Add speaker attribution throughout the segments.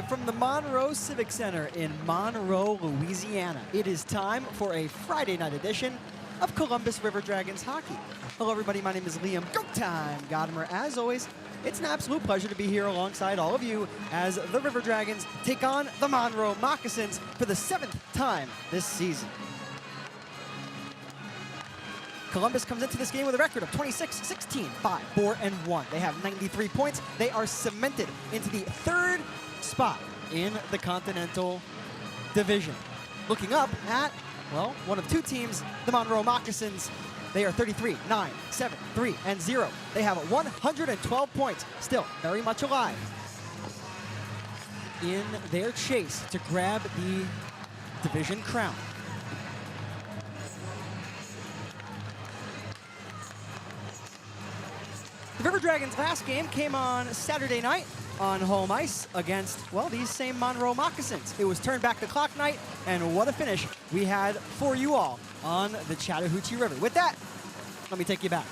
Speaker 1: Live from the Monroe Civic Center in Monroe, Louisiana. It is time for a Friday night edition of Columbus River Dragons hockey. Hello everybody, my name is Liam Gotimer. As always, it's an absolute pleasure to be here alongside all of you as the River Dragons take on the Monroe Moccasins for the 7th time this season. Columbus comes into this game with a record of 26-16, 5-4-1. They have 93 points. They are cemented into the 3rd spot in the Continental Division. Looking up at, well, one of 2 teams, the Monroe Moccasins. They are 33-9-7-3-0. They have 112 points, still very much alive in their chase to grab the division crown. The River Dragons' last game came on Saturday night on home ice against, well, these same Monroe Moccasins. It was turn back the clock night, and what a finish we had for you all on the Chattahoochee River. With that, let me take you back.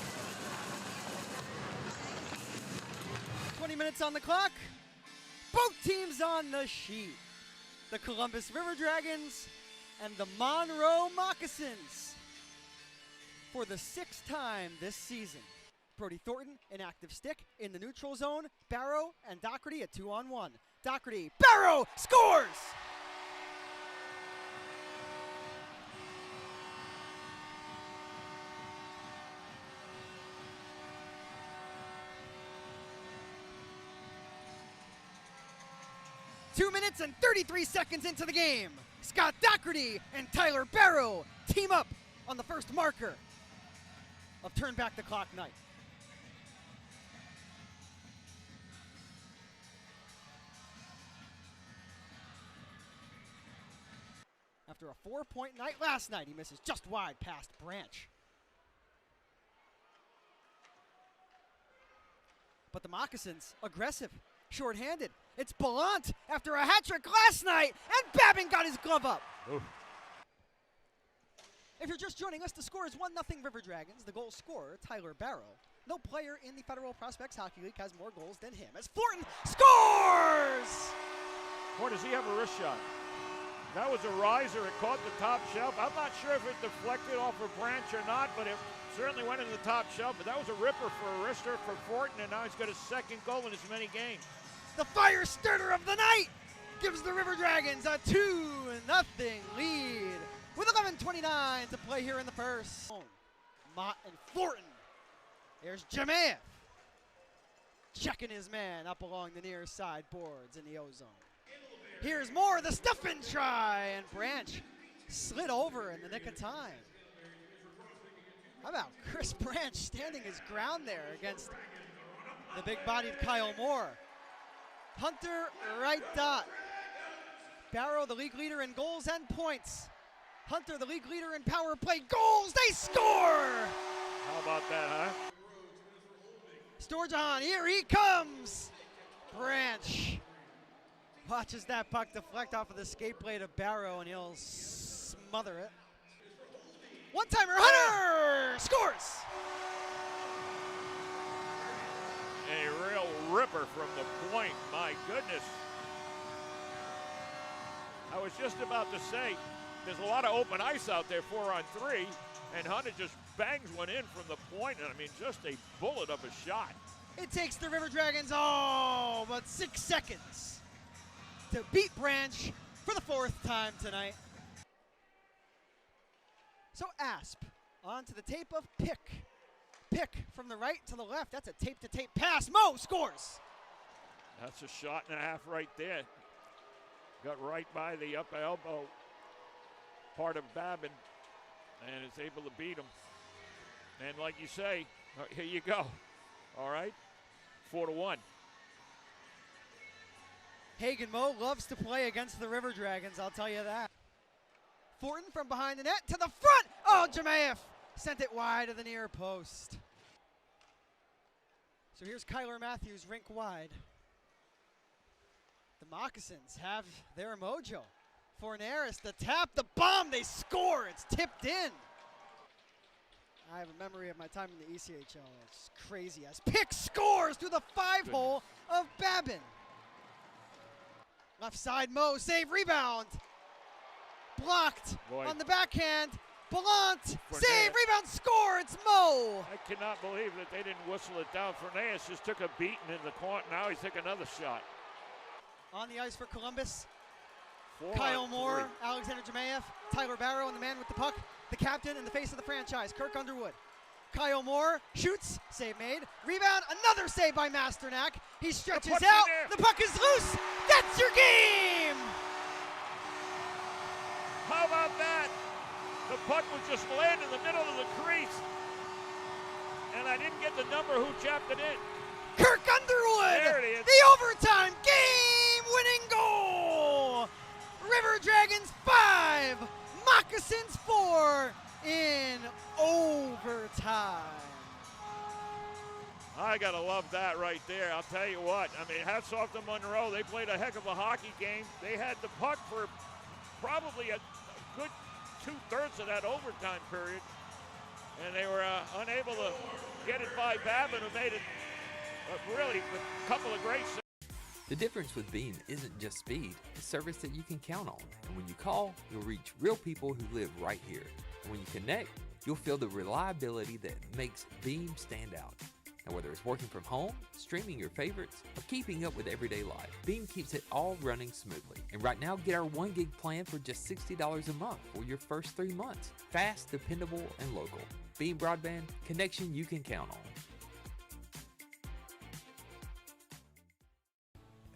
Speaker 1: 20 minutes on the clock, both teams on the sheet. The Columbus River Dragons and the Monroe Moccasins for the 6th time this season. Brody Thornton, an active stick in the neutral zone. Barrow and Doherty a 2-on-1. Doherty, Barrow scores! Two minutes and 33 seconds into the game. Scott Doherty and Tyler Barrow team up on the first marker of turn back the clock night. After a 4-point night last night, he misses just wide past Branch. But the Moccasins, aggressive, shorthanded. It's Ballant after a hat trick last night, and Babin got his glove up. Oof. If you're just joining us, the score is 1-0 River Dragons. The goal scorer, Tyler Barrow. No player in the Federal Prospects Hockey League has more goals than him. As Thornton scores!
Speaker 2: Boy, does he have a wrist shot. That was a riser. It caught the top shelf. I'm not sure if it deflected off a Branch or not, but it certainly went into the top shelf. But that was a ripper for a wrister for Thornton, and now he's got his 2nd goal in as many games.
Speaker 1: The fire starter of the night gives the River Dragons a 2-0 lead with 11:29 to play here in the first. Mott and Thornton. There's Jemayev checking his man up along the near side boards in the O-zone. Here's more, the stuff-in try, and Branch slid over in the nick of time. How about Chris Branch standing his ground there against the big-bodied Kyle Moore. Hunter, right dot. Barrow, the league leader in goals and points. Hunter, the league leader in power play goals. They score!
Speaker 2: How about that, huh?
Speaker 1: Storjohn, here he comes. Branch watches that puck deflect off of the skate blade of Barrow, and he'll smother it. One-timer, Hunter scores!
Speaker 2: A real ripper from the point, my goodness. I was just about to say, there's a lot of open ice out there, 4-on-3, and Hunter just bangs one in from the point, and I mean, just a bullet of a shot.
Speaker 1: It takes the River Dragons, but 6 seconds to beat Branch for the 4th time tonight. So Asp onto the tape of Pick. Pick from the right to the left. That's a tape-to-tape pass. Mo scores.
Speaker 2: That's a shot and a half right there. Got right by the upper elbow part of Babin and is able to beat him. And like you say, here you go. All right, 4-1.
Speaker 1: Hagen Mo loves to play against the River Dragons, I'll tell you that. Thornton from behind the net to the front. Oh, Jemayev sent it wide of the near post. So here's Kyler Matthews, rink wide. The Moccasins have their mojo. Fornaris, the tap, the bomb, they score. It's tipped in. I have a memory of my time in the ECHL. It's crazy as Pick scores through the 5-hole of Babin. Left side, Mo, save, rebound. Blocked on the backhand. Ballant, save, rebound, score. It's Mo.
Speaker 2: I cannot believe that they didn't whistle it down. Fernandez just took a beating in the corner. Now he's taking another shot.
Speaker 1: On the ice for Columbus. Kyle Moore, Alexander Jemayev, Tyler Barrow, and the man with the puck, the captain and the face of the franchise, Kirk Underwood. Kyle Moore shoots, save made, rebound, another save by Masternak. He stretches out, the puck is loose. That's your game.
Speaker 2: How about that? The puck was just laying in the middle of the crease, and I didn't get the number who jabbed it in.
Speaker 1: Kirk Underwood,
Speaker 2: there it is.
Speaker 1: The overtime game-winning goal. River Dragons 5, Moccasins 4 in overtime.
Speaker 2: I gotta love that right there. I'll tell you what. I mean, hats off to Monroe. They played a heck of a hockey game. They had the puck for probably a good 2/3 of that overtime period, and they were unable to get it by Babin, who made it really a couple of great saves.
Speaker 3: The difference with Beam isn't just speed, it's service that you can count on. And when you call, you'll reach real people who live right here. And when you connect, you'll feel the reliability that makes Beam stand out. Now whether it's working from home, streaming your favorites, or keeping up with everyday life, Beam keeps it all running smoothly. And right now, get our 1 gig plan for just $60 a month for your first 3 months. Fast, dependable, and local. Beam Broadband, connection you can count on.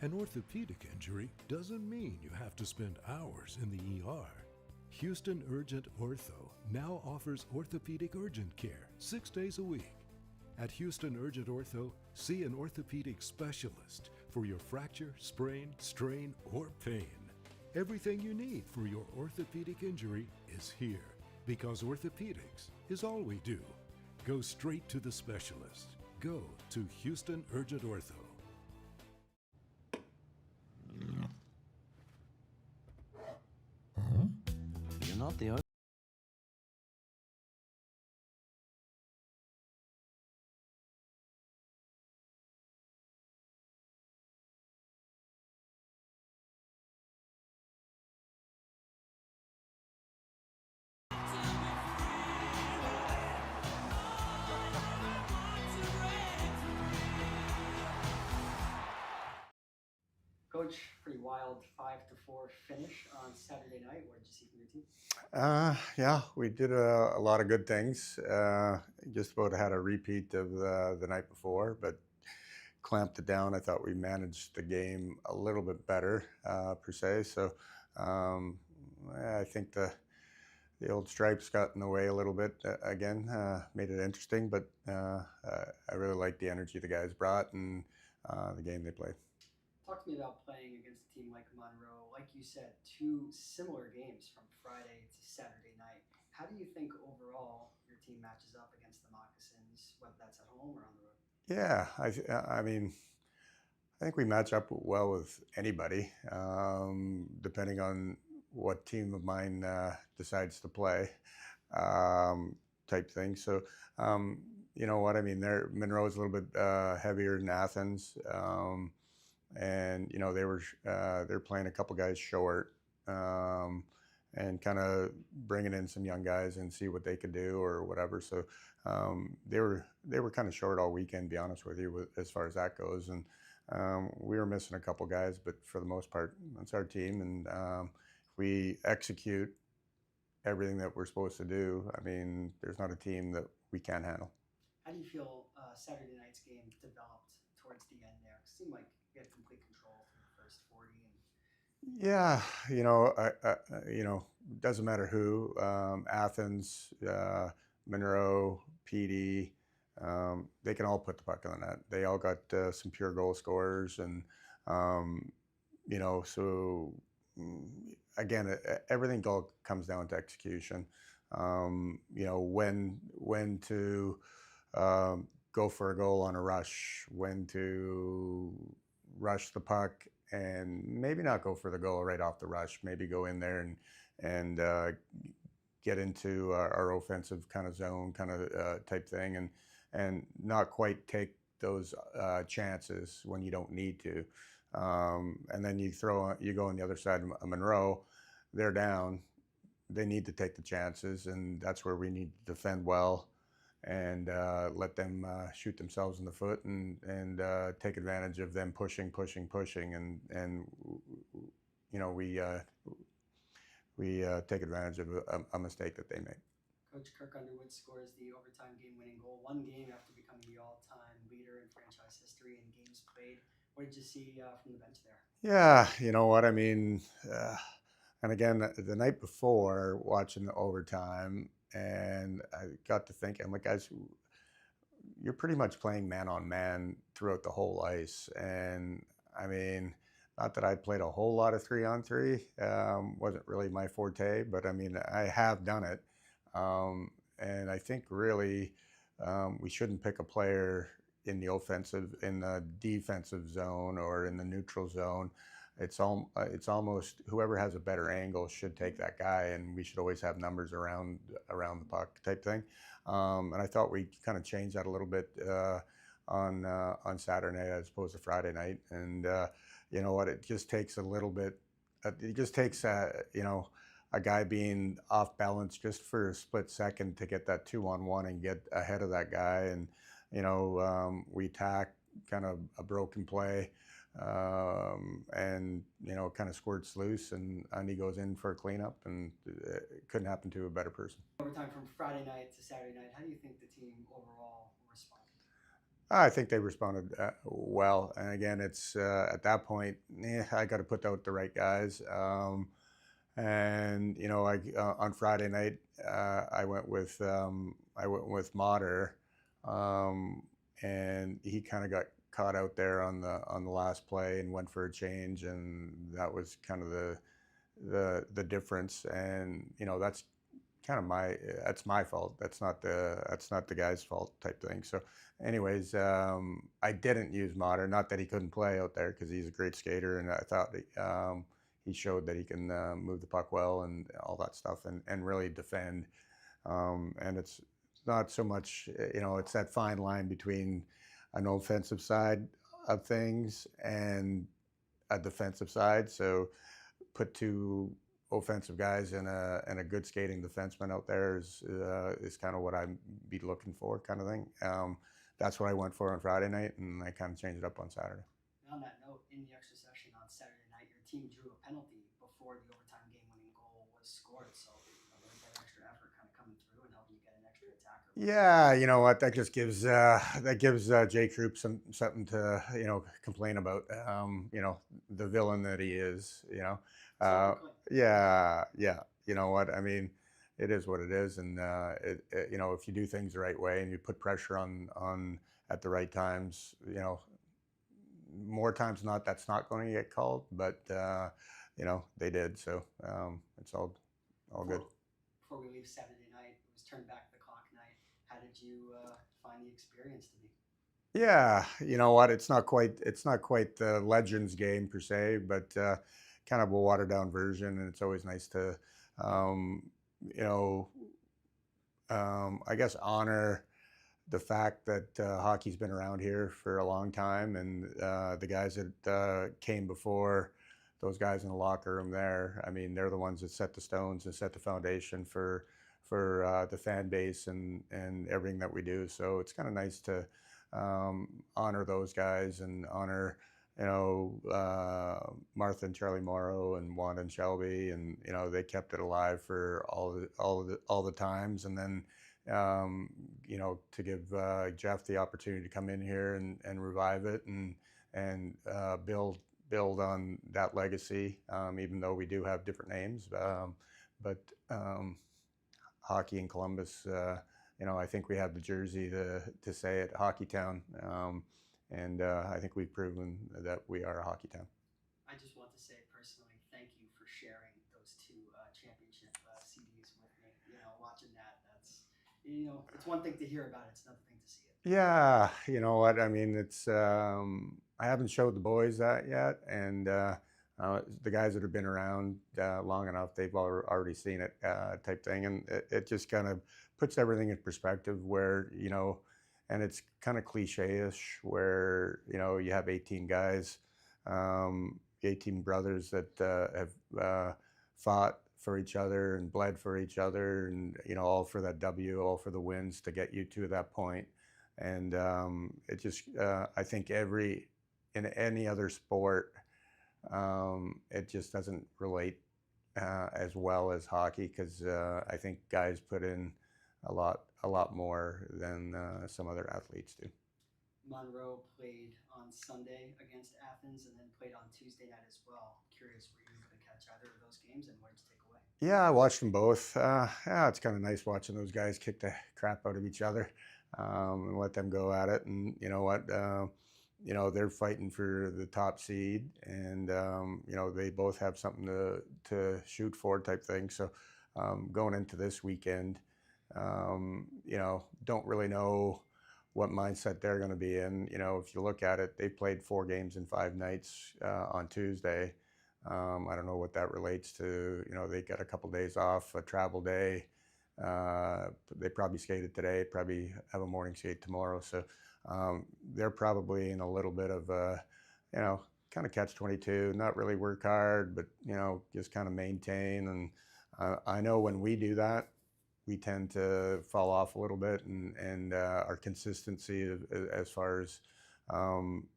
Speaker 4: An orthopedic injury doesn't mean you have to spend hours in the ER. Houston Urgent Ortho now offers orthopedic urgent care 6 days a week. At Houston Urgent Ortho, see an orthopedic specialist for your fracture, sprain, strain, or pain. Everything you need for your orthopedic injury is here, because orthopedics is all we do. Go straight to the specialist. Go to Houston Urgent Ortho.
Speaker 5: You're not the only.
Speaker 6: Coach, pretty wild 5-4 finish on Saturday night. What did you see from your team?
Speaker 7: Yeah, we did a lot of good things. Just about had a repeat of the night before, but clamped it down. I thought we managed the game a little bit better, per se. So I think the old stripes got in the way a little bit again, made it interesting, but I really liked the energy the guys brought and the game they played.
Speaker 6: Talk to me about playing against a team like Monroe. Like you said, 2 similar games from Friday to Saturday night. How do you think overall your team matches up against the Moccasins, whether that's at home or on the road?
Speaker 7: Yeah, I mean, I think we match up well with anybody, depending on what team of mine decides to play, type thing. So, you know what I mean? Monroe's a little bit heavier than Athens. And you know they're playing a couple guys short, and kind of bringing in some young guys and see what they could do or whatever. So they were kind of short all weekend, to be honest with you, as far as that goes. And we were missing a couple guys, but for the most part, that's our team. And if we execute everything that we're supposed to do, I mean, there's not a team that we can't handle.
Speaker 6: How do you feel Saturday night's game developed towards the end there? It seemed like you had complete control through the first 40.
Speaker 7: Yeah, you know, doesn't matter who, Athens, Monroe, PD, they can all put the puck on the net. They all got some pure goal scorers, and you know, so again, everything all comes down to execution. You know, when to go for a goal on a rush, when to rush the puck, and maybe not go for the goal right off the rush. Maybe go in there and get into our offensive kind of zone, kind of type thing, and not quite take those chances when you don't need to. And then you go on the other side of Monroe, they're down. They need to take the chances, and that's where we need to defend well and let them shoot themselves in the foot and take advantage of them pushing, and we take advantage of a mistake that they made.
Speaker 6: Coach Kirk Underwood scores the overtime game-winning goal, one game after becoming the all-time leader in franchise history in games played. What did you see from the bench there?
Speaker 7: Yeah, you know what I mean. And again, the night before, watching the overtime, and I got to thinking, I'm like, guys, you're pretty much playing man on man throughout the whole ice. And I mean, not that I played a whole lot of 3-on-3, wasn't really my forte, but I mean, I have done it. And I think really we shouldn't pick a player in the defensive zone or in the neutral zone. It's almost whoever has a better angle should take that guy, and we should always have numbers around the puck type thing. And I thought we kind of changed that a little bit on Saturday night as opposed to Friday night. And you know what? It just takes a little bit. It just takes a guy being off balance just for a split second to get that 2-on-1 and get ahead of that guy. And we tack kind of a broken play. And kind of squirts loose, and he goes in for a cleanup, and it couldn't happen to a better person.
Speaker 6: Overtime from Friday night to Saturday night, how do you think the team overall responded?
Speaker 7: I think they responded well, and again, it's at that point, I got to put out the right guys. And on Friday night, I went with Motter, and he kind of got caught out there on the last play and went for a change, and that was kind of the difference. And that's kind of that's my fault. That's not the guy's fault type thing. So anyways, I didn't use Motter, not that he couldn't play out there, because he's a great skater, and I thought he showed that he can move the puck well and all that stuff, and really defend. And it's not so much, it's that fine line between an offensive side of things and a defensive side. So put two offensive guys and a good skating defenseman out there is kind of what I'd be looking for, kind of thing. That's what I went for on Friday night, and I kind of changed it up on Saturday.
Speaker 6: And on that note, in the extra session on Saturday night, your team drew a penalty before the overtime game-winning goal was scored. So there's that extra effort kind of coming through and helping you get an extra attacker.
Speaker 7: Yeah, you know what? That just gives Jay Krupp something to complain about. The villain that he is. Yeah. You know what? I mean, it is what it is, and if you do things the right way and you put pressure on at the right times, more times than not, that's not going to get called. But they did, so it's all good.
Speaker 6: Before we leave Saturday night, it was turn back the clock night. How did you find the experience to be?
Speaker 7: Yeah, you know what? It's not quite the Legends game per se, but kind of a watered down version, and it's always nice to I guess honor the fact that hockey's been around here for a long time, and the guys that came before, those guys in the locker room there, I mean, they're the ones that set the stones and set the foundation for the fan base and everything that we do. So it's kind of nice to honor those guys and honor Martha and Charlie Morrow and Wanda and Shelby, and they kept it alive for all the times. And then to give Jeff the opportunity to come in here and revive it and build on that legacy, even though we do have different names. But hockey in Columbus, I think we have the jersey to say it, Hockey Town. And I think we've proven that we are a hockey town.
Speaker 6: I just want to say personally, thank you for sharing those two championship CDs with me. Watching that's it's one thing to hear about it, it's another thing to see it.
Speaker 7: Yeah, you know what I mean. It's I haven't showed the boys that yet, and the guys that have been around long enough, they've already seen it, type thing, and it just kind of puts everything in perspective. Where and it's kind of cliche-ish, where you have 18 guys the 18 brothers that have fought for each other and bled for each other, and all for that W, all for the wins to get you to that point. And it just, I think in any other sport, it just doesn't relate as well as hockey, because I think guys put in a lot more than some other athletes do.
Speaker 6: Monroe played on Sunday against Athens and then played on Tuesday night as well. Curious, were you able to catch either of those games, and what did you take away?
Speaker 7: Yeah, I watched them both. Yeah, it's kind of nice watching those guys kick the crap out of each other, and let them go at it. And you know what? They're fighting for the top seed, and they both have something to shoot for, type thing. So going into this weekend, don't really know what mindset they're going to be in. If you look at it, they played 4 games in 5 nights on Tuesday. I don't know what that relates to. They got a couple days off, a travel day. They probably skated today, probably have a morning skate tomorrow. So they're probably in a little bit of a, kind of catch-22, not really work hard, but, just kind of maintain. And I know when we do that, we tend to fall off a little bit, and our consistency as far as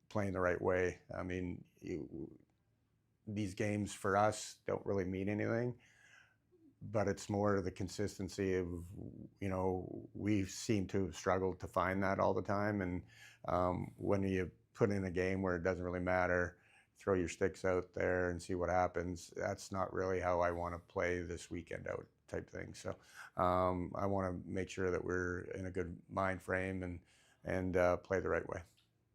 Speaker 7: playing the right way. I mean, these games for us don't really mean anything, but it's more the consistency of, we seem to have struggled to find that all the time. And when you put in a game where it doesn't really matter, throw your sticks out there and see what happens, that's not really how I want to play this weekend out, type thing. So I want to make sure that we're in a good mind frame and play the right way.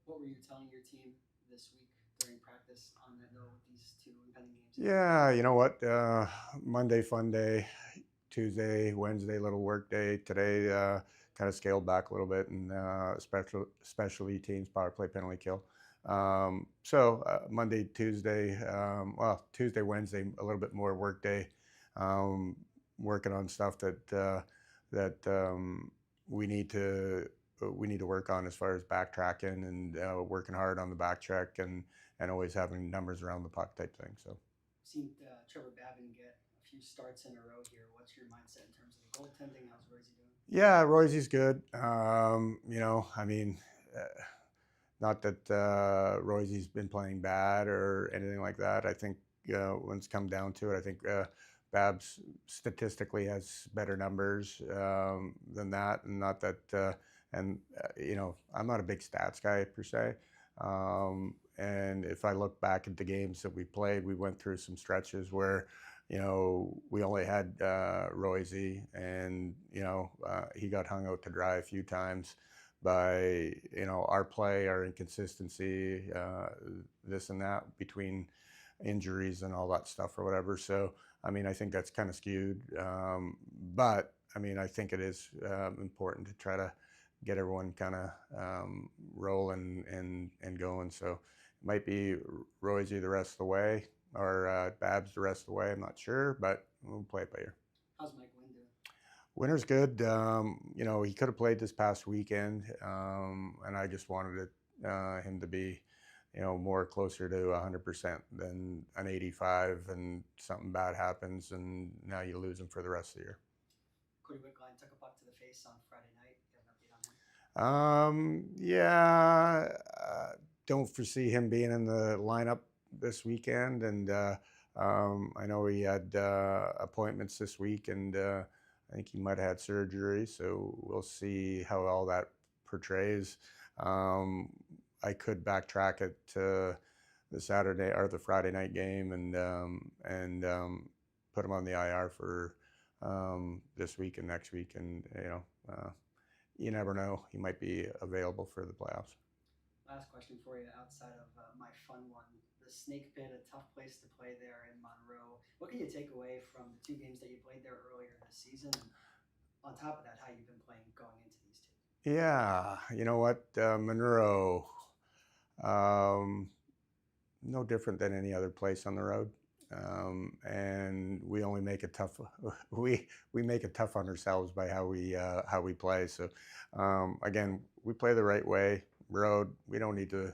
Speaker 6: What were you telling your team this week during practice on that note with these 2 impending games?
Speaker 7: Yeah, you know what? Monday, fun day. Tuesday, Wednesday, little work day. Today, kind of scaled back a little bit, and specialty teams, power play, penalty kill. So Monday, Tuesday, Tuesday, Wednesday, a little bit more work day. Working on stuff that we need to work on as far as backtracking, and working hard on the back check, and always having numbers around the puck, type thing. So,
Speaker 6: Seen Trevor Babin get a few starts in a row here. What's your mindset in terms of the goaltending? How's Rosie doing?
Speaker 7: yeah, Roy's good. I mean, not that Roy's been playing bad or anything like that. I think when it's come down to it, I think Babs statistically has better numbers than that, and not that. I'm not a big stats guy per se. And if I look back at the games that we played, we went through some stretches where, we only had Roisey, and he got hung out to dry a few times by our play, our inconsistency, this and that, between injuries and all that stuff or whatever. So I mean, I think that's kind of skewed, but I mean, I think it is important to try to get everyone kind of rolling and going. So it might be Roisey the rest of the way, or Babs the rest of the way. I'm not sure, but we'll play it by ear.
Speaker 6: How's Mike Wynn doing?
Speaker 7: Winter's good. He could have played this past weekend, and I just wanted him to be, more closer to 100% than an 85, and something bad happens, and now you lose him for the rest of the year.
Speaker 6: Cody Wickline took a puck to the face on Friday night. You have an update on him?
Speaker 7: Yeah, don't foresee him being in the lineup this weekend, and I know he had appointments this week, and I think he might have had surgery, so we'll see how all that portrays. I could backtrack it to the Saturday or the Friday night game, and put him on the IR for this week and next week, and you never know, he might be available for the playoffs.
Speaker 6: Last question for you, outside of my fun one. The Snake Pit, a tough place to play there in Monroe. What can you take away from the 2 games that you played there earlier this season? And on top of that, how you've been playing going into these 2?
Speaker 7: Yeah, you know what, Monroe, no different than any other place on the road, and we only make it tough. We make it tough on ourselves by how we play. So again, we play the right way. Road, we don't need to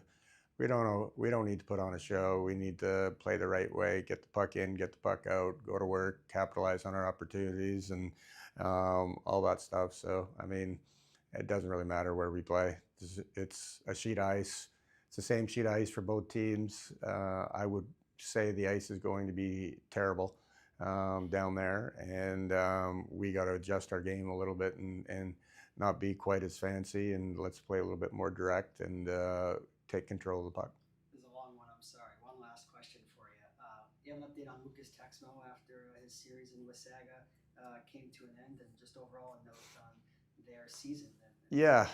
Speaker 7: we don't need to put on a show. We need to play the right way, get the puck in, get the puck out, go to work, capitalize on our opportunities, and all that stuff. So, I mean, it doesn't really matter where we play. It's a sheet ice. It's the same sheet ice for both teams. I would say the ice is going to be terrible down there, and we got to adjust our game a little bit and not be quite as fancy, and let's play a little bit more direct and take control of the puck.
Speaker 6: This is a long one, I'm sorry. One last question for you. You have an update on Lucas Texmo after his series in Wasaga came to an end, and just overall a note on their season?
Speaker 7: Yeah,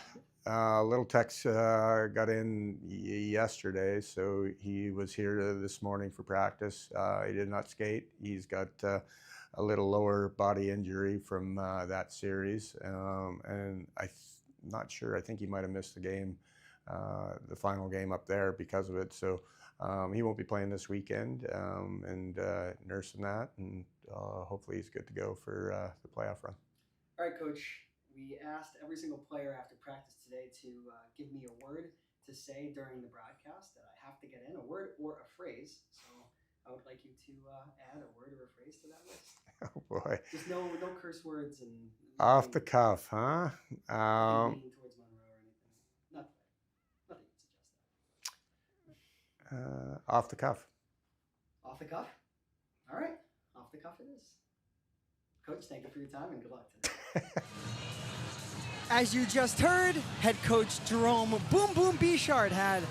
Speaker 7: little Tex got in yesterday, so he was here this morning for practice. He did not skate. He's got a little lower body injury from that series, and I'm not sure. I think he might have missed the game, the final game up there because of it. So he won't be playing this weekend, and nursing that, and hopefully he's good to go for the playoff run.
Speaker 6: All right, Coach. We asked every single player after practice today to give me a word to say during the broadcast that I have to get in, a word or a phrase. So I would like you to add a word or a phrase to that list.
Speaker 7: Oh boy!
Speaker 6: Just no curse words and
Speaker 7: off the cuff, huh?
Speaker 6: Leaning towards Monroe or anything. Nothing would suggest that.
Speaker 7: Off the cuff.
Speaker 6: Off the cuff. All right, off the cuff it is. Coach, thank you for your time and good luck today.
Speaker 1: As you just heard, head coach Jerome Boom Boom Bichard had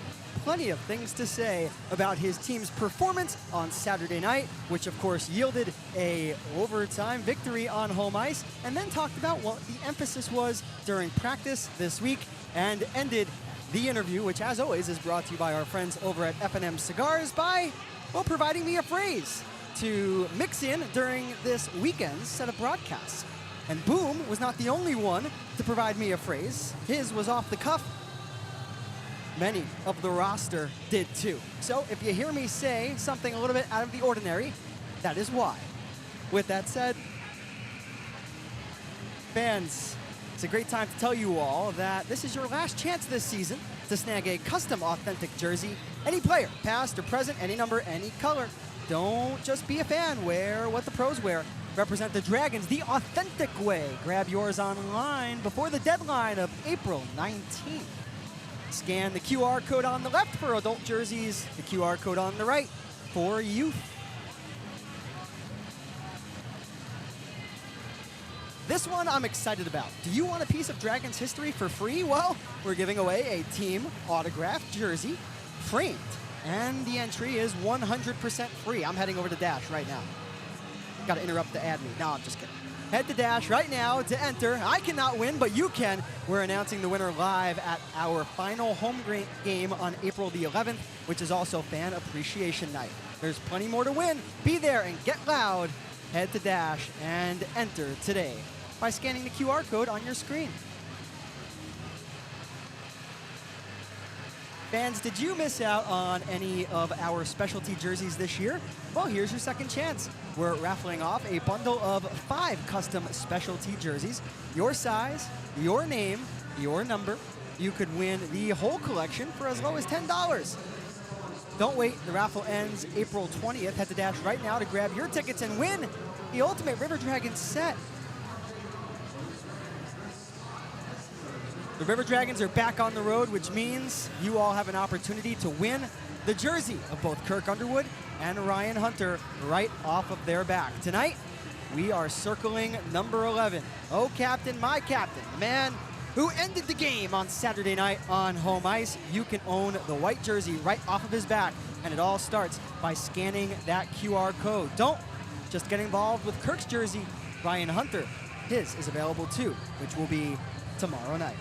Speaker 1: plenty of things to say about his team's performance on Saturday night, which of course yielded a overtime victory on home ice, and then talked about what the emphasis was during practice this week, and ended the interview, which as always is brought to you by our friends over at F&M Cigars, by, well, providing me a phrase to mix in during this weekend's set of broadcasts. And Boom was not the only one to provide me a phrase. His was off the cuff. Many of the roster did too. So if you hear me say something a little bit out of the ordinary, that is why. With that said, fans, it's a great time to tell you all that this is your last chance this season to snag a custom authentic jersey. Any player, past or present, any number, any color. Don't just be a fan. Wear what the pros wear. Represent the Dragons the authentic way. Grab yours online before the deadline of April 19th. Scan the QR code on the left for adult jerseys, the QR code on the right for youth. This one I'm excited about. Do you want a piece of Dragons history for free? Well, we're giving away a team autographed jersey, framed, and the entry is 100% free. I'm heading over to Dash right now. Got to interrupt to add me. No, I'm just kidding. Head to Dash right now to enter. I cannot win, but you can. We're announcing the winner live at our final home game on April the 11th, which is also Fan Appreciation Night. There's plenty more to win. Be there and get loud. Head to Dash and enter today by scanning the QR code on your screen. Fans, did you miss out on any of our specialty jerseys this year? Well, here's your second chance. We're raffling off a bundle of 5 custom specialty jerseys. Your size, your name, your number. You could win the whole collection for as low as $10. Don't wait, the raffle ends April 20th. Head to Dash right now to grab your tickets and win the Ultimate River Dragons set. The River Dragons are back on the road, which means you all have an opportunity to win the jersey of both Kirk Underwood and Ryan Hunter right off of their back. Tonight, we are circling number 11. Oh, Captain, my Captain, the man who ended the game on Saturday night on home ice. You can own the white jersey right off of his back, and it all starts by scanning that QR code. Don't just get involved with Kirk's jersey. Ryan Hunter, his is available too, which will be tomorrow night.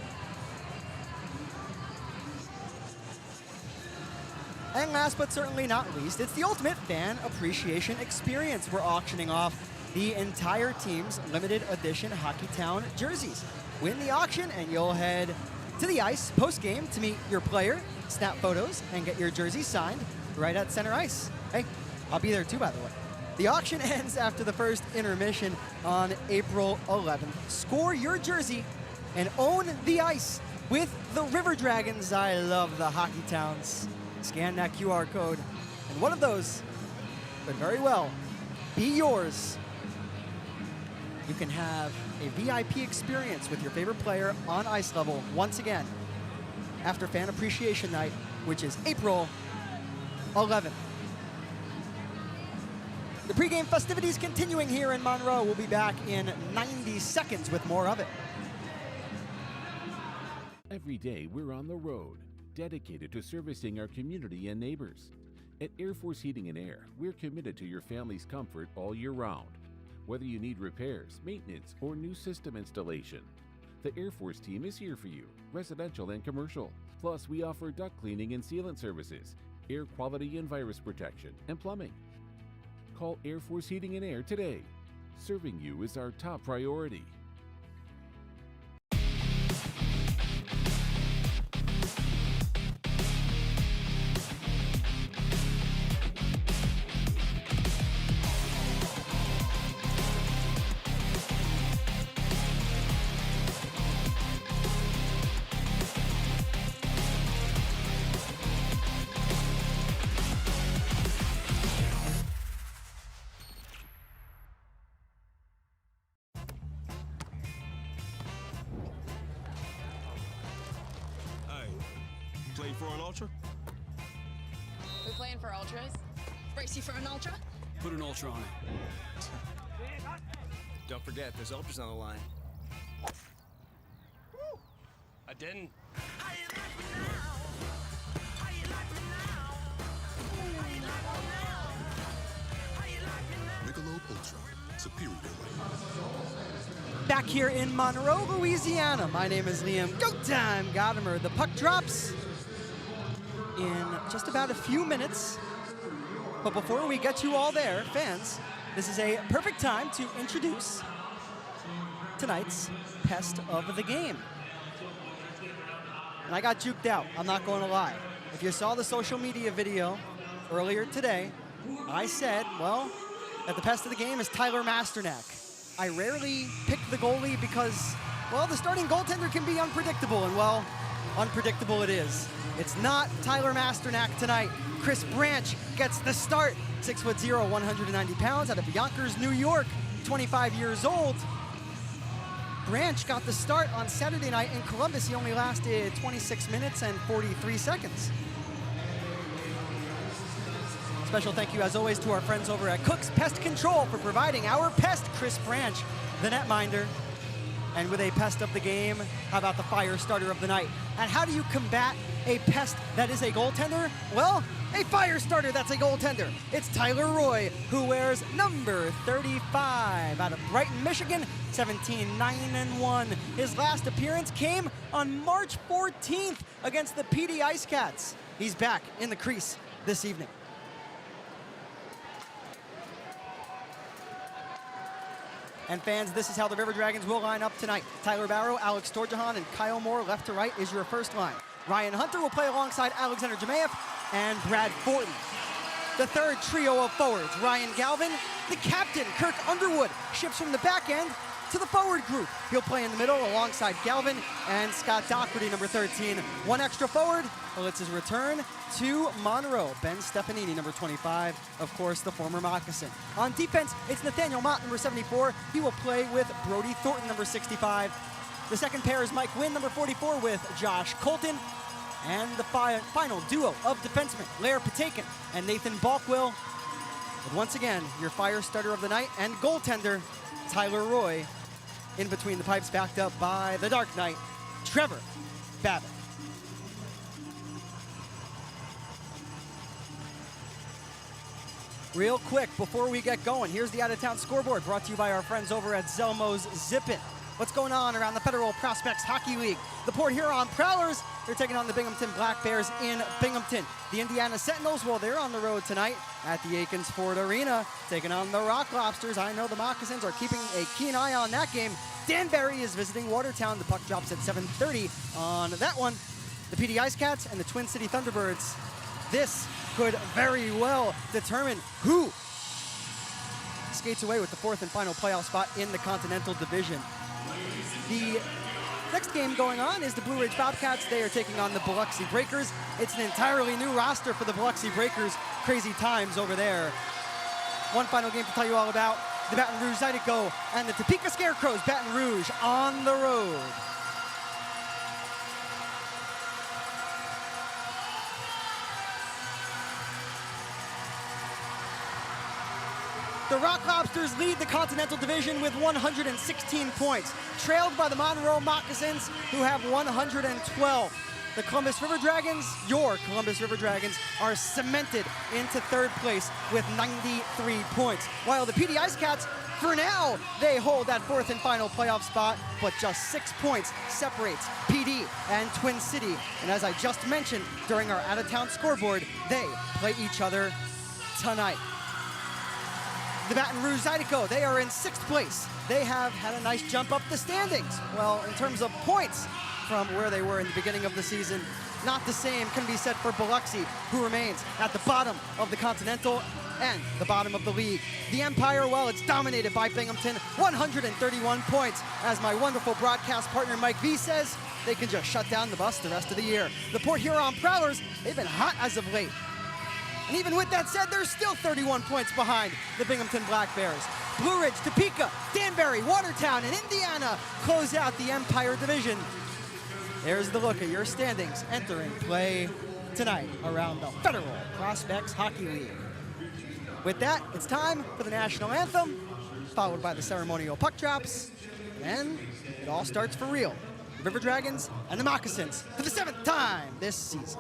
Speaker 1: And last but certainly not least, it's the ultimate fan appreciation experience. We're auctioning off the entire team's limited edition Hockeytown jerseys. Win the auction and you'll head to the ice post-game to meet your player, snap photos, and get your jersey signed right at center ice. Hey, I'll be there too, by the way. The auction ends after the first intermission on April 11th. Score your jersey and own the ice with the River Dragons. I love the Hockeytowns. Scan that QR code, and one of those could very well be yours. You can have a VIP experience with your favorite player on ice level once again after Fan Appreciation Night, which is April 11th. The pregame festivities continuing here in Monroe. We'll be back in 90 seconds with more of it.
Speaker 5: Every day we're on the road, dedicated to servicing our community and neighbors. At Air Force Heating and Air, we're committed to your family's comfort all year round. Whether you need repairs, maintenance, or new system installation, the Air Force team is here for you, residential and commercial. Plus, we offer duct cleaning and sealant services, air quality and virus protection, and plumbing. Call Air Force Heating and Air today. Serving you is our top priority.
Speaker 8: Playing for an ultra?
Speaker 9: We playing for ultras? Brace you for an ultra?
Speaker 8: Put an ultra on it. Don't forget, there's ultras on the line. Woo! I didn't.
Speaker 10: Michelob Ultra, superior light.
Speaker 1: Back here in Monroe, Louisiana. My name is Liam Gotimer. The puck drops in just about a few minutes. But before we get you all there, fans, this is a perfect time to introduce tonight's pest of the game. And I got juked out, I'm not going to lie. If you saw the social media video earlier today, I said, well, that the pest of the game is Tyler Masternak. I rarely pick the goalie because, well, the starting goaltender can be unpredictable, and well, unpredictable it is. It's not Tyler Masternak tonight. Chris Branch gets the start. 6'0", 190 pounds, out of Yonkers, New York, 25 years old. Branch got the start on Saturday night in Columbus. He only lasted 26 minutes and 43 seconds. Special thank you, as always, to our friends over at Cook's Pest Control for providing our pest, Chris Branch, the netminder. And with a pest of the game, how about the fire starter of the night? And how do you combat a pest that is a goaltender? Well, a fire starter that's a goaltender. It's Tyler Roy, who wears number 35 out of Brighton, Michigan, 17-9-1. His last appearance came on March 14th against the PD Ice Cats. He's back in the crease this evening. And fans, this is how the River Dragons will line up tonight. Tyler Barrow, Alex Torjahan, and Kyle Moore left to right is your first line. Ryan Hunter will play alongside Alexander Jemayev and Brad Fortin. The third trio of forwards, Ryan Galvin, the captain, Kirk Underwood, shifts from the back end to the forward group. He'll play in the middle alongside Galvin and Scott Doherty, number 13. One extra forward, well, it's his return to Monroe. Ben Stefanini, number 25, of course, the former Moccasin. On defense, it's Nathaniel Mott, number 74. He will play with Brody Thornton, number 65. The second pair is Mike Wynn, number 44, with Josh Colton. And the final duo of defensemen, Lair Patakin and Nathan Balkwill. But once again, your fire starter of the night and goaltender, Tyler Roy, in between the pipes, backed up by the Dark Knight, Trevor Babbitt. Real quick, before we get going, here's the out-of-town scoreboard brought to you by our friends over at Zelmo's Zippin'. What's going on around the Federal Prospects Hockey League? The Port Huron Prowlers, they're taking on the Binghamton Black Bears in Binghamton. The Indiana Sentinels, well, they're on the road tonight at the Aikens Ford Arena, taking on the Rock Lobsters. I know the Moccasins are keeping a keen eye on that game. Danbury is visiting Watertown. The puck drops at 7:30 on that one. The PD Ice Cats and the Twin City Thunderbirds. This could very well determine who skates away with the fourth and final playoff spot in the Continental Division. The Next game going on is the Blue Ridge Bobcats. They are taking on the Biloxi Breakers. It's an entirely new roster for the Biloxi Breakers. Crazy times over there. One final game to tell you all about. The Baton Rouge Zydeco and the Topeka Scarecrows, Baton Rouge on the road. The Rock Lobsters lead the Continental Division with 116 points, trailed by the Monroe Moccasins, who have 112. The Columbus River Dragons, your Columbus River Dragons, are cemented into third place with 93 points. While the PD Ice Cats, for now, they hold that fourth and final playoff spot, but just 6 points separates PD and Twin City. And as I just mentioned during our out-of-town scoreboard, they play each other tonight. The Baton Rouge Zydeco, they are in 6th place. They have had a nice jump up the standings. Well, in terms of points from where they were in the beginning of the season, not the same can be said for Biloxi, who remains at the bottom of the Continental and the bottom of the league. The Empire, well, it's dominated by Binghamton, 131 points. As my wonderful broadcast partner Mike V says, they can just shut down the bus the rest of the year. The Port Huron Prowlers, they've been hot as of late. And even with that said, they're still 31 points behind the Binghamton Black Bears. Blue Ridge, Topeka, Danbury, Watertown, and Indiana close out the Empire Division. There's the look at your standings entering play tonight around the Federal Prospects Hockey League. With that, it's time for the national anthem, followed by the ceremonial puck drops, and it all starts for real. The River Dragons and the Moccasins for the 7th time this season.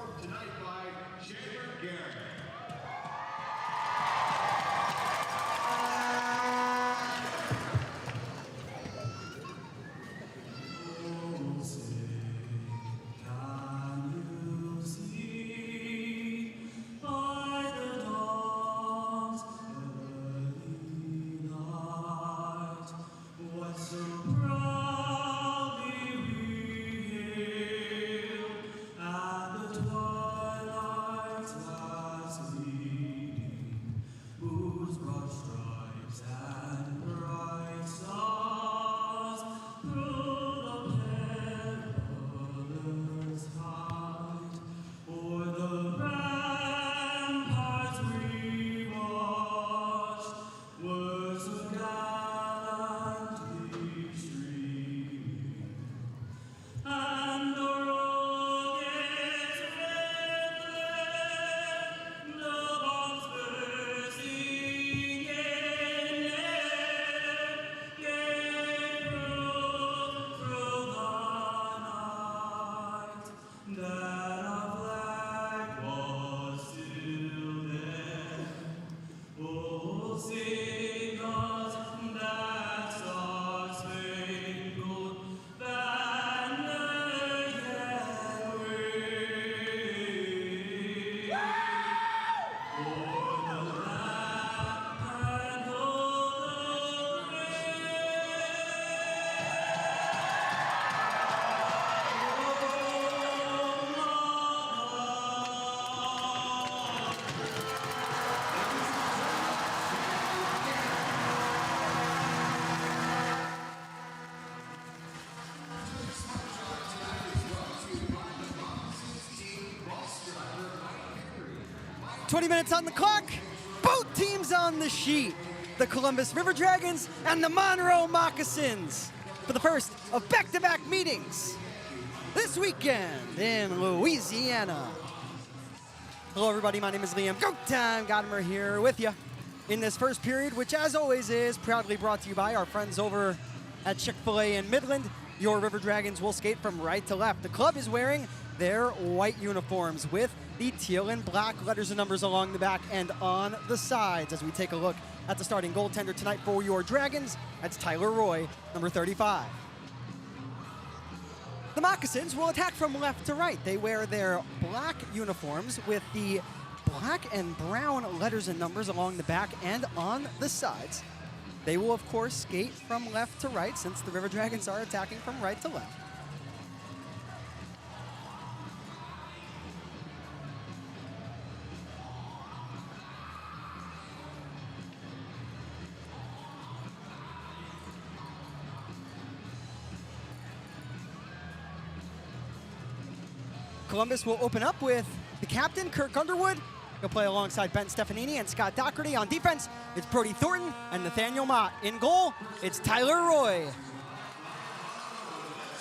Speaker 1: 20 minutes on the clock, both teams on the sheet. The Columbus River Dragons and the Monroe Moccasins for the first of back-to-back meetings this weekend in Louisiana. Hello everybody, my name is Liam Gotimer here with you in this first period, which as always is proudly brought to you by our friends over at Chick-fil-A in Midland. Your River Dragons will skate from right to left. The club is wearing their white uniforms with the teal and black letters and numbers along the back and on the sides. As we take a look at the starting goaltender tonight for your Dragons, that's Tyler Roy, number 35. The Moccasins will attack from left to right. They wear their black uniforms with the black and brown letters and numbers along the back and on the sides. They will, of course, skate from left to right since the River Dragons are attacking from right to left. Columbus will open up with the captain, Kirk Underwood. He'll play alongside Ben Stefanini and Scott Doherty. On defense, it's Brody Thornton and Nathaniel Mott. In goal, it's Tyler Roy.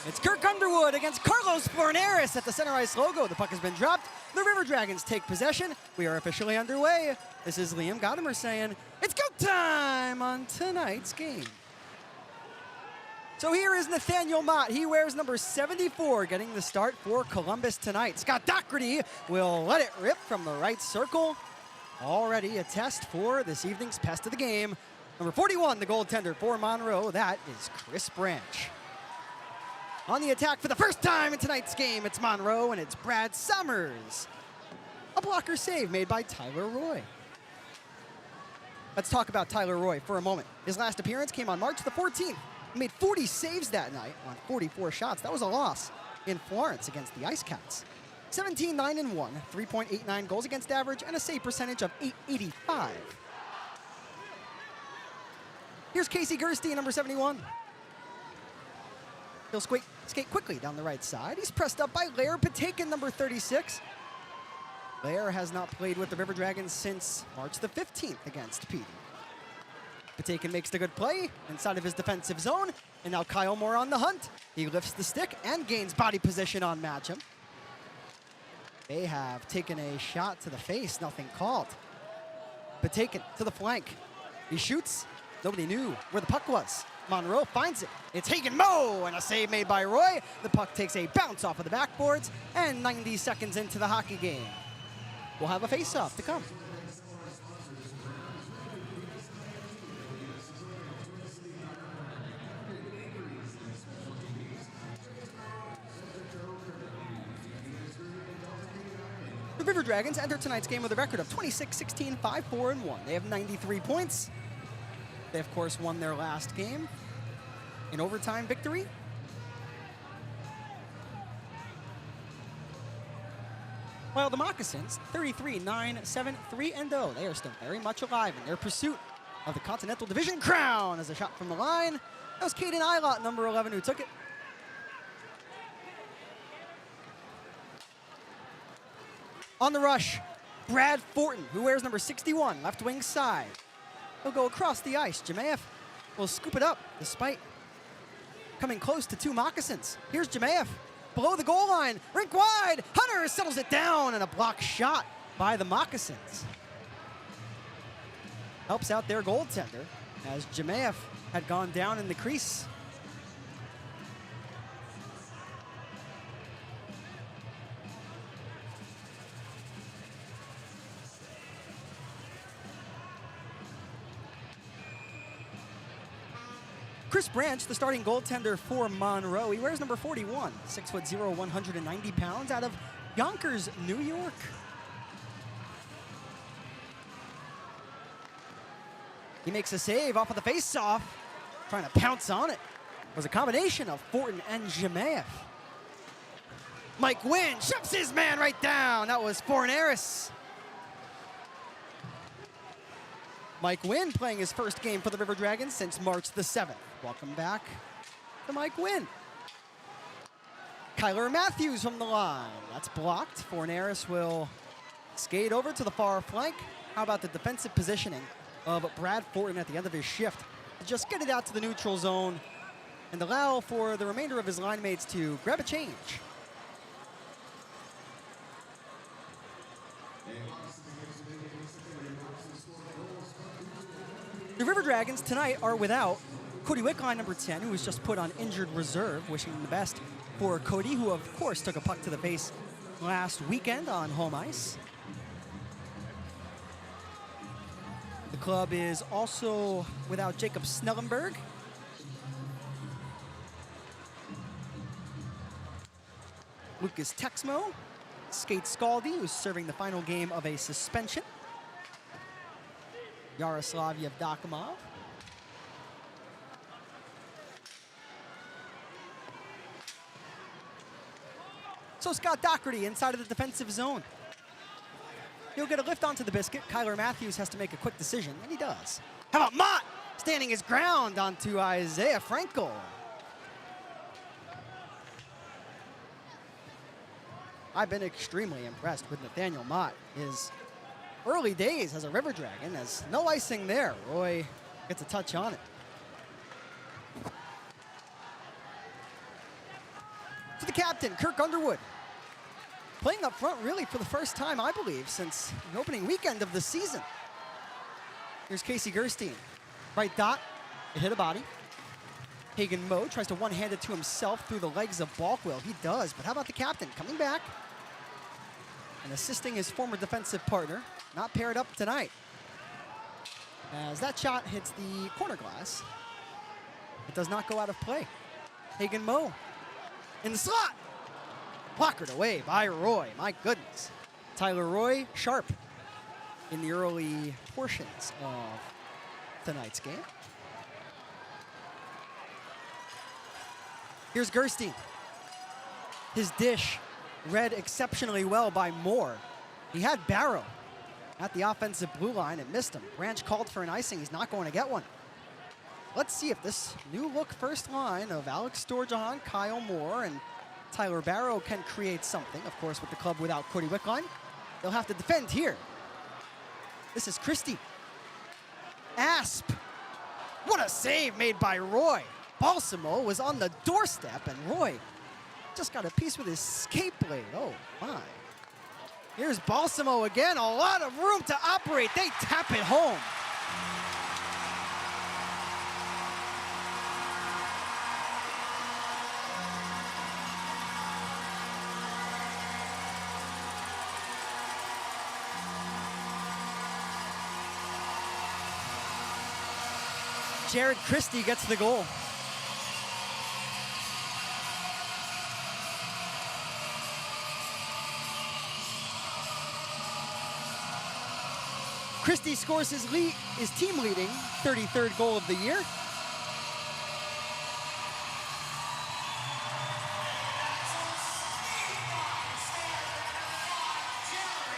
Speaker 1: It's Kirk Underwood against Carlos Forneris at the center ice logo. The puck has been dropped. The River Dragons take possession. We are officially underway. This is Liam Gotimer saying, it's go time on tonight's game. So here is Nathaniel Mott. He wears number 74, getting the start for Columbus tonight. Scott Doherty will let it rip from the right circle. Already a test for this evening's pest of the game. Number 41, the goaltender for Monroe, that is Chris Branch. On the attack for the first time in tonight's game, it's Monroe and it's Brad Summers. A blocker save made by Tyler Roy. Let's talk about Tyler Roy for a moment. His last appearance came on March the 14th. He made 40 saves that night on 44 shots. That was a loss in Florence against the Ice Cats. 17-9-1, 3.89 goals against average, and a save percentage of .885. Here's Casey Gerstein, number 71. He'll skate quickly down the right side. He's pressed up by Lair Patakin, number 36. Lair has not played with the River Dragons since March the 15th against PD. Patakin makes the good play inside of his defensive zone, and now Kyle Moore on the hunt. He lifts the stick and gains body position on Matcham. They have taken a shot to the face, nothing called. Patakin to the flank. He shoots. Nobody knew where the puck was. Monroe finds it. It's Hagen Moe, and a save made by Roy. The puck takes a bounce off of the backboards, and 90 seconds into the hockey game, we'll have a face-off to come. The River Dragons enter tonight's game with a record of 26-16, 5-4-1. They have 93 points. They, of course, won their last game in overtime victory. While the Moccasins, 33-9-7, 3-0. They are still very much alive in their pursuit of the Continental Division crown. As a shot from the line, that was Caden Eilot, number 11, who took it. On the rush, Brad Fortin, who wears number 61, left wing side. He'll go across the ice. Jemayev will scoop it up despite coming close to two Moccasins. Here's Jemayev below the goal line, rink wide. Hunter settles it down, and a block shot by the Moccasins helps out their goaltender as Jemayev had gone down in the crease. Chris Branch, the starting goaltender for Monroe. He wears number 41, 6'0", 190 pounds, out of Yonkers, New York. He makes a save off of the face-off, trying to pounce on it. It was a combination of Fortin and Jemayev. Mike Wynn shoves his man right down. That was Forneris. Mike Wynn playing his first game for the River Dragons since March the 7th. Welcome back to Mike Wynn. Kyler Matthews from the line. That's blocked. Forneris will skate over to the far flank. How about the defensive positioning of Brad Fortin at the end of his shift? Just get it out to the neutral zone and allow for the remainder of his line mates to grab a change. The River Dragons tonight are without Cody Wickline, number 10, who was just put on injured reserve. Wishing him the best for Cody, who of course took a puck to the face last weekend on home ice. The club is also without Jacob Snellenberg. Lucas Texmo, Skate Scaldi, who's serving the final game of a suspension. Yaroslav Yevdokimov. So Scott Doherty inside of the defensive zone. He'll get a lift onto the biscuit. Kyler Matthews has to make a quick decision, and he does. How about Mott standing his ground onto Isaiah Frankel? I've been extremely impressed with Nathaniel Mott. His early days as a River Dragon, as no icing there. Roy gets a touch on it. To the captain, Kirk Underwood. Playing up front really for the first time, I believe, since the opening weekend of the season. Here's Casey Gerstein. Right dot, it hit a body. Hagen Moe tries to one-hand it to himself through the legs of Balkwill. He does, but how about the captain coming back and assisting his former defensive partner, not paired up tonight. As that shot hits the corner glass, it does not go out of play. Hagen Moe in the slot. Blockered away by Roy, my goodness. Tyler Roy sharp in the early portions of tonight's game. Here's Gerstein. His dish read exceptionally well by Moore. He had Barrow at the offensive blue line and missed him. Branch called for an icing. He's not going to get one. Let's see if this new look first line of Alex Storjahan, Kyle Moore, and Tyler Barrow can create something. Of course, with the club without Cody Wickline, they'll have to defend here. This is Christie. Asp. What a save made by Roy. Balsamo was on the doorstep, and Roy just got a piece with his skate blade. Oh, my. Here's Balsamo again. A lot of room to operate. They tap it home. Jared Christie gets the goal. Christie scores his team leading 33rd goal of the year.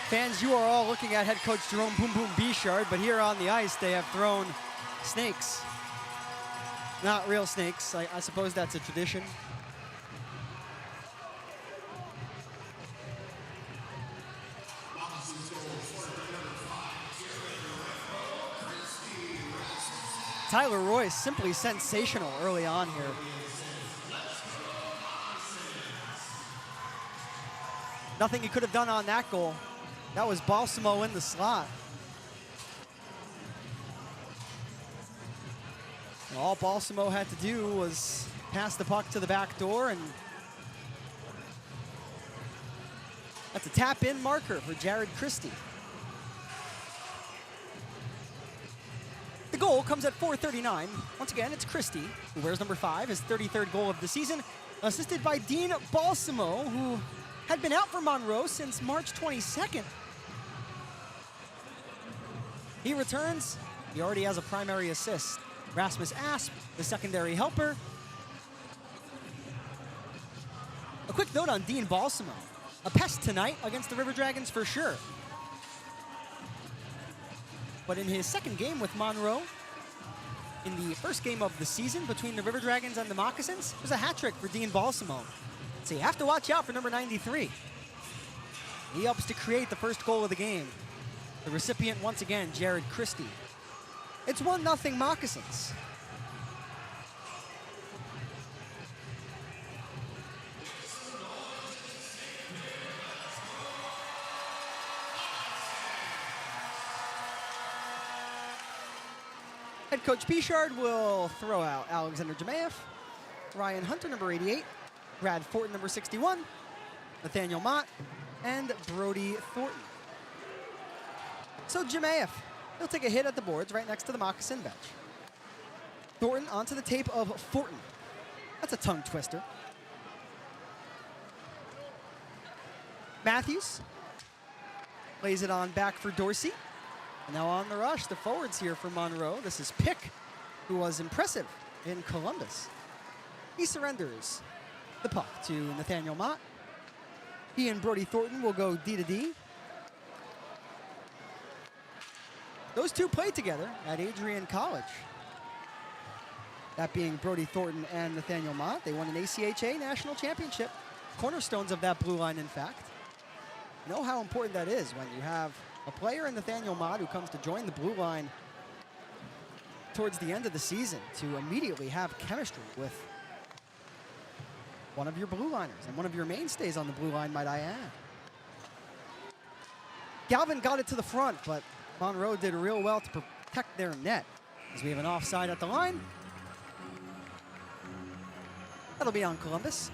Speaker 1: Fans, you are all looking at head coach Jerome Boom Boom Bichard, but here on the ice they have thrown snakes. Not real snakes. I suppose that's a tradition. Tyler Roy simply sensational early on here. Nothing he could have done on that goal. That was Balsamo in the slot. And all Balsamo had to do was pass the puck to the back door, and that's a tap-in marker for Jared Christie. The goal comes at 4:39. Once again, it's Christie, who wears number 5, his 33rd goal of the season, assisted by Dean Balsamo, who had been out for Monroe since March 22nd. He returns. He already has a primary assist. Rasmus Asp, the secondary helper. A quick note on Dean Balsamo. A pest tonight against the River Dragons for sure. But in his second game with Monroe, in the first game of the season between the River Dragons and the Moccasins, it was a hat trick for Dean Balsamo. So you have to watch out for number 93. He helps to create the first goal of the game. The recipient, once again, Jared Christie. It's 1-0 Moccasins. Head coach Bichard will throw out Alexander Jemayev, Ryan Hunter, number 88, Brad Fortin, number 61, Nathaniel Mott, and Brody Thornton. So Jemayev, he'll take a hit at the boards right next to the Moccasin bench. Thornton onto the tape of Fortin. That's a tongue twister. Matthews lays it on back for Dorsey. And now on the rush, the forwards here for Monroe. This is Pick, who was impressive in Columbus. He surrenders the puck to Nathaniel Mott. He and Brody Thornton will go D to D. Those two played together at Adrian College. That being Brody Thornton and Nathaniel Mott. They won an ACHA national championship. Cornerstones of that blue line, in fact. know how important that is when you have a player in Nathaniel Mott who comes to join the blue line towards the end of the season to immediately have chemistry with one of your blue liners and one of your mainstays on the blue line, might I add. Galvin got it to the front, but Monroe did real well to protect their net. As we have an offside at the line. That'll be on Columbus.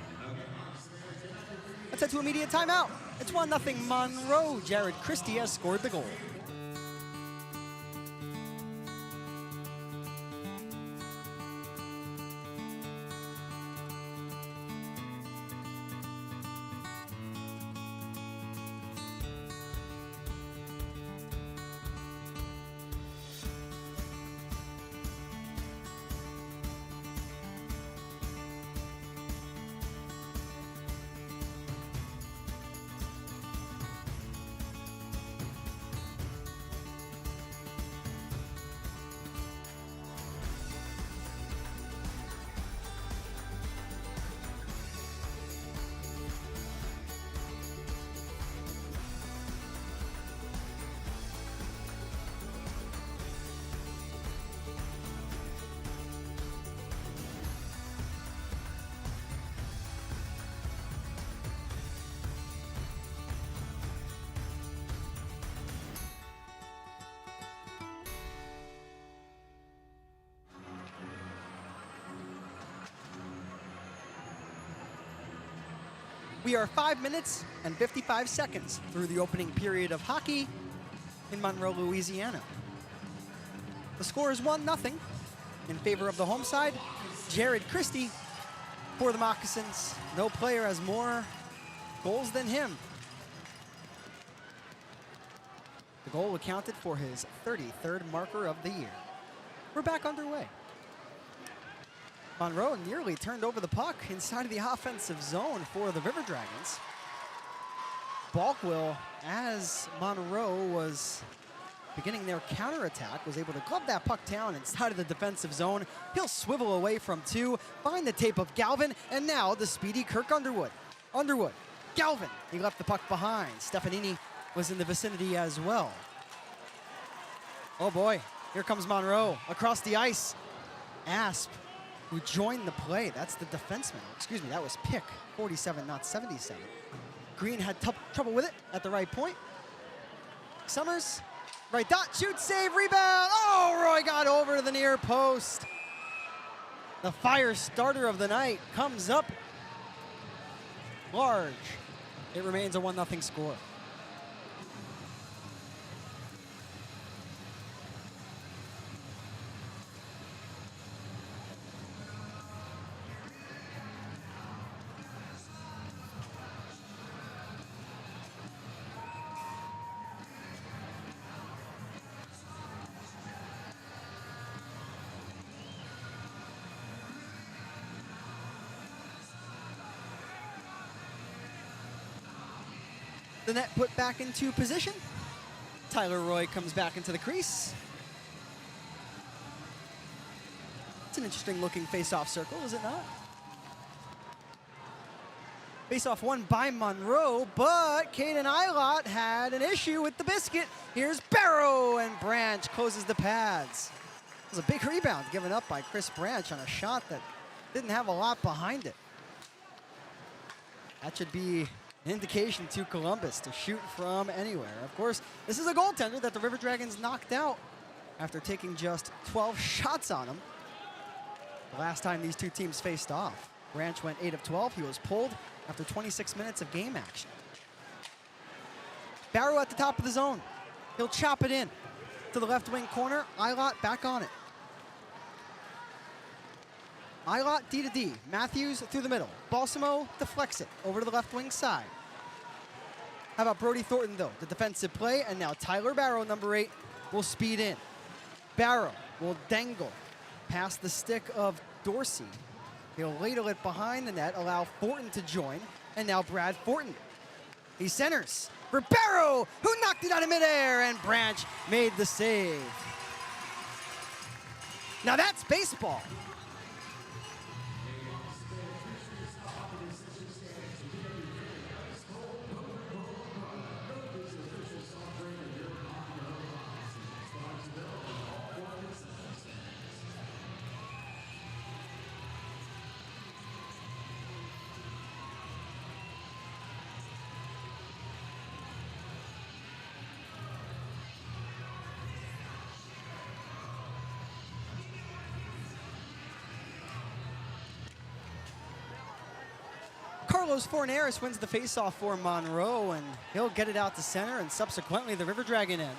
Speaker 1: Let's head to immediate timeout. It's 1-0 Monroe. Jared Christie has scored the goal. We are 5 minutes and 55 seconds through the opening period of hockey in Monroe, Louisiana. The score is 1-0 in favor of the home side. Jared Christie for the Moccasins. No player has more goals than him. The goal accounted for his 33rd marker of the year. We're back underway. Monroe nearly turned over the puck inside of the offensive zone for the River Dragons. Balkwill, as Monroe was beginning their counterattack, was able to glove that puck down inside of the defensive zone. He'll swivel away from two, find the tape of Galvin, and now the speedy Kirk Underwood. Underwood, Galvin, he left the puck behind. Stefanini was in the vicinity as well. Oh boy, here comes Monroe across the ice. Asp, who joined the play. That's the defenseman. Excuse me, that was Pick, 47, not 77. Green had trouble with it at the right point. Summers, right dot, shoot, save, rebound. Oh, Roy got over to the near post. The fire starter of the night comes up large. It remains a 1-0 score. The net put back into position. Tyler Roy comes back into the crease. It's an interesting looking face-off circle, is it not? Face-off won by Monroe, but Caden Eilot had an issue with the biscuit. Here's Barrow, and Branch closes the pads. It was a big rebound given up by Chris Branch on a shot that didn't have a lot behind it. That should be an indication to Columbus to shoot from anywhere. Of course, this is a goaltender that the River Dragons knocked out after taking just 12 shots on him the last time these two teams faced off. Branch went 8 of 12. He was pulled after 26 minutes of game action. Barrow at the top of the zone. He'll chop it in to the left wing corner. Eilot back on it. Eilot D to D. Matthews through the middle. Balsamo deflects it over to the left wing side. How about Brody Thornton, though? The defensive play, and now Tyler Barrow, number 8, will speed in. Barrow will dangle past the stick of Dorsey. He'll ladle it behind the net, allow Thornton to join, and now Brad Thornton. He centers for Barrow, who knocked it out of midair, and Branch made the save. Now that's baseball. Carlos Forneris wins the faceoff for Monroe, and he'll get it out to center, and subsequently the River Dragon end.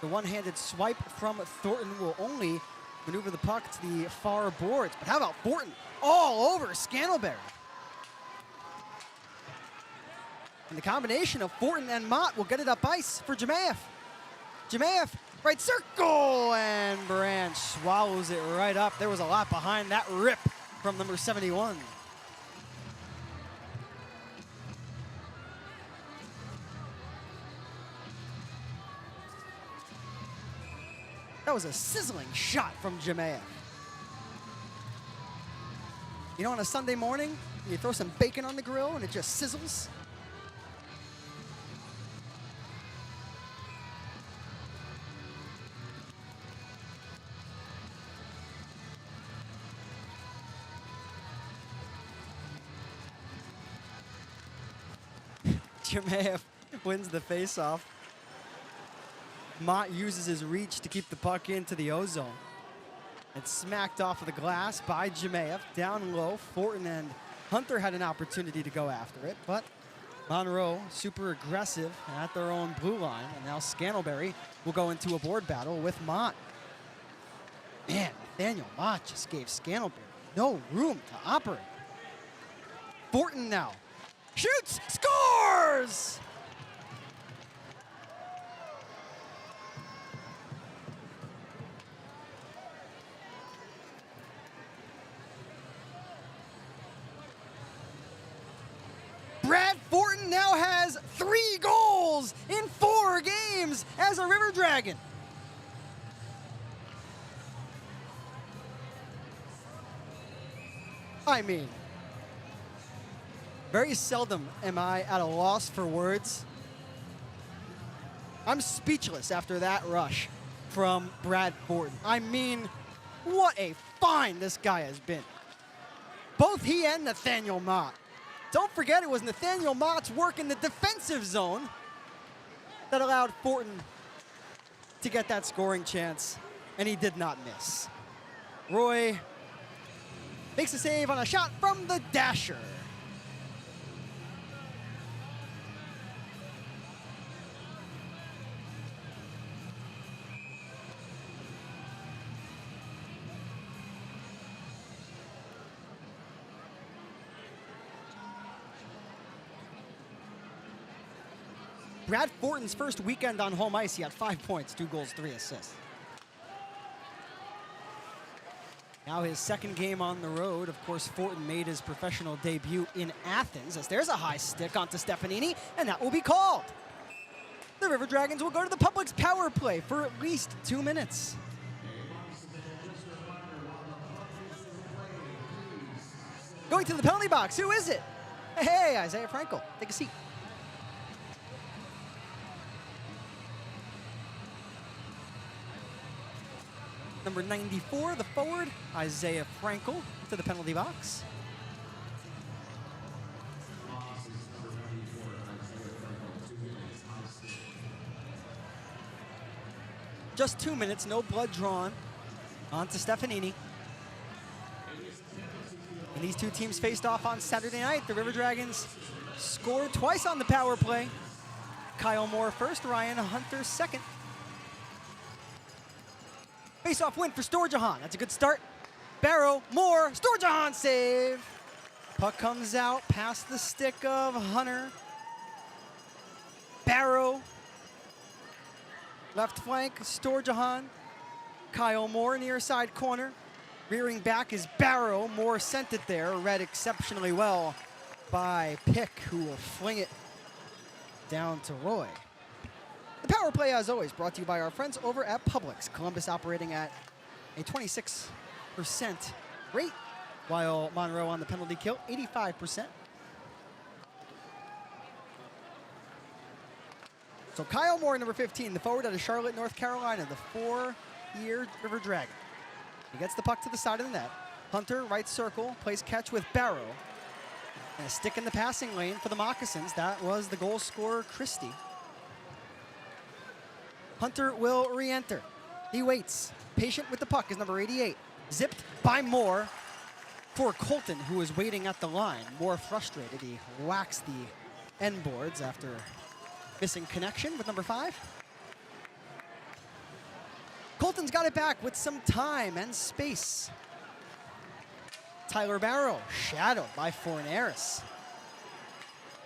Speaker 1: The one-handed swipe from Thornton will only maneuver the puck to the far boards. But how about Thornton all over Scantlebury? And the combination of Thornton and Mott will get it up ice for Jemayev. Jemayev, right circle, and Branch swallows it right up. There was a lot behind that rip from number 71. That was a sizzling shot from Jemayev. You know, on a Sunday morning, you throw some bacon on the grill and it just sizzles. Jemayev wins the faceoff. Mott uses his reach to keep the puck into the O-zone. It's smacked off of the glass by Jemayev. Down low, Thornton and Hunter had an opportunity to go after it, but Monroe super aggressive at their own blue line, and now Scantlebury will go into a board battle with Mott. Man, Nathaniel Mott just gave Scantlebury no room to operate. Thornton now shoots, scores! Brad Thornton now has 3 goals in 4 games as a River Dragon. I mean, very seldom am I at a loss for words. I'm speechless after that rush from Brad Thornton. I mean, what a find this guy has been. Both he and Nathaniel Mott. Don't forget, it was Nathaniel Mott's work in the defensive zone that allowed Thornton to get that scoring chance, and he did not miss. Roy makes a save on a shot from the dasher. Brad Thornton's first weekend on home ice, he had 5 points, 2 goals, 3 assists. Now his second game on the road. Of course, Thornton made his professional debut in Athens, as there's a high stick onto Stefanini, and that will be called. The River Dragons will go to the Public's power play for at least 2 minutes. Going to the penalty box, who is it? Hey, Isaiah Frankel, take a seat. Number 94, the forward, Isaiah Frankel, to the penalty box. Just 2 minutes, no blood drawn. On to Stefanini. And these two teams faced off on Saturday night. The River Dragons scored twice on the power play. Kyle Moore first, Ryan Hunter second. Face-off win for Storjahan. That's a good start. Barrow, Moore, Storjahan save. Puck comes out past the stick of Hunter. Barrow. Left flank, Storjahan. Kyle Moore, near side corner. Rearing back is Barrow. Moore sent it there, read exceptionally well by Pick, who will fling it down to Roy. The power play, as always, brought to you by our friends over at Publix. Columbus operating at a 26% rate, while Monroe on the penalty kill, 85%. So Kyle Moore, number 15, the forward out of Charlotte, North Carolina, the 4-year River Dragon. He gets the puck to the side of the net. Hunter, right circle, plays catch with Barrow. And a stick in the passing lane for the Moccasins. That was the goal scorer, Christie. Hunter will re-enter. He waits. Patient with the puck is number 88. Zipped by Moore. For Colton, who was waiting at the line, more frustrated, he whacks the end boards after missing connection with number 5. Colton's got it back with some time and space. Tyler Barrow, shadowed by Fornaris.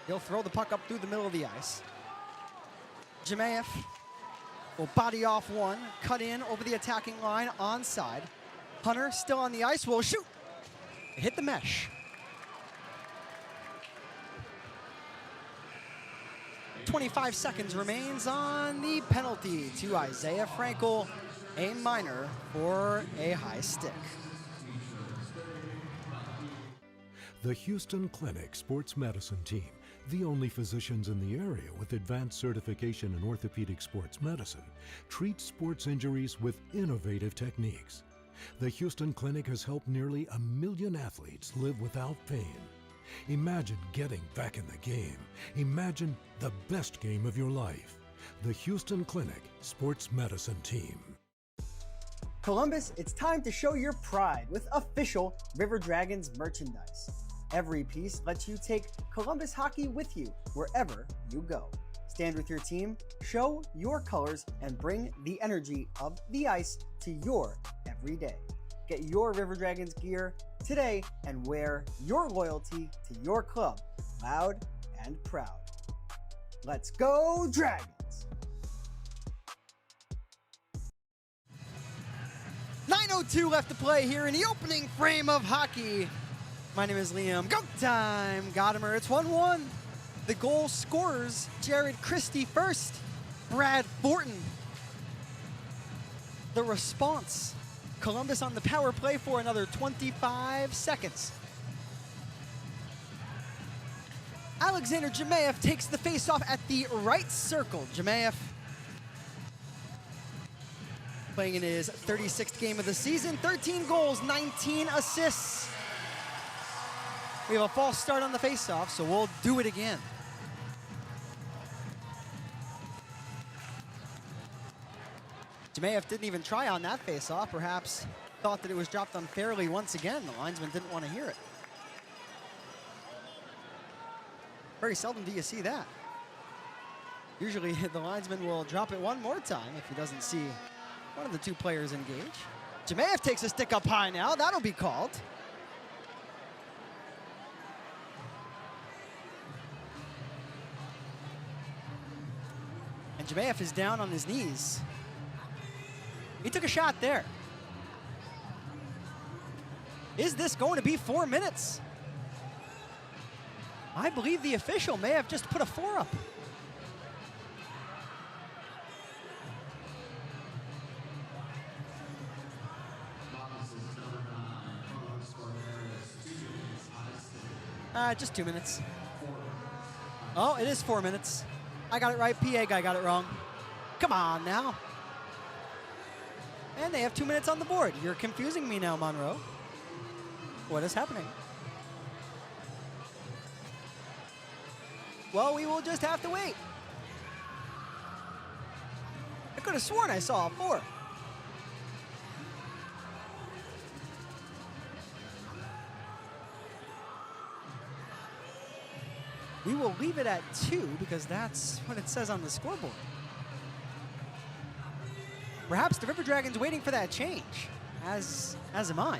Speaker 1: He'll throw the puck up through the middle of the ice. Jemayev will body off one, cut in over the attacking line, onside. Hunter still on the ice, will shoot. Hit the mesh. 25 seconds remains on the penalty to Isaiah Frankel, a minor for a high stick.
Speaker 4: The Houston Clinic Sports Medicine Team, the only physicians in the area with advanced certification in orthopedic sports medicine, treats sports injuries with innovative techniques. The Houston Clinic has helped nearly 1 million athletes live without pain. Imagine getting back in the game. Imagine the best game of your life. The Houston Clinic Sports Medicine Team.
Speaker 6: Columbus, it's time to show your pride with official River Dragons merchandise. Every piece lets you take Columbus hockey with you wherever you go. Stand with your team, show your colors, and bring the energy of the ice to your everyday. Get your River Dragons gear today and wear your loyalty to your club loud and proud. Let's go Dragons!
Speaker 1: 9:02 left to play here in the opening frame of hockey. My name is Liam. Go time, Gotimer. It's 1-1. The goal scorers, Jared Christie first, Brad Fortin. The response, Columbus on the power play for another 25 seconds. Alexander Jemayev takes the faceoff at the right circle. Jemayev playing in his 36th game of the season, 13 goals, 19 assists. We have a false start on the faceoff, so we'll do it again. Jemayev didn't even try on that faceoff, perhaps thought that it was dropped unfairly once again. The linesman didn't want to hear it. Very seldom do you see that. Usually the linesman will drop it one more time if he doesn't see one of the two players engage. Jemayev takes a stick up high now. That'll be called. And Jemayev is down on his knees. He took a shot there. Is this going to be 4 minutes? I believe the official may have just put a 4 up. Just 2 minutes. Oh, it is 4 minutes. I got it right. PA guy got it wrong. Come on now. And they have 2 minutes on the board. You're confusing me now, Monroe. What is happening? Well, we will just have to wait. I could have sworn I saw a 4. We will leave it at 2 because that's what it says on the scoreboard. Perhaps the River Dragons waiting for that change, as am I.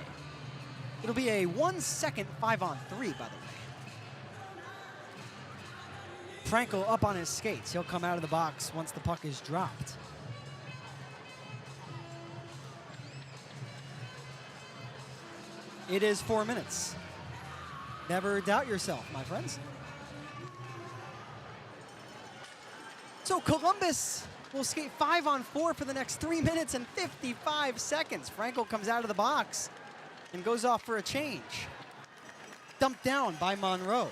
Speaker 1: It'll be a 1 second 5-on-3, by the way. Frankel up on his skates. He'll come out of the box once the puck is dropped. It is 4 minutes. Never doubt yourself, my friends. So Columbus will skate 5-on-4 for the next 3 minutes and 55 seconds. Frankel comes out of the box and goes off for a change. Dumped down by Monroe.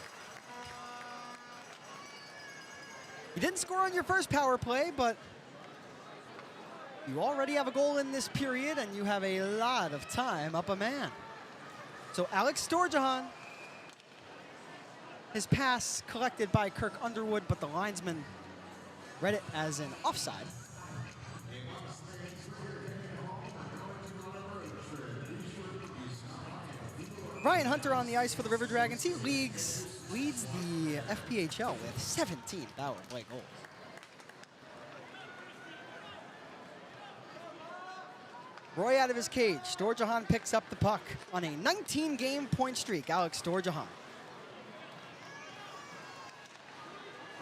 Speaker 1: You didn't score on your first power play, but you already have a goal in this period and you have a lot of time up a man. So Alex Storjahan, his pass collected by Kirk Underwood, but the linesman read it as an offside. Ryan Hunter on the ice for the River Dragons. He leads the FPHL with 17 power play goals. Roy out of his cage. Storjahan picks up the puck on a 19-game point streak. Alex Storjahan.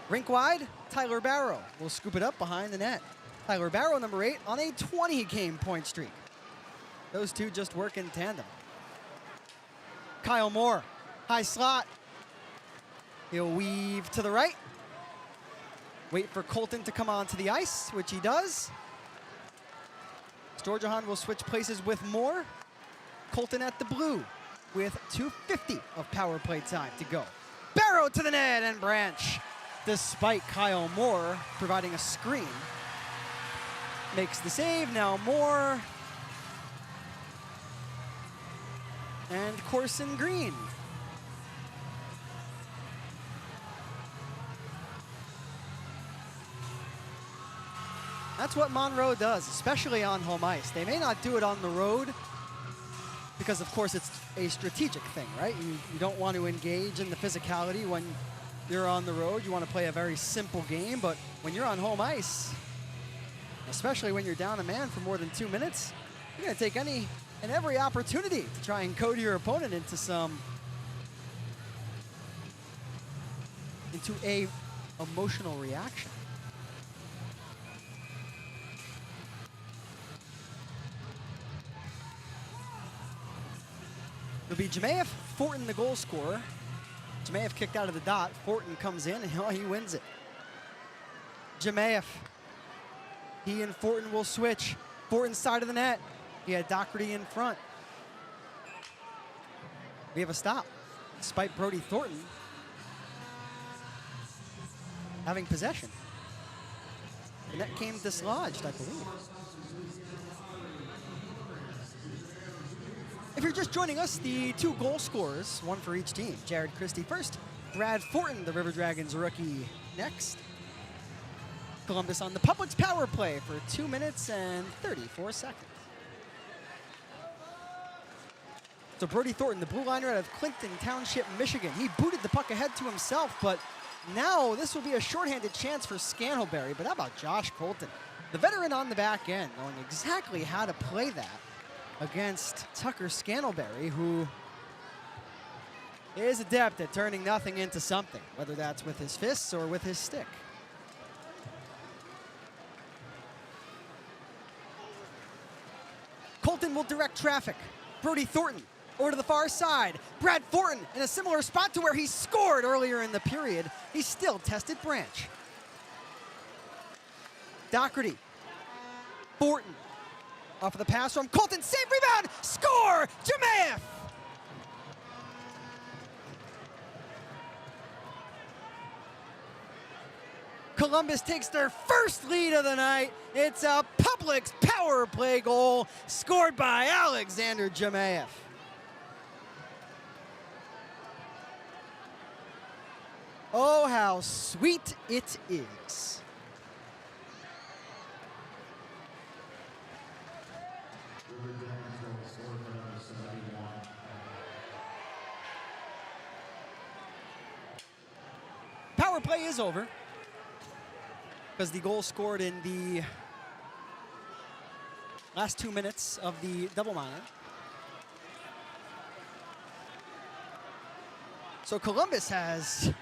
Speaker 1: Rink wide, Tyler Barrow will scoop it up behind the net. Tyler Barrow, number 8, on a 20-game point streak. Those two just work in tandem. Kyle Moore, high slot. He'll weave to the right. Wait for Colton to come onto the ice, which he does. Storjahan will switch places with Moore. Colton at the blue with 2:50 of power play time to go. Barrow to the net, and Branch, despite Kyle Moore providing a screen, makes the save. Now Moore and Corson Green. That's what Monroe does, especially on home ice. They may not do it on the road because, of course, it's a strategic thing, right? You don't want to engage in the physicality when you're on the road. You want to play a very simple game, but when you're on home ice, especially when you're down a man for more than 2 minutes, you're going to take any and every opportunity to try and goad your opponent into a emotional reaction. It'll be Jemayev Fortin, the goal scorer. Jemayev kicked out of the dot. Fortin comes in, and he wins it. Jemayev. He and Fortin will switch. Fortin's side of the net. He had Doherty in front. We have a stop, despite Brody Thornton having possession. The net came dislodged, I believe. If you're just joining us, the two goal scorers, one for each team. Jared Christie first, Brad Fortin, the River Dragons rookie, next. Columbus on the Public's power play for 2 minutes and 34 seconds. So Brody Thornton, the blue liner out of Clinton Township, Michigan. He booted the puck ahead to himself, but now this will be a shorthanded chance for Scantlebury. But how about Josh Colton? The veteran on the back end, knowing exactly how to play that against Tucker Scantlebury, who is adept at turning nothing into something, whether that's with his fists or with his stick. Colton will direct traffic. Brody Thornton over to the far side. Brad Fortin in a similar spot to where he scored earlier in the period. He still tested Branch. Doherty. Fortin. Off of the pass from Colton. Save, rebound, score! Jemayev! Columbus takes their first lead of the night. It's a Publix power play goal scored by Alexander Jemayev. Oh, how sweet it is. Power play is over because the goal scored in the last 2 minutes of the double minor. So Columbus has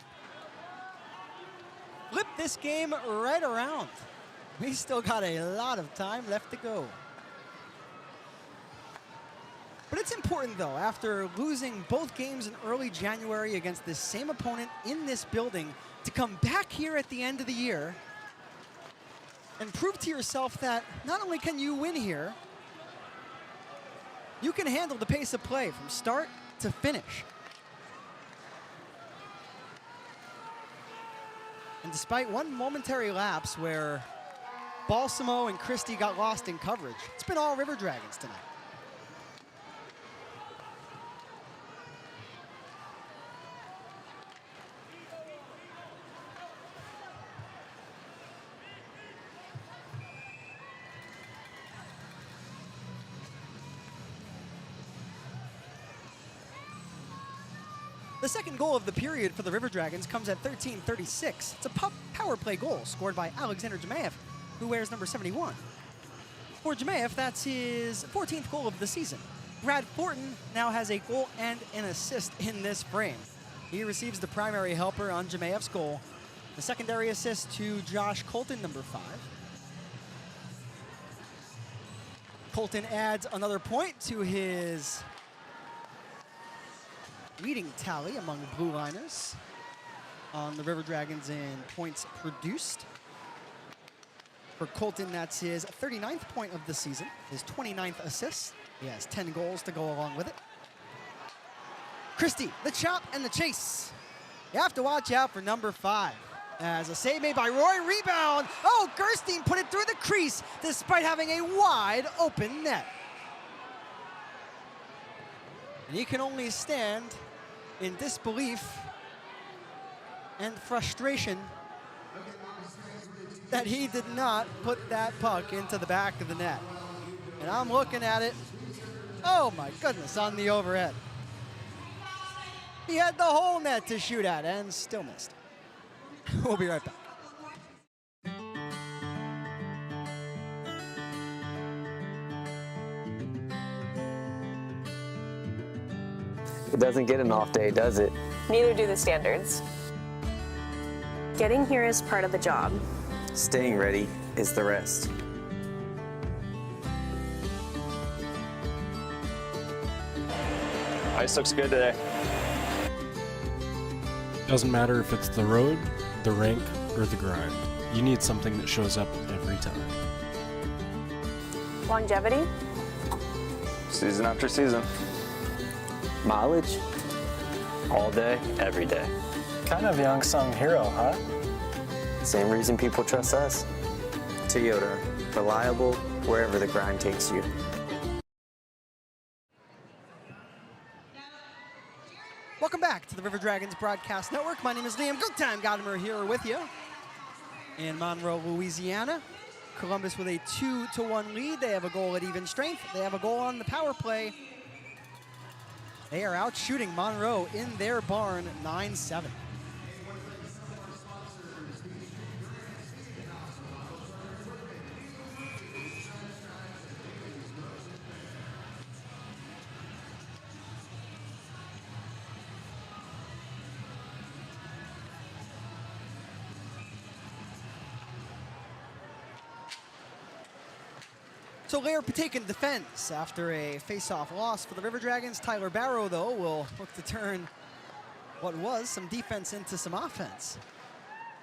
Speaker 1: flipped this game right around. We still got a lot of time left to go. But it's important, though, after losing both games in early January against this same opponent in this building, to come back here at the end of the year and prove to yourself that not only can you win here, you can handle the pace of play from start to finish. And despite one momentary lapse where Balsamo and Christie got lost in coverage, it's been all River Dragons tonight. The second goal of the period for the River Dragons comes at 13:36. It's a power play goal scored by Alexander Jemayev, who wears number 71. For Jemayev, that's his 14th goal of the season. Brad Fortin now has a goal and an assist in this frame. He receives the primary helper on Jemayev's goal. The secondary assist to Josh Colton, number 5. Colton adds another point to his leading tally among blue liners on the River Dragons in points produced. For Colton, that's his 39th point of the season, his 29th assist. He has 10 goals to go along with it. Christie, the chop and the chase. You have to watch out for number 5. As a save made by Roy, rebound. Oh, Gerstein put it through the crease despite having a wide open net. And he can only stand in disbelief and frustration that he did not put that puck into the back of the net. And I'm looking at it, oh my goodness, on the overhead. He had the whole net to shoot at and still missed. We'll be right back.
Speaker 11: It doesn't get an off day, does it?
Speaker 12: Neither do the standards. Getting here is part of the job.
Speaker 11: Staying ready is the rest.
Speaker 13: Ice looks good today.
Speaker 14: Doesn't matter if it's the road, the rink, or the grind. You need something that shows up every time.
Speaker 12: Longevity?
Speaker 13: Season after season.
Speaker 11: Mileage? All day, every day.
Speaker 15: Kind of the unsung hero, huh?
Speaker 11: Same reason people trust us. Toyota, reliable wherever the grind takes you.
Speaker 1: Welcome back to the River Dragons Broadcast Network. My name is Liam Gotimer here with you in Monroe, Louisiana. Columbus with a 2-1 lead. They have a goal at even strength. They have a goal on the power play. They are out shooting Monroe in their barn 9-7. So Lair Patakin defends after a face-off loss for the River Dragons. Tyler Barrow, though, will look to turn what was some defense into some offense.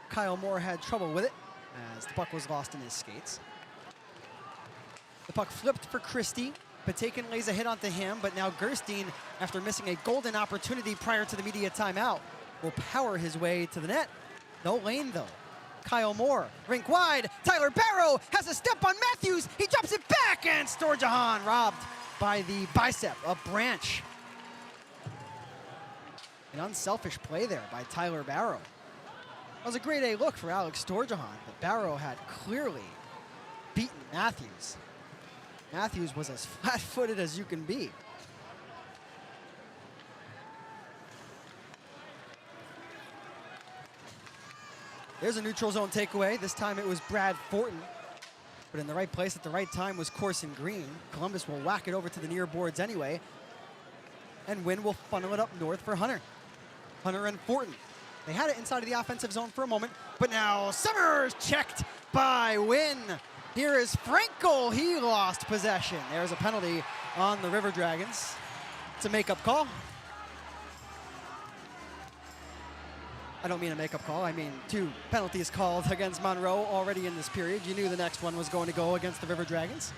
Speaker 1: Kyle Moore had trouble with it as the puck was lost in his skates. The puck flipped for Christie. Patakin lays a hit onto him, but now Gerstein, after missing a golden opportunity prior to the media timeout, will power his way to the net. No lane, though. Kyle Moore, rink wide. Tyler Barrow has a step on Matthews. He drops it back, and Storjahan robbed by the bicep of Branch. An unselfish play there by Tyler Barrow. That was a grade A look for Alex Storjahan, but Barrow had clearly beaten Matthews. Matthews was as flat-footed as you can be. There's a neutral zone takeaway. This time it was Brad Fortin. But in the right place at the right time was Corson Green. Columbus will whack it over to the near boards anyway. And Wynn will funnel it up north for Hunter. Hunter and Fortin. They had it inside of the offensive zone for a moment, but now Summers checked by Wynn. Here is Frankel. He lost possession. There's a penalty on the River Dragons. It's a makeup call. I don't mean a makeup call. I mean 2 penalties called against Monroe already in this period. You knew the next one was going to go against the River Dragons.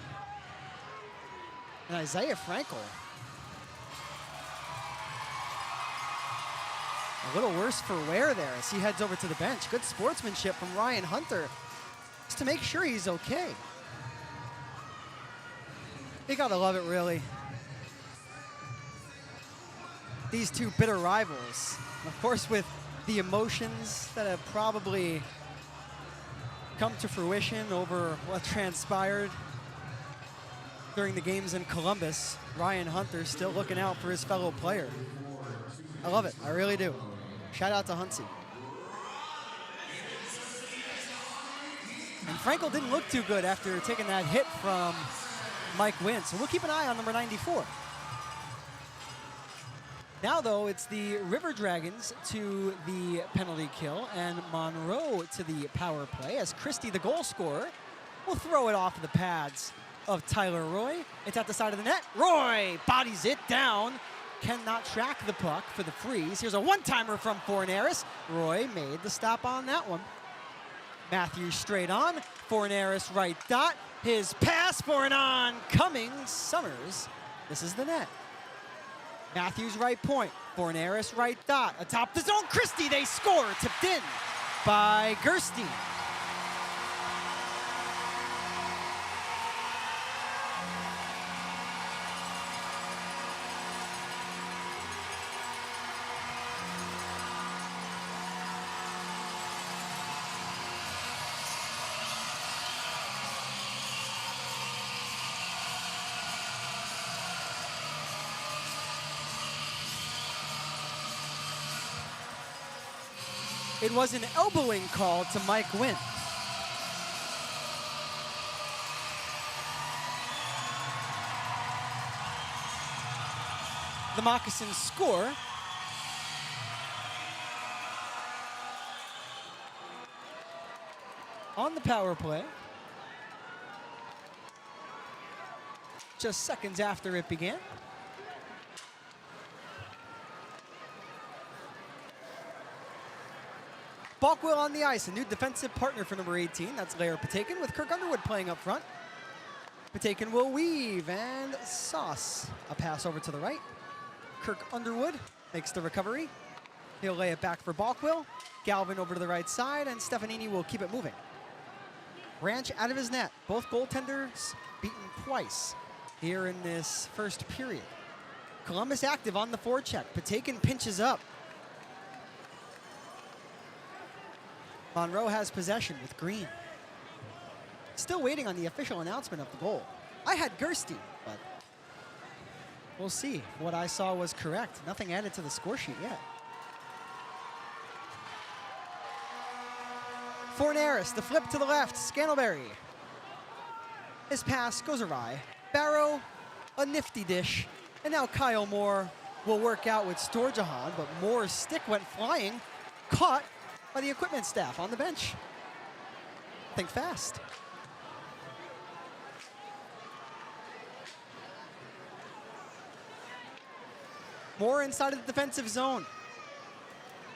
Speaker 1: And Isaiah Frankel, a little worse for wear there as he heads over to the bench. Good sportsmanship from Ryan Hunter just to make sure he's okay. You gotta love it, really. These 2 bitter rivals, of course, with the emotions that have probably come to fruition over what transpired during the games in Columbus. Ryan Hunter still looking out for his fellow player. I love it. I really do. Shout out to Huntsy. And Frankel didn't look too good after taking that hit from Mike Wynn. So we'll keep an eye on number 94. Now, though, it's the River Dragons to the penalty kill and Monroe to the power play as Christie, the goal scorer, will throw it off of the pads of Tyler Roy. It's at the side of the net. Roy bodies it down. Cannot track the puck for the freeze. Here's a one-timer from Fornaris. Roy made the stop on that one. Matthews straight on. Fornaris right dot. His pass for an oncoming Summers. This is the net. Matthews right point. Fornaris right dot. Atop the zone. Christie, they score. Tipped in by Gerstein. It was an elbowing call to Mike Wynn. The Moccasins score. On the power play. Just seconds after it began. Balkwell on the ice, a new defensive partner for number 18. That's Lair Patakin with Kirk Underwood playing up front. Patakin will weave and sauce. A pass over to the right. Kirk Underwood makes the recovery. He'll lay it back for Balkwell. Galvin over to the right side, and Stefanini will keep it moving. Branch out of his net. Both goaltenders beaten twice here in this first period. Columbus active on the forecheck. Patakin pinches up. Monroe has possession with Green. Still waiting on the official announcement of the goal. I had Gerstein, but we'll see. What I saw was correct. Nothing added to the score sheet yet. Fornaris, the flip to the left. Scantlebury. His pass goes awry. Barrow, a nifty dish. And now Kyle Moore will work out with Storjahan, but Moore's stick went flying. Caught by the equipment staff on the bench. Think fast. Moore inside of the defensive zone.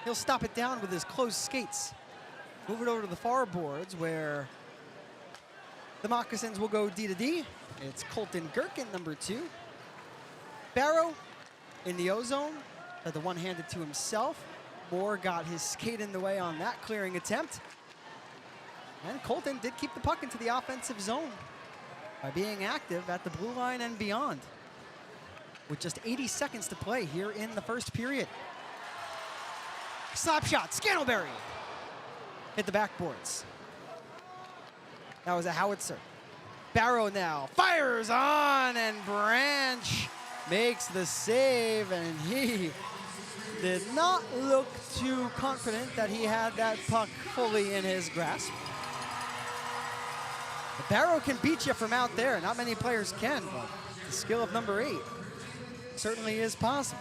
Speaker 1: He'll stop it down with his closed skates. Move it over to the far boards where the Moccasins will go D to D. It's Colton Gherkin, number 2. Barrow in the O-zone, had the one-handed to himself. Moore got his skate in the way on that clearing attempt. And Colton did keep the puck into the offensive zone by being active at the blue line and beyond. With just 80 seconds to play here in the first period. Slap shot, Scantlebury. Hit the backboards. That was a howitzer. Barrow now fires on, and Branch makes the save, and he did not look too confident that he had that puck fully in his grasp. The Barrow can beat you from out there. Not many players can, but the skill of number 8 certainly is possible.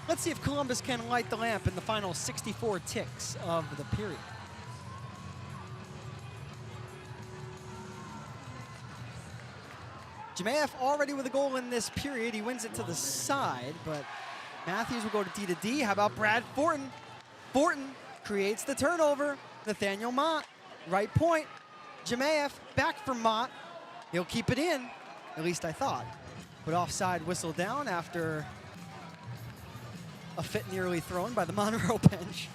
Speaker 1: Let's see if Columbus can light the lamp in the final 64 ticks of the period. Jemayev already with a goal in this period. He wins it to the side, but Matthews will go to D to D. How about Brad Fortin? Fortin creates the turnover. Nathaniel Mott, right point. Jemayev back for Mott. He'll keep it in, at least I thought. But offside whistle down after a fit nearly thrown by the Monroe bench.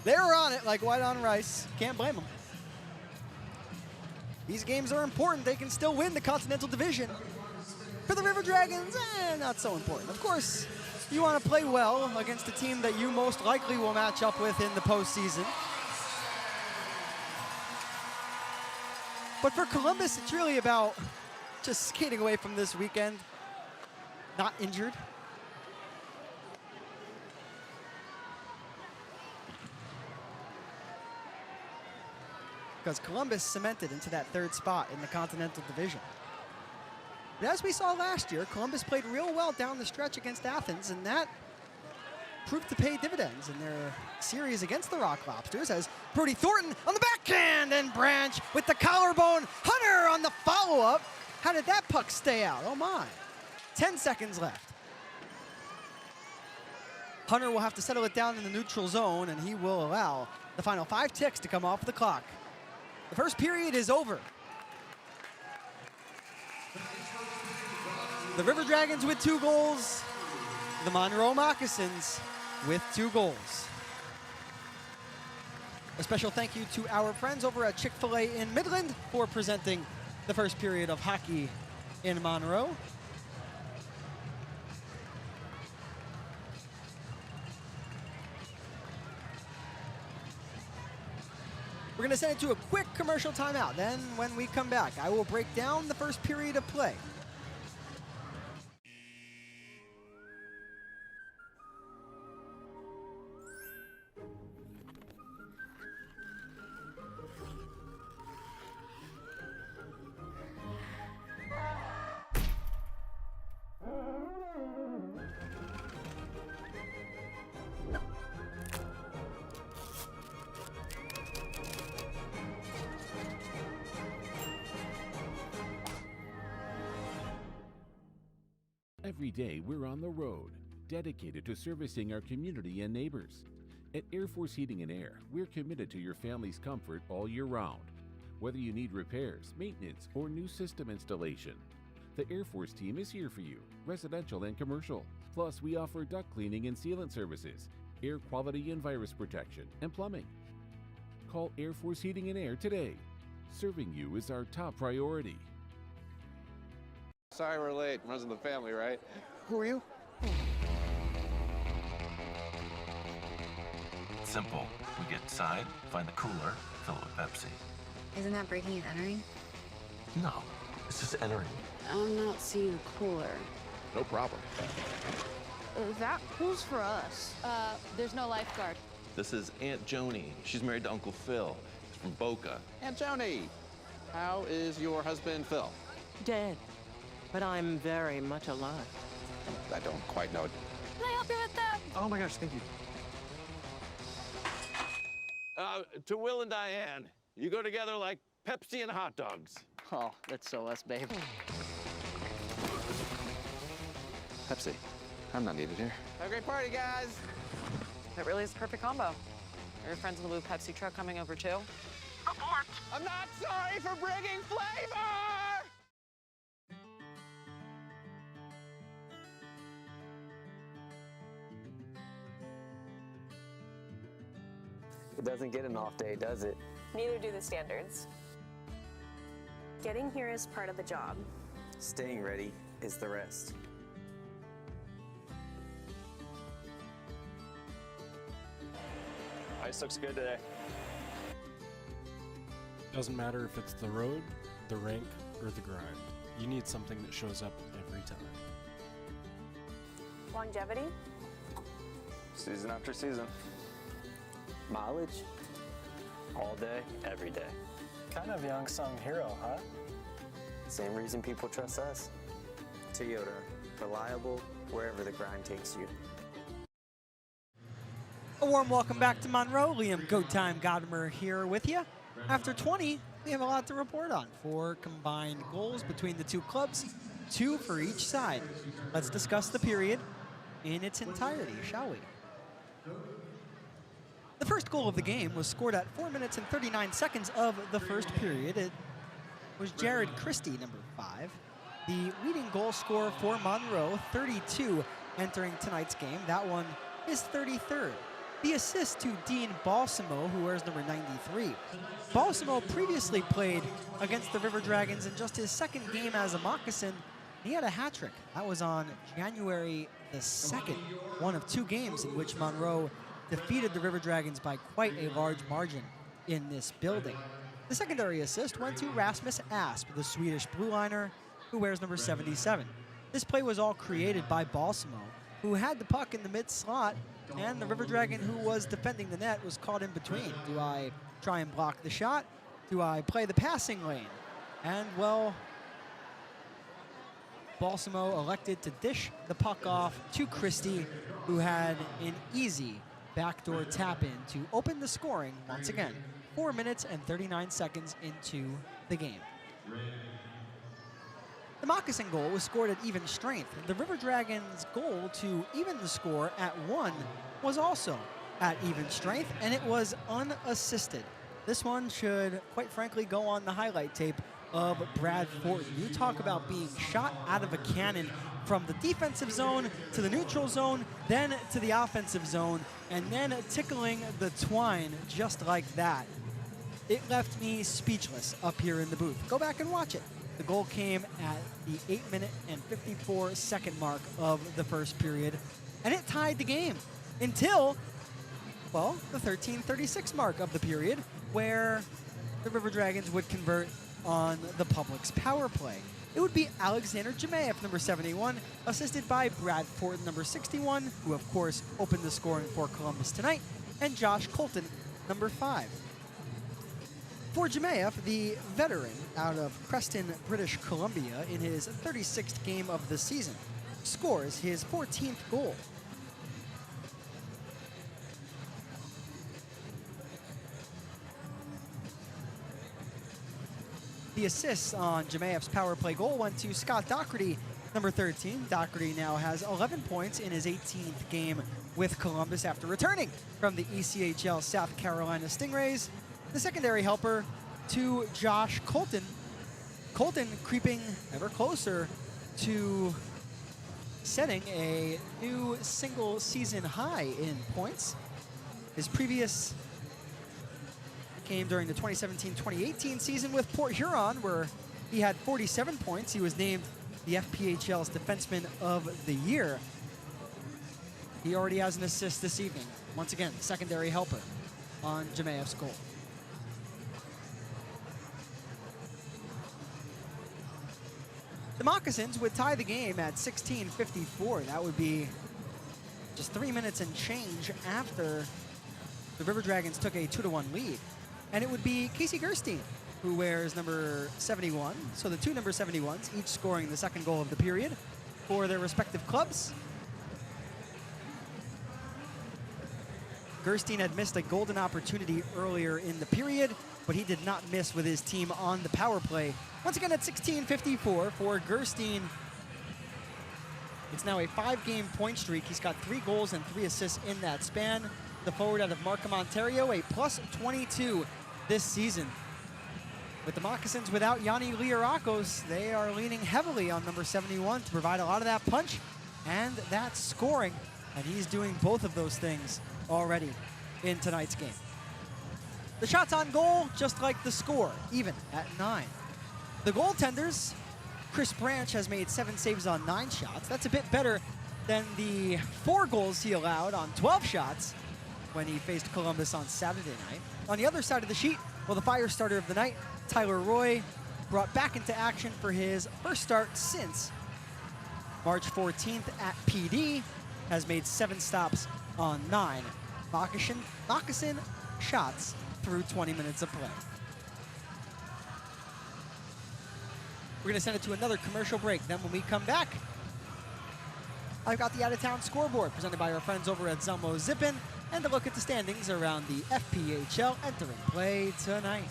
Speaker 1: They were on it like white on rice. Can't blame them. These games are important. They can still win the Continental Division. For the River Dragons, not so important. Of course, you want to play well against a team that you most likely will match up with in the postseason. But for Columbus, it's really about just skating away from this weekend not injured. Because Columbus cemented into that third spot in the Continental Division. But as we saw last year, Columbus played real well down the stretch against Athens, and that proved to pay dividends in their series against the Rock Lobsters as Brody Thornton on the backhand and Branch with the collarbone. Hunter on the follow-up. How did that puck stay out? Oh my. 10 seconds left. Hunter will have to settle it down in the neutral zone, and he will allow the final 5 ticks to come off the clock. The first period is over. The River Dragons with 2 goals. The Monroe Moccasins with 2 goals. A special thank you to our friends over at Chick-fil-A in Midland for presenting the first period of hockey in Monroe. We're going to send it to a quick commercial timeout. Then when we come back, I will break down the first period of play.
Speaker 5: Every day we're on the road, dedicated to servicing our community and neighbors. At Air Force Heating and Air, we're committed to your family's comfort all year round. Whether you need repairs, maintenance, or new system installation, the Air Force team is here for you, residential and commercial. Plus, we offer duct cleaning and sealant services, air quality and virus protection, and plumbing. Call Air Force Heating and Air today. Serving you is our top priority.
Speaker 16: Sorry we're late. Runs in the family, right? Who are you?
Speaker 17: Simple. We get inside, find the cooler, fill it with Pepsi.
Speaker 9: Isn't that breaking and entering?
Speaker 17: No, it's just entering.
Speaker 9: I'm not seeing a cooler.
Speaker 16: No problem.
Speaker 18: That pool's for us. There's no lifeguard.
Speaker 17: This is Aunt Joni. She's married to Uncle Phil. He's from Boca.
Speaker 16: Aunt Joni, how is your husband, Phil?
Speaker 19: Dead. But I'm very much alive.
Speaker 16: I don't quite know.
Speaker 18: Can I help you with that?
Speaker 16: Oh my gosh, thank you.
Speaker 17: To Will and Diane, you go together like Pepsi and hot dogs.
Speaker 19: Oh, that's so us, babe.
Speaker 16: Pepsi, I'm not needed here.
Speaker 17: Have a great party, guys.
Speaker 20: That really is the perfect combo. Are your friends in the blue Pepsi truck coming over too?
Speaker 17: Abort! I'm not sorry for bringing flavor!
Speaker 11: It doesn't get an off day, does it?
Speaker 12: Neither do the standards. Getting here is part of the job.
Speaker 11: Staying ready is the rest.
Speaker 13: Ice looks good today.
Speaker 14: Doesn't matter if it's the road, the rink, or the grind. You need something that shows up every time.
Speaker 12: Longevity?
Speaker 13: Season after season.
Speaker 11: Mileage? All day, every day.
Speaker 15: Kind of young sung hero, huh?
Speaker 11: Same reason people trust us. Toyota, reliable wherever the grind takes you.
Speaker 1: A warm welcome back to Monroe. Liam Gotimer here with you. After 20, we have a lot to report on. 4 combined goals between the 2 clubs, 2 for each side. Let's discuss the period in its entirety, shall we? The first goal of the game was scored at 4 minutes and 39 seconds of the first period. It was Jared Christie, number 5. The leading goal scorer for Monroe, 32, entering tonight's game. That one is 33rd. The assist to Dean Balsamo, who wears number 93. Balsamo previously played against the River Dragons in just his 2nd game as a Moccasin. He had a hat trick. That was on January the 2nd, one of 2 games in which Monroe defeated the River Dragons by quite a large margin in this building. The secondary assist went to Rasmus Asp, the Swedish blue liner, who wears number 77. This play was all created by Balsamo, who had the puck in the mid-slot, and the River Dragon, who was defending the net, was caught in between. Do I try and block the shot? Do I play the passing lane? And, well, Balsamo elected to dish the puck off to Christie, who had an easy backdoor tap-in to open the scoring once again, 4 minutes and 39 seconds into the game. The Moccasin goal was scored at even strength. The River Dragons' goal to even the score at 1 was also at even strength, and it was unassisted. This one should, quite frankly, go on the highlight tape of Brad Fortin. You talk about being shot out of a cannon from the defensive zone to the neutral zone, then to the offensive zone, and then tickling the twine just like that. It left me speechless up here in the booth. Go back and watch it. The goal came at the 8-minute and 54-second mark of the first period, and it tied the game until, well, the 13:36 mark of the period, where the River Dragons would convert on the Public's power play. It would be Alexander Jemayev, number 71, assisted by Brad Fortin, number 61, who of course opened the scoring for Columbus tonight, and Josh Colton, number 5. For Jemayev, the veteran out of Creston, British Columbia, in his 36th game of the season, scores his 14th goal. The assists on Jemayev's power play goal went to Scott Doherty, number 13. Doherty now has 11 points in his 18th game with Columbus after returning from the ECHL South Carolina Stingrays. The secondary helper to Josh Colton. Colton creeping ever closer to setting a new single season high in points. His previous came during the 2017-2018 season with Port Huron, where he had 47 points. He was named the FPHL's Defenseman of the Year. He already has an assist this evening. Once again, secondary helper on Jemayev's goal. The Moccasins would tie the game at 16:54. That would be just 3 minutes and change after the River Dragons took a 2-1 lead. And it would be Casey Gerstein, who wears number 71. So the two number 71s, each scoring the second goal of the period for their respective clubs. Gerstein had missed a golden opportunity earlier in the period, but he did not miss with his team on the power play. Once again at 16:54 for Gerstein. It's now a 5-game point streak. He's got 3 goals and 3 assists in that span. The forward out of Markham, Ontario, a +22 this season. With the Moccasins without Yanni Liarakos, they are leaning heavily on number 71 to provide a lot of that punch and that scoring. And he's doing both of those things already in tonight's game. The shots on goal, just like the score, even at 9. The goaltenders, Chris Branch has made 7 saves on 9 shots. That's a bit better than the 4 goals he allowed on 12 shots when he faced Columbus on Saturday night. On the other side of the sheet, well, the fire starter of the night, Tyler Roy, brought back into action for his first start since March 14th at PD, has made 7 stops on 9 Moccasin shots through 20 minutes of play. We're going to send it to another commercial break. Then when we come back, I've got the out-of-town scoreboard presented by our friends over at Zelmo Zippin, and a look at the standings around the FPHL entering play tonight.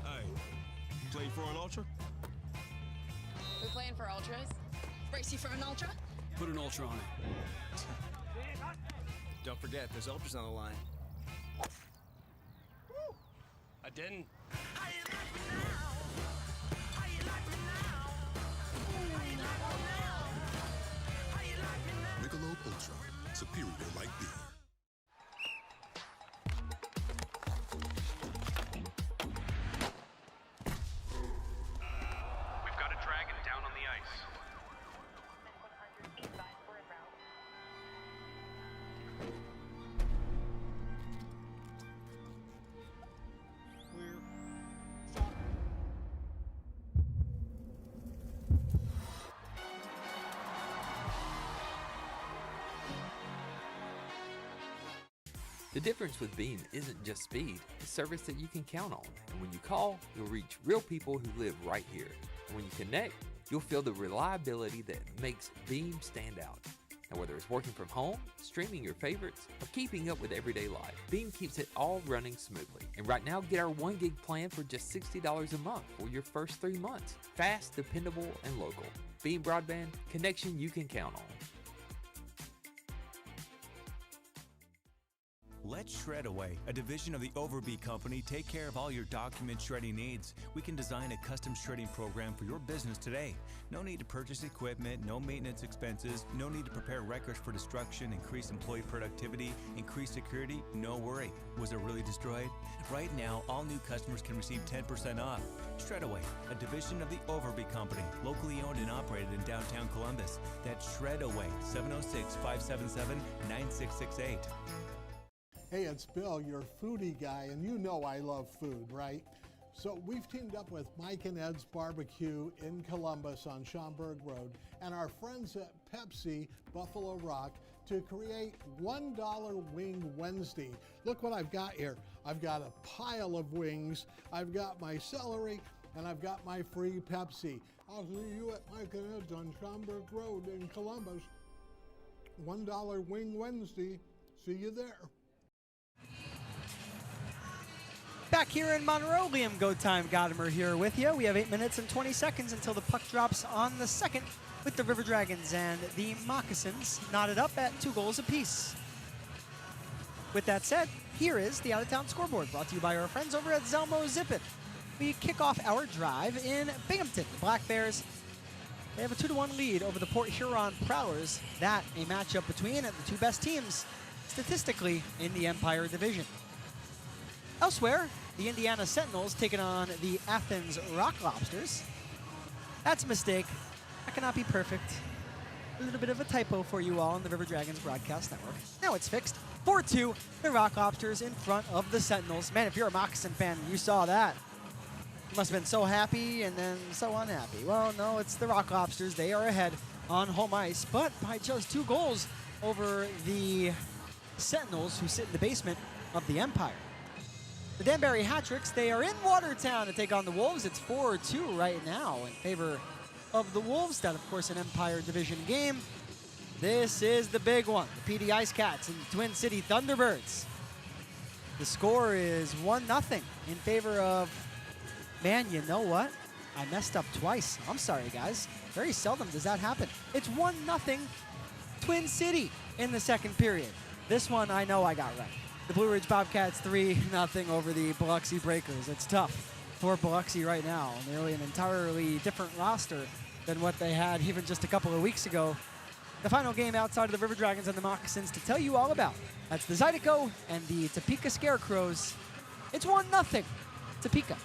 Speaker 10: Hey, play for an ultra?
Speaker 9: We playing for ultras? Brace you for an ultra?
Speaker 8: Put an ultra on it. Don't forget, there's ultras on the line. I didn't.
Speaker 10: Michelob Ultra, superior like beer.
Speaker 21: We've got a dragon down on the ice.
Speaker 3: The difference with Beam isn't just speed, it's service that you can count on. And when you call, you'll reach real people who live right here. And when you connect, you'll feel the reliability that makes Beam stand out. Now whether it's working from home, streaming your favorites, or keeping up with everyday life, Beam keeps it all running smoothly. And right now, get our 1 gig plan for just $60 a month for your first 3 months. Fast, dependable, and local. Beam Broadband, connection you can count on.
Speaker 2: Let Shredaway, a division of the Overby Company, take care of all your document shredding needs. We can design a custom shredding program for your business today. No need to purchase equipment, no maintenance expenses, no need to prepare records for destruction, increase employee productivity, increase security, no worry. Was it really destroyed? Right now, all new customers can receive 10% off. Shredaway, a division of the Overby Company, locally owned and operated in downtown Columbus. That's Shredaway, 706-577-9668.
Speaker 22: Hey, it's Bill, your foodie guy, and you know I love food, right? So we've teamed up with Mike and Ed's Barbecue in Columbus on Schaumburg Road and our friends at Pepsi Buffalo Rock to create $1 Wing Wednesday. Look what I've got here. I've got a pile of wings, I've got my celery, and I've got my free Pepsi. I'll see you at Mike and Ed's on Schaumburg Road in Columbus. $1 Wing Wednesday. See you there.
Speaker 1: Back here in Monroe, Liam Gotimer here with you. We have 8 minutes and 20 seconds until the puck drops on the second with the River Dragons and the Moccasins knotted up at 2 goals apiece. With that said, here is the out-of-town scoreboard brought to you by our friends over at Zelmo Zippin. We kick off our drive in Binghamton. The Black Bears, they have a 2-1 lead over the Port Huron Prowlers. That a matchup between the 2 best teams statistically in the Empire Division. Elsewhere, the Indiana Sentinels taking on the Athens Rock Lobsters. That's a mistake. That cannot be perfect. A little bit of a typo for you all on the River Dragons Broadcast Network. Now it's fixed. 4-2, the Rock Lobsters in front of the Sentinels. Man, if you're a Moccasin fan, you saw that. You must have been so happy and then so unhappy. Well, no, it's the Rock Lobsters. They are ahead on home ice, but by just 2 goals over the Sentinels, who sit in the basement of the Empire. The Danbury Hat-Tricks, they are in Watertown to take on the Wolves. It's 4-2 right now in favor of the Wolves. That, of course, an Empire Division game. This is the big one. The PD Ice Cats and Twin City Thunderbirds. The score is 1-0 in favor of, man, you know what? I messed up twice. I'm sorry, guys. Very seldom does that happen. It's 1-0 Twin City in the second period. This one I know I got right. The Blue Ridge Bobcats 3-0 over the Biloxi Breakers. It's tough for Biloxi right now. Nearly an entirely different roster than what they had even just a couple of weeks ago. The final game outside of the River Dragons and the Moccasins to tell you all about. That's the Zydeco and the Topeka Scarecrows. It's 1-0 Topeka.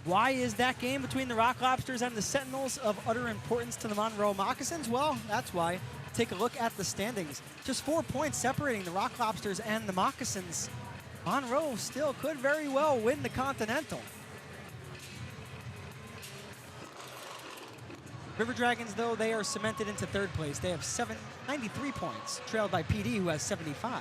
Speaker 1: Why is that game between the Rock Lobsters and the Sentinels of utter importance to the Monroe Moccasins? Well, that's why. Take a look at the standings. Just 4 points separating the Rock Lobsters and the Moccasins. Monroe still could very well win the Continental. River Dragons, though, they are cemented into 3rd place. They have 93 points, trailed by PD, who has 75.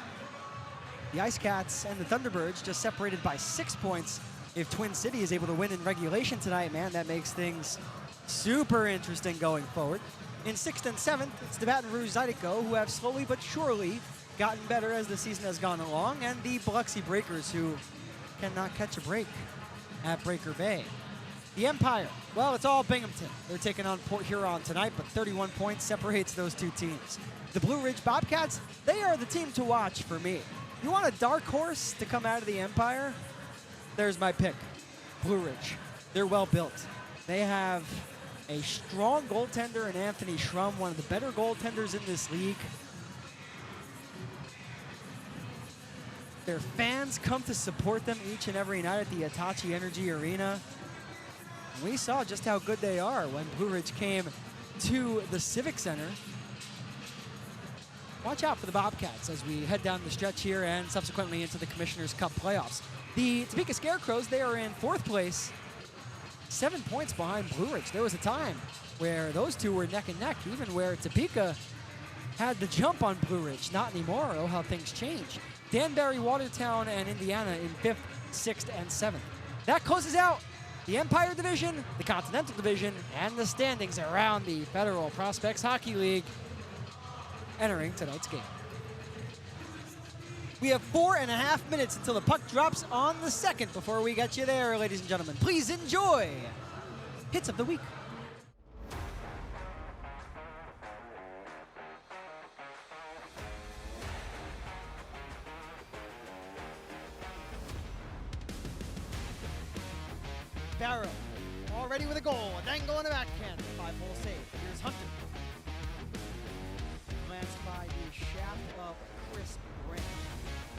Speaker 1: The Ice Cats and the Thunderbirds just separated by 6 points. If Twin City is able to win in regulation tonight, man, that makes things super interesting going forward. In 6th and 7th, it's the Baton Rouge Zydeco, who have slowly but surely gotten better as the season has gone along, and the Biloxi Breakers, who cannot catch a break at Breaker Bay. The Empire, well, it's all Binghamton. They're taking on Port Huron tonight, but 31 points separates those 2 teams. The Blue Ridge Bobcats, they are the team to watch for me. You want a dark horse to come out of the Empire? There's my pick, Blue Ridge. They're well built. They have a strong goaltender in Anthony Schrum, one of the better goaltenders in this league. Their fans come to support them each and every night at the Hitachi Energy Arena. We saw just how good they are when Blue Ridge came to the Civic Center. Watch out for the Bobcats as we head down the stretch here and subsequently into the Commissioner's Cup playoffs. The Topeka Scarecrows, they are in 4th place.
Speaker 4: 7 points behind Blue Ridge. There was a time where those two were neck and neck, even where Topeka had the jump on Blue Ridge. Not anymore. Oh, how things change. Danbury, Watertown, and Indiana in 5th, 6th, and 7th. That closes out the Empire Division, the Continental Division, and the standings around the Federal Prospects Hockey League entering tonight's game.
Speaker 1: We have 4.5 minutes until the puck drops on the second. Before we get you there, ladies and gentlemen, please enjoy Hits of the Week. Barrow already with a goal. A dangle on the backhand. 5-hole save. Here's Hunter. Glanced by the shaft of Chris Branch.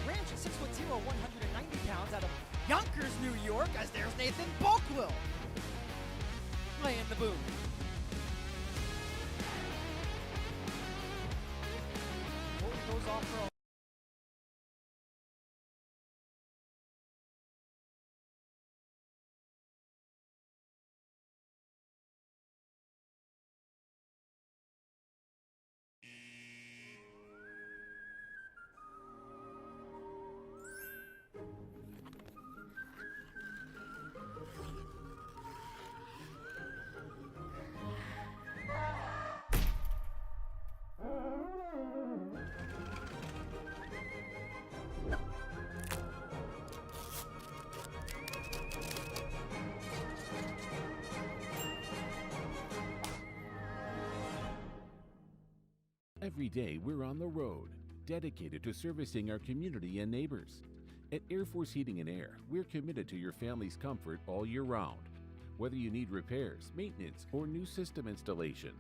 Speaker 1: Branch, 6'0", 190 pounds, out of Yonkers, New York, as there's Nathan Bulkwill playing the boom. Goes off for a
Speaker 5: Every day we're on the road, dedicated to servicing our community and neighbors. At Air Force Heating and Air, we're committed to your family's comfort all year round. Whether you need repairs, maintenance, or new system installation,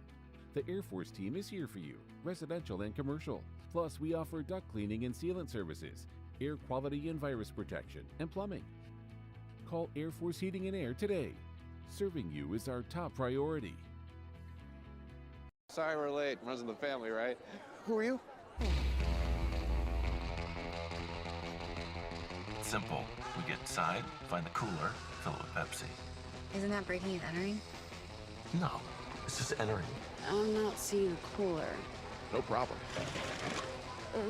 Speaker 5: the Air Force team is here for you, residential and commercial. Plus, we offer duct cleaning and sealant services, air quality and virus protection, and plumbing. Call Air Force Heating and Air today. Serving you is our top priority.
Speaker 16: Sorry we're late. Runs in the family, right? Who are you?
Speaker 7: Simple. We get inside, find the cooler, fill it with Pepsi.
Speaker 18: Isn't that breaking and entering?
Speaker 7: No, it's just entering.
Speaker 18: I'm not seeing a cooler.
Speaker 16: No problem.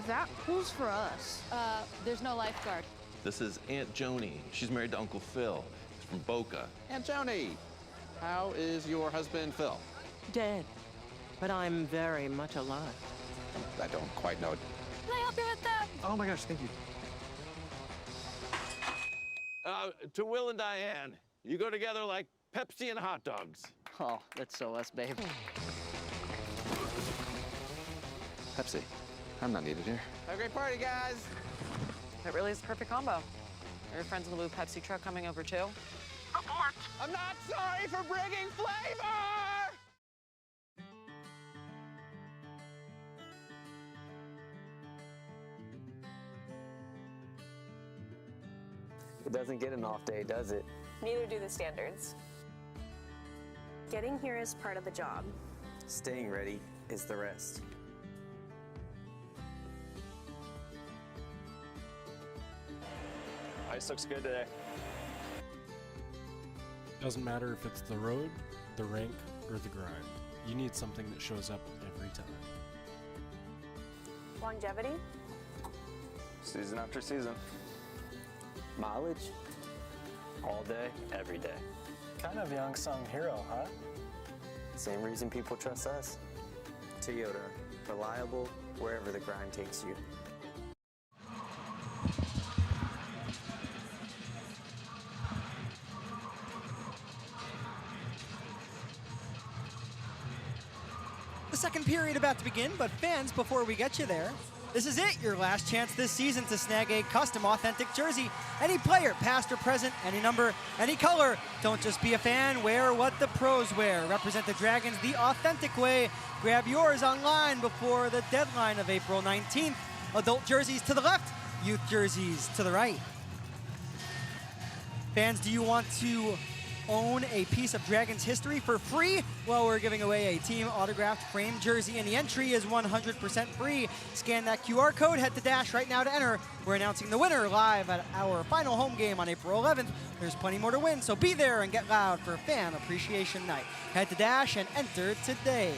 Speaker 18: That pool's for us. There's no lifeguard.
Speaker 7: This is Aunt Joni. She's married to Uncle Phil. He's from Boca.
Speaker 16: Aunt Joni, how is your husband, Phil?
Speaker 19: Dead. But I'm very much alive.
Speaker 16: I don't quite know.
Speaker 18: Can I help you with that?
Speaker 16: Oh my gosh, thank you.
Speaker 17: To Will and Diane, you go together like Pepsi and hot dogs.
Speaker 15: Oh, that's so us, babe.
Speaker 16: Pepsi, I'm not needed here. Have a great party, guys.
Speaker 20: It really is the perfect combo. Are your friends in the blue Pepsi truck coming over too?
Speaker 16: Abort! I'm not sorry for bringing flavor!
Speaker 11: It doesn't get an off day, does it?
Speaker 12: Neither do the standards. Getting here is part of the job.
Speaker 11: Staying ready is the rest.
Speaker 13: Ice looks good today.
Speaker 14: Doesn't matter if it's the road, the rink, or the grind. You need something that shows up every time.
Speaker 12: Longevity?
Speaker 13: Season after season.
Speaker 11: Mileage? All day, every day.
Speaker 15: Kind of young sung hero, huh?
Speaker 11: Same reason people trust us. Toyota. Reliable wherever the grind takes you.
Speaker 1: The second period about to begin, but fans, before we get you there, this is it, your last chance this season to snag a custom authentic jersey. Any player, past or present, any number, any color. Don't just be a fan, wear what the pros wear. Represent the Dragons the authentic way. Grab yours online before the deadline of April 19th. Adult jerseys to the left, youth jerseys to the right. Fans, do you want to
Speaker 4: own a piece of Dragons history for free? Well, we're giving away a team autographed framed jersey, and the entry is 100% free. Scan that QR code, head to Dash right now to enter. We're announcing the winner live at our final home game on April 11th. There's plenty more to win, so be there and get loud for Fan Appreciation Night. Head to Dash and enter today.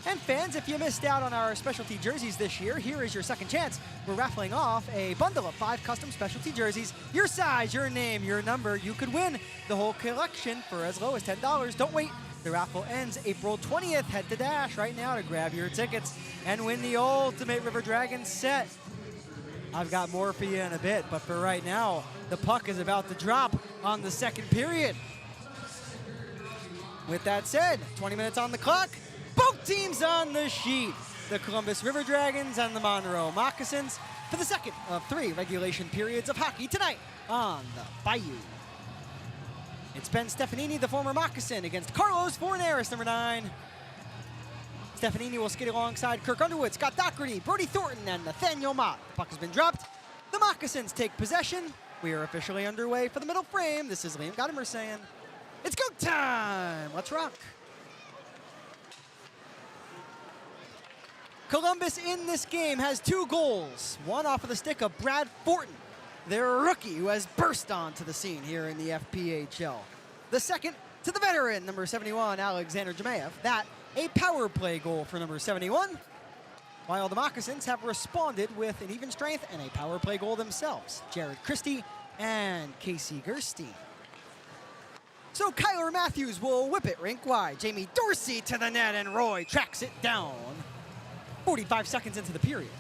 Speaker 4: And fans, if you missed out on our specialty jerseys this year, here is your second chance. We're raffling off a bundle of 5 custom specialty jerseys. Your size, your name, your number. You could win the whole collection for as low as $10. Don't wait. The raffle ends April 20th. Head to Dash right now to grab your tickets and win the Ultimate River Dragons set. I've got more for you in a bit, but for right now, the puck is about to drop on the second period. With that said, 20 minutes on the clock. Both teams on the sheet. The Columbus River Dragons and the Monroe Moccasins for the second of 3 regulation periods of hockey tonight on the Bayou. It's Ben Stefanini, the former Moccasin, against Carlos Fornaris, number 9. Stefanini will skate alongside Kirk Underwood, Scott Doherty, Brody Thornton, and Nathaniel Mott. The puck has been dropped. The Moccasins take possession. We are officially underway for the middle frame. This is Liam Gotimer saying, it's go time. Let's rock. Columbus in this game has 2 goals. One off of the stick of Brad Fortin, their rookie who has burst onto the scene here in the FPHL. The second to the veteran, number 71, Alexander Jemayev. That, a power play goal for number 71. While the Moccasins have responded with an even strength and a power play goal themselves. Jared Christie and Casey Gerstein. So Kyler Matthews will whip it rink wide. Jamie Dorsey to the net, and Roy tracks it down. 45 seconds into the period.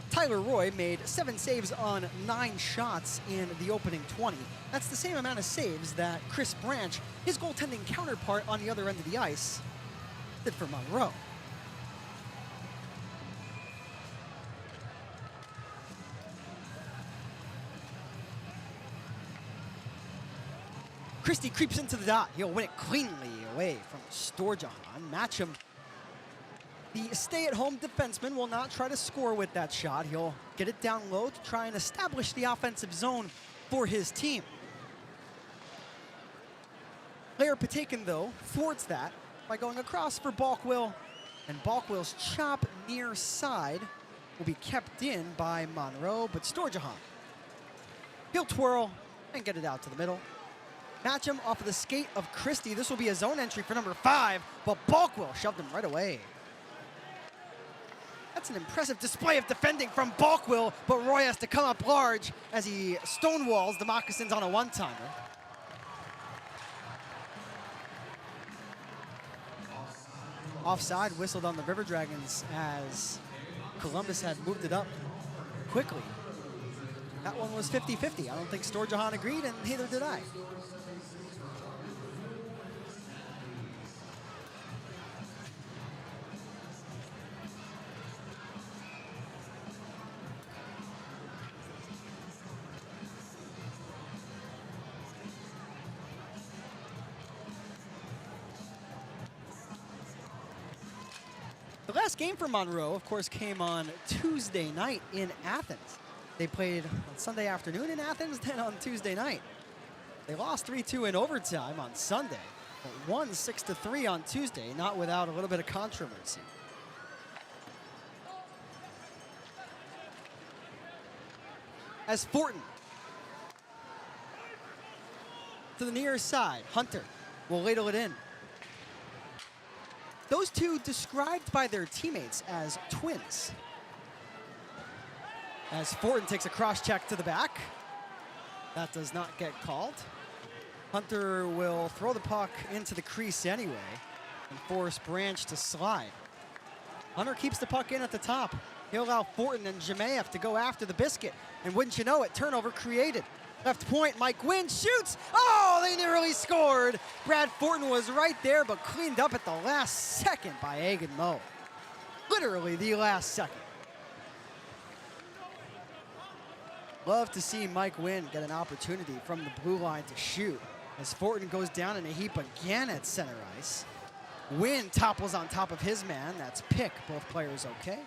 Speaker 4: Tyler Roy made 7 saves on 9 shots in the opening 20. That's the same amount of saves that Chris Branch, his goaltending counterpart on the other end of the ice, did for Monroe. Christie creeps into the dot. He'll win it cleanly away from Storjahan. Matcham, the stay-at-home defenseman, will not try to score with that shot. He'll get it down low to try and establish the offensive zone for his team. Lair Patakin, though, thwarts that by going across for Balkwill, and Balkwill's chop near side will be kept in by Monroe, but Storjahan, he'll twirl and get it out to the middle. Matcham off of the skate of Christie. This will be a zone entry for number 5, but Balkwill shoved him right away. That's an impressive display of defending from Balkwill, but Roy has to come up large as he stonewalls the Moccasins on a one-timer. Offside whistled on the River Dragons as Columbus had moved it up quickly. That one was 50-50. I don't think Storjahan agreed, and neither did I. The last game for Monroe, of course, came on Tuesday night in Athens. They played on Sunday afternoon in Athens, then on Tuesday night. They lost 3-2 in overtime on Sunday, but won 6-3 on Tuesday, not without a little bit of controversy. As Fortin to the near side, Hunter will ladle it in. Those two described by their teammates as twins. As Fortin takes a cross-check to the back. That does not get called. Hunter will throw the puck into the crease anyway and force Branch to slide. Hunter keeps the puck in at the top. He'll allow Fortin and Jemayev to go after the biscuit. And wouldn't you know it, turnover created. Left point, Mike Wynn shoots. Oh, they nearly scored. Brad Fortin was right there, but cleaned up at the last second by Agan Moe. Literally the last second. Love to see Mike Wynn get an opportunity from the blue line to shoot as Fortin goes down in a heap again at center ice. Wynn topples on top of his man. That's Pick. Both players okay.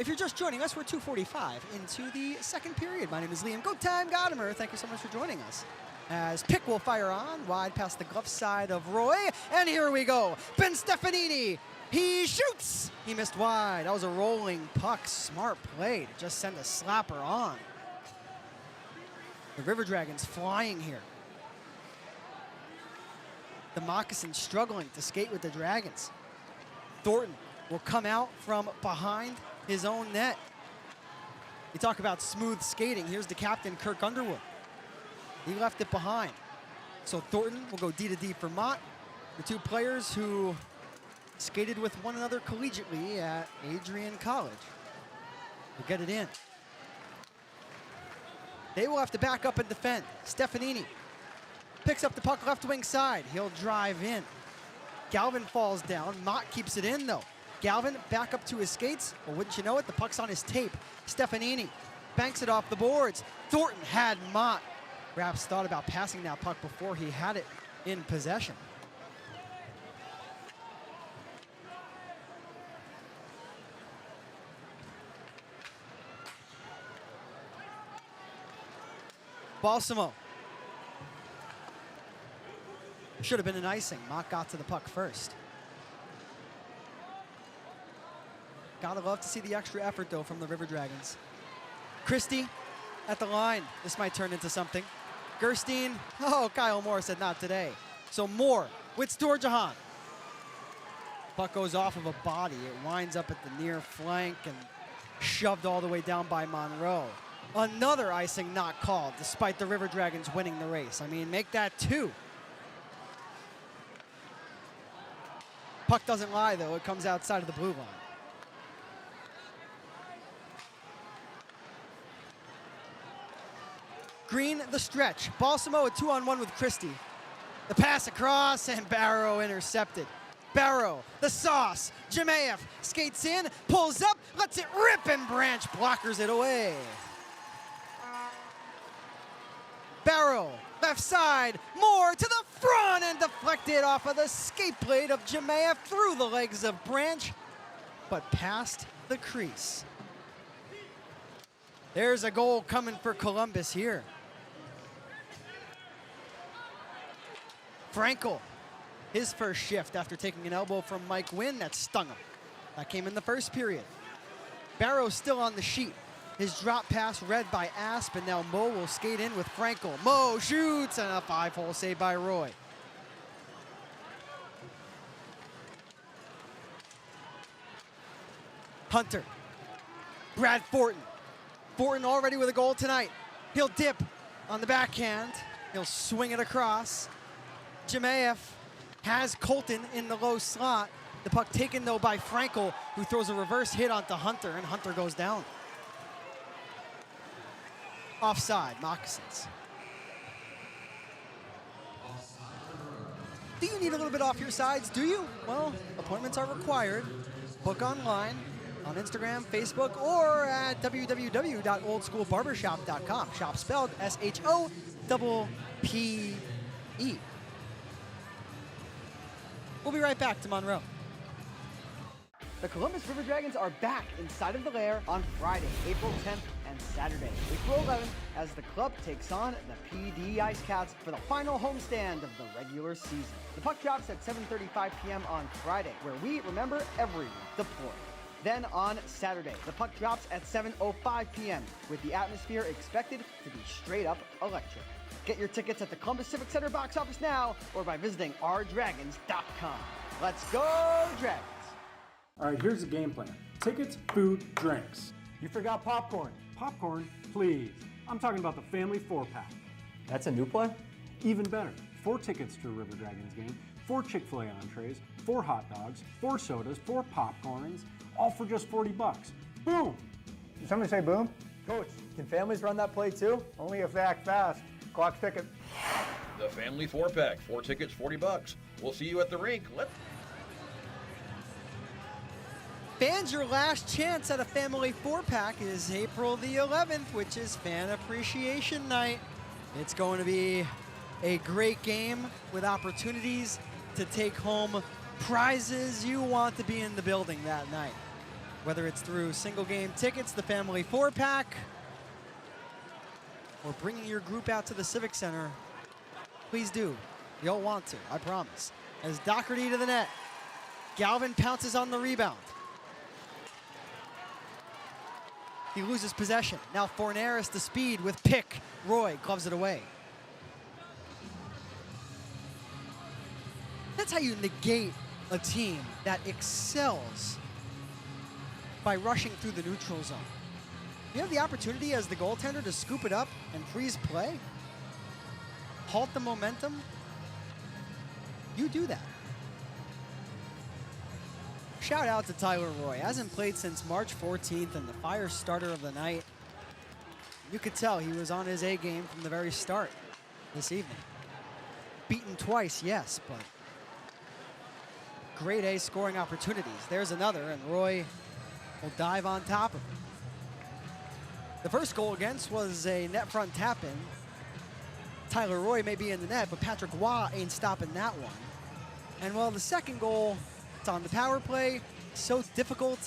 Speaker 1: If you're just joining us, we're 2:45 into the second period. My name is Liam Gotimer. Thank you so much for joining us. As pick will fire on, wide past the glove side of Roy. And here we go. Ben Stefanini. He shoots. He missed wide. That was a rolling puck. Smart play to just send a slapper on. The River Dragons flying here. The Moccasins struggling to skate with the Dragons. Thornton will come out from behind his own net. You talk about smooth skating. Here's the captain, Kirk Underwood. He left it behind. So Thornton will go D to D for Mott. The two players who skated with one another collegiately at Adrian College will get it in. They will have to back up and defend. Stefanini picks up the puck left wing side. He'll drive in. Galvin falls down. Mott keeps it in though. Galvin back up to his skates. Well, wouldn't you know it, the puck's on his tape. Stefanini banks it off the boards. Thornton had Mott. Raps thought about passing that puck before he had it in possession. Balsamo. Should have been an icing. Mott got to the puck first. Gotta love to see the extra effort, though, from the River Dragons. Christie at the line. This might turn into something. Gerstein. Oh, Kyle Moore said not today. So Moore with Storjahan. Puck goes off of a body. It winds up at the near flank and shoved all the way down by Monroe. Another icing not called, despite the River Dragons winning the race. I mean, make that 2. Puck doesn't lie, though. It comes outside of the blue line. Green, the stretch. Balsamo a 2-on-1 with Christie. The pass across, and Barrow intercepted. Barrow, the sauce. Jemayev skates in, pulls up, lets it rip, and Branch blockers it away. Barrow, left side, Moore to the front, and deflected off of the skate blade of Jemayev through the legs of Branch, but past the crease. There's a goal coming for Columbus here. Frankel, his first shift after taking an elbow from Mike Wynn that stung him. That came in the first period. Barrow's still on the sheet. His drop pass read by Asp, and now Mo will skate in with Frankel. Mo shoots, and a 5-hole save by Roy. Hunter. Brad Fortin. Fortin already with a goal tonight. He'll dip on the backhand. He'll swing it across. Jemayev has Colton in the low slot. The puck taken, though, by Frankel, who throws a reverse hit onto Hunter, and Hunter goes down. Offside, Moccasins. Do you need a little bit off your sides? Do you? Well, appointments are required. Book online on Instagram, Facebook, or at www.oldschoolbarbershop.com. Shop spelled S-H-O-P-P-E. We'll be right back to Monroe. The Columbus River Dragons are back inside of the lair on Friday, April 10th and Saturday, April 11th, as the club takes on the PD Ice Cats for the final homestand of the regular season. The puck drops at 7:35 p.m. on Friday, where we remember everyone deployed. Then on Saturday, the puck drops at 7:05 p.m., with the atmosphere expected to be straight up electric. Get your tickets at the Columbus Civic Center box office now or by visiting ourdragons.com. Let's go, Dragons!
Speaker 6: All right, here's the game plan. Tickets, food, drinks. You forgot popcorn. Popcorn, please. I'm talking about the family 4-pack.
Speaker 15: That's a new play?
Speaker 6: Even better. 4 tickets to a River Dragons game, 4 Chick-fil-A entrees, 4 hot dogs, 4 sodas, 4 popcorns, all for just $40. Boom!
Speaker 9: Did somebody say boom? Coach, can families run that play too? Only if they act fast. Clock's ticking.
Speaker 23: The family 4-pack, 4 tickets, $40. We'll see you at the rink.
Speaker 1: Fans, your last chance at a family 4-pack is April the 11th, which is Fan Appreciation Night. It's going to be a great game with opportunities to take home prizes. You want to be in the building that night. Whether it's through single game tickets, the family 4-pack, or bringing your group out to the Civic Center, please do. You'll want to, I promise. As Doherty to the net. Galvin pounces on the rebound. He loses possession. Now Fornaris to speed with pick. Roy gloves it away. That's how you negate a team that excels by rushing through the neutral zone. You have the opportunity as the goaltender to scoop it up and freeze play, halt the momentum. You do that. Shout out to Tyler Roy. Hasn't played since March 14th and the fire starter of the night. You could tell he was on his A game from the very start this evening. Beaten twice, yes, but grade A scoring opportunities. There's another, and Roy will dive on top of it. The first goal against was a net front tap-in. Tyler Roy may be in the net, but Patrick Waugh ain't stopping that one. And while the second goal, it's on the power play. So difficult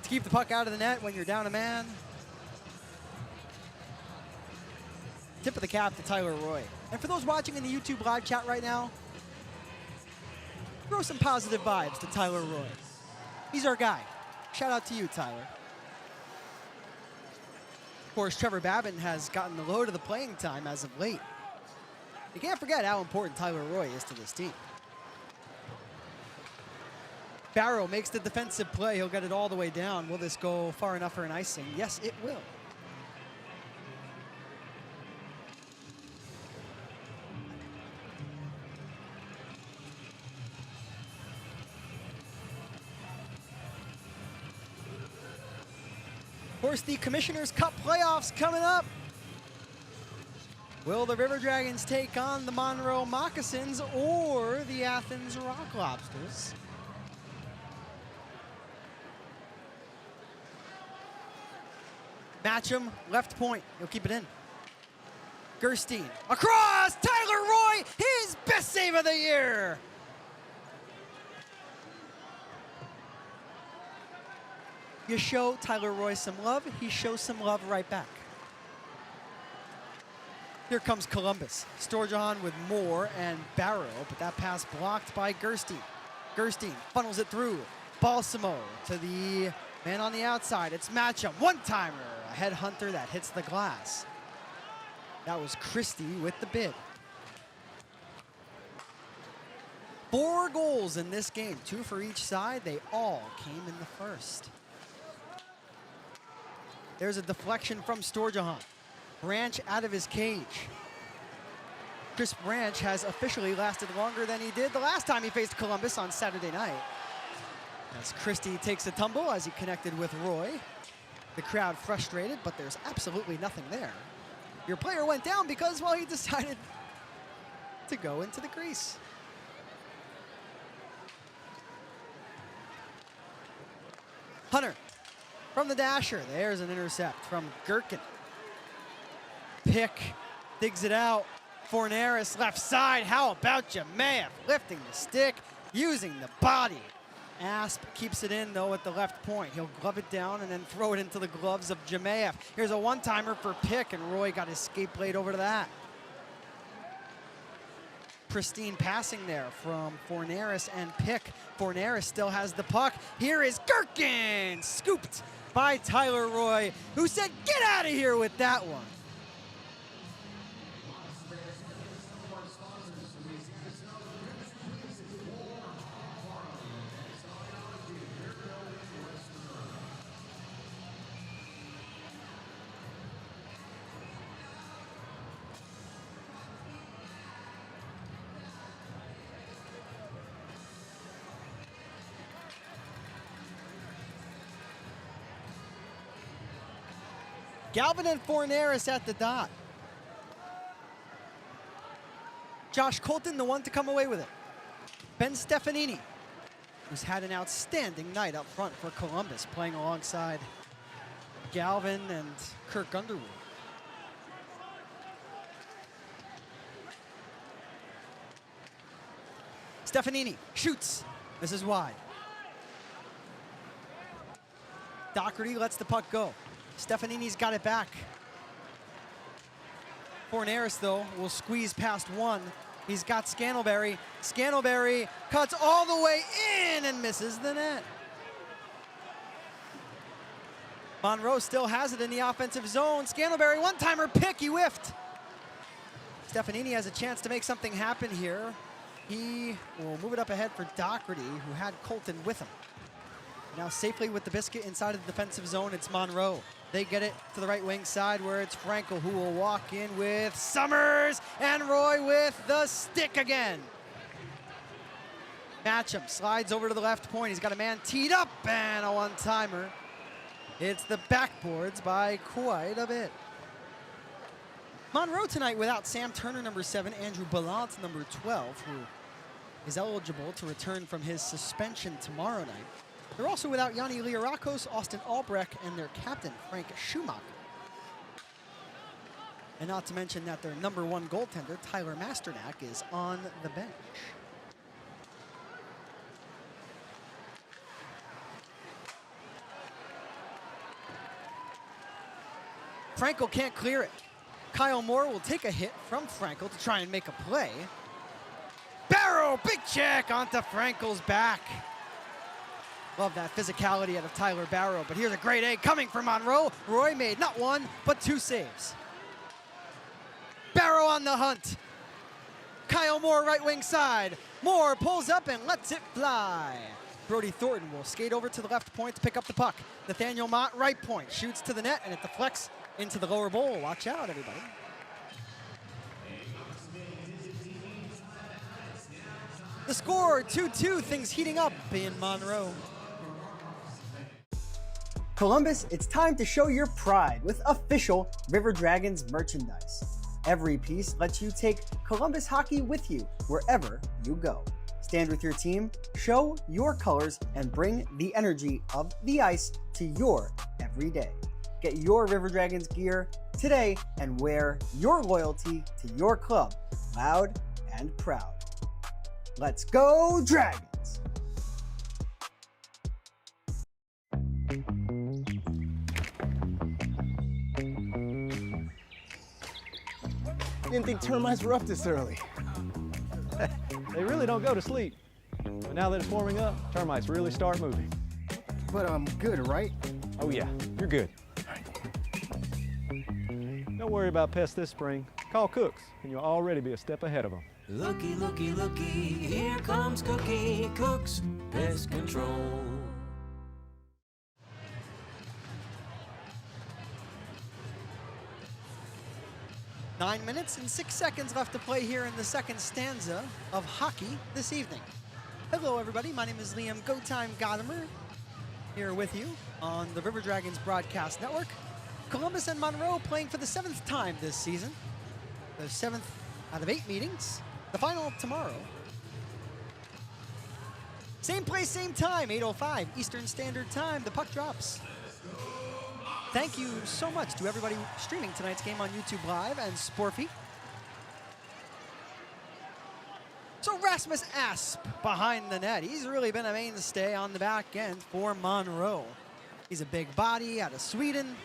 Speaker 1: to keep the puck out of the net when you're down a man. Tip of the cap to Tyler Roy. And for those watching in the YouTube live chat right now, throw some positive vibes to Tyler Roy. He's our guy. Shout out to you, Tyler. Of course, Trevor Babin has gotten the load of the playing time as of late. You can't forget how important Tyler Roy is to this team. Barrow makes the defensive play. He'll get it all the way down. Will this go far enough for an icing? Yes, it will. Of course, the Commissioner's Cup playoffs coming up. Will the River Dragons take on the Monroe Moccasins or the Athens Rock Lobsters? Matcham, left point. He'll keep it in. Gerstein, across! Tyler Roy, his best save of the year! You show Tyler Roy some love, he shows some love right back. Here comes Columbus. Sturgeon with Moore and Barrow, but that pass blocked by Gerstein. Gerstein funnels it through. Balsamo to the man on the outside. It's Matcham, one-timer. A headhunter that hits the glass. That was Christie with the bid. 4 goals in this game, 2 for each side. They all came in the first. There's a deflection from Sturgeon. Branch out of his cage. Chris Branch has officially lasted longer than he did the last time he faced Columbus on Saturday night. As Christie takes a tumble as he connected with Roy. The crowd frustrated, but there's absolutely nothing there. Your player went down because, well, he decided to go into the crease. Hunter from the dasher. There's an intercept from Gherkin. Pick digs it out. Fornaris left side. How about Jemayev lifting the stick, using the body. Asp keeps it in, though, at the left point. He'll glove it down and then throw it into the gloves of Jemayev. Here's a one-timer for Pick, and Roy got his skate blade over to that. Pristine passing there from Fornaris and Pick. Fornaris still has the puck. Here is Gherkin, scooped by Tyler Roy, who said, "Get out of here with that one." Galvin and Fornaris at the dot. Josh Colton, the one to come away with it. Ben Stefanini, who's had an outstanding night up front for Columbus, playing alongside Galvin and Kirk Underwood. Stefanini shoots. This is wide. Doherty lets the puck go. Stefanini's got it back. Fornaris, though, will squeeze past one. He's got Scantlebury. Scantlebury cuts all the way in and misses the net. Monroe still has it in the offensive zone. Scantlebury, one-timer pick, he whiffed. Stefanini has a chance to make something happen here. He will move it up ahead for Doherty, who had Colton with him. Now safely with the biscuit inside of the defensive zone, it's Monroe. They get it to the right wing side where it's Frankel who will walk in with Summers, and Roy with the stick again. Matcham slides over to the left point. He's got a man teed up and a one-timer. It's the backboards by quite a bit. Monroe tonight without Sam Turner, number 7, Andrew Ballant, number 12, who is eligible to return from his suspension tomorrow night. They're also without Yanni Liarakos, Austin Albrecht, and their captain, Frank Schumacher. And not to mention that their number 1 goaltender, Tyler Masternak, is on the bench. Frankel can't clear it. Kyle Moore will take a hit from Frankel to try and make a play. Barrow, big check onto Frankel's back. Love that physicality out of Tyler Barrow, but here's a great egg coming from Monroe. Roy made not 1, but 2 saves. Barrow on the hunt. Kyle Moore, right wing side. Moore pulls up and lets it fly. Brody Thornton will skate over to the left point to pick up the puck. Nathaniel Mott, right point, shoots to the net, and it deflects into the lower bowl. Watch out, everybody. The score, 2-2, things heating up in Monroe.
Speaker 8: Columbus, it's time to show your pride with official River Dragons merchandise. Every piece lets you take Columbus hockey with you wherever you go. Stand with your team, show your colors, and bring the energy of the ice to your everyday. Get your River Dragons gear today and wear your loyalty to your club loud and proud. Let's go Dragons!
Speaker 10: Didn't think termites were up this early. They really don't go to sleep. But now that it's warming up, termites really start moving.
Speaker 9: But I'm good, right?
Speaker 10: Oh yeah, you're good. Don't worry about pests this spring. Call Cooks, and you'll already be a step ahead of them.
Speaker 21: Looky, looky, looky, here comes Cookie Cooks Pest Control.
Speaker 1: Nine minutes and 6 seconds left to play here in the second stanza of hockey this evening. Hello, everybody. My name is Liam Gotimer, here with you on the River Dragons Broadcast Network. Columbus and Monroe playing for the 7th time this season. The 7th out of 8 meetings. The final tomorrow. Same place, same time, 8:05 Eastern Standard Time. The puck drops. Thank you so much to everybody streaming tonight's game on YouTube Live and Sporfy. So Rasmus Asp behind the net. He's really been a mainstay on the back end for Monroe. He's a big body out of Sweden.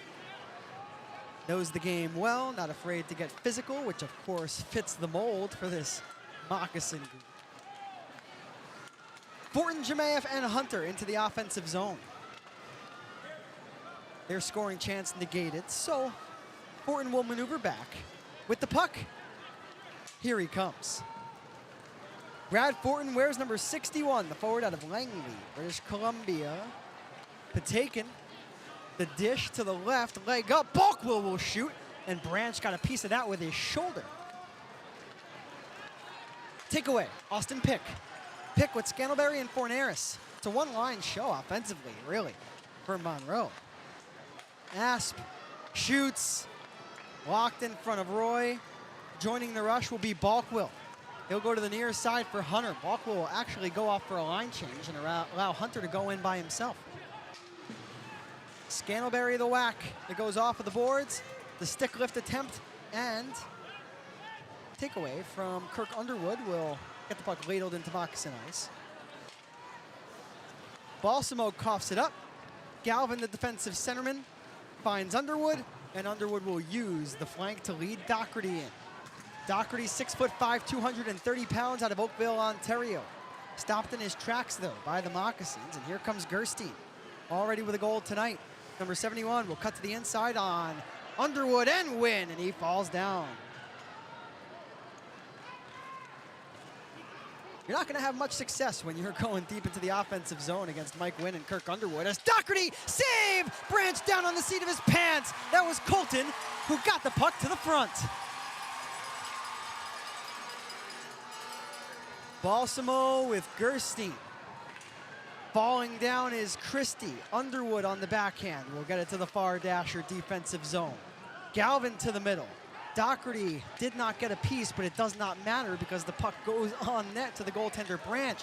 Speaker 1: Knows the game well, not afraid to get physical, which of course fits the mold for this Moccasin group. Fortin, Jemaev, and Hunter into the offensive zone. Their scoring chance negated, so Fortin will maneuver back. With the puck, here he comes. Brad Fortin wears number 61, the forward out of Langley, British Columbia. Patakin, the dish to the left, leg up, Balkwill will shoot, and Branch got a piece of that with his shoulder. Takeaway, Austin Pick. Pick with Scantlebury and Fornaris. It's a one-line show offensively, really, for Monroe. Asp shoots, locked in front of Roy. Joining the rush will be Balkwill. He'll go to the near side for Hunter. Balkwill will actually go off for a line change and allow Hunter to go in by himself. Scantlebury the whack. It goes off of the boards. The stick lift attempt and takeaway from Kirk Underwood will get the puck ladled into Moccasin ice. Balsamo coughs it up. Galvin, the defensive centerman, finds Underwood, and Underwood will use the flank to lead Doherty in. Doherty, 6'5", 230 pounds, out of Oakville, Ontario. Stopped in his tracks, though, by the Moccasins, and here comes Gerstein, already with a goal tonight. Number 71 will cut to the inside on Underwood and win, and he falls down. You're not going to have much success when you're going deep into the offensive zone against Mike Wynn and Kirk Underwood. As Doherty, save! Branch down on the seat of his pants. That was Colton, who got the puck to the front. Balsamo with Gerstein. Falling down is Christie. Underwood on the backhand. We'll get it to the far dasher defensive zone. Galvin to the middle. Doherty did not get a piece, but it does not matter because the puck goes on net to the goaltender Branch.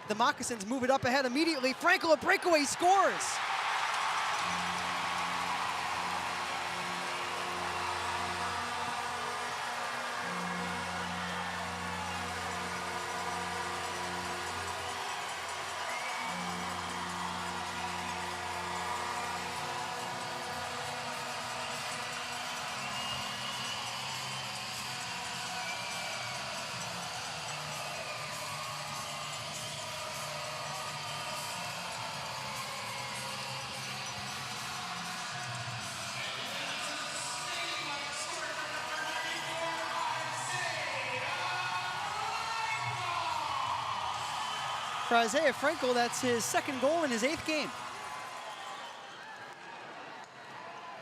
Speaker 1: The Moccasins move it up ahead immediately. Frankel, a breakaway, scores. For Isaiah Frankel, that's his second goal in his 8th game.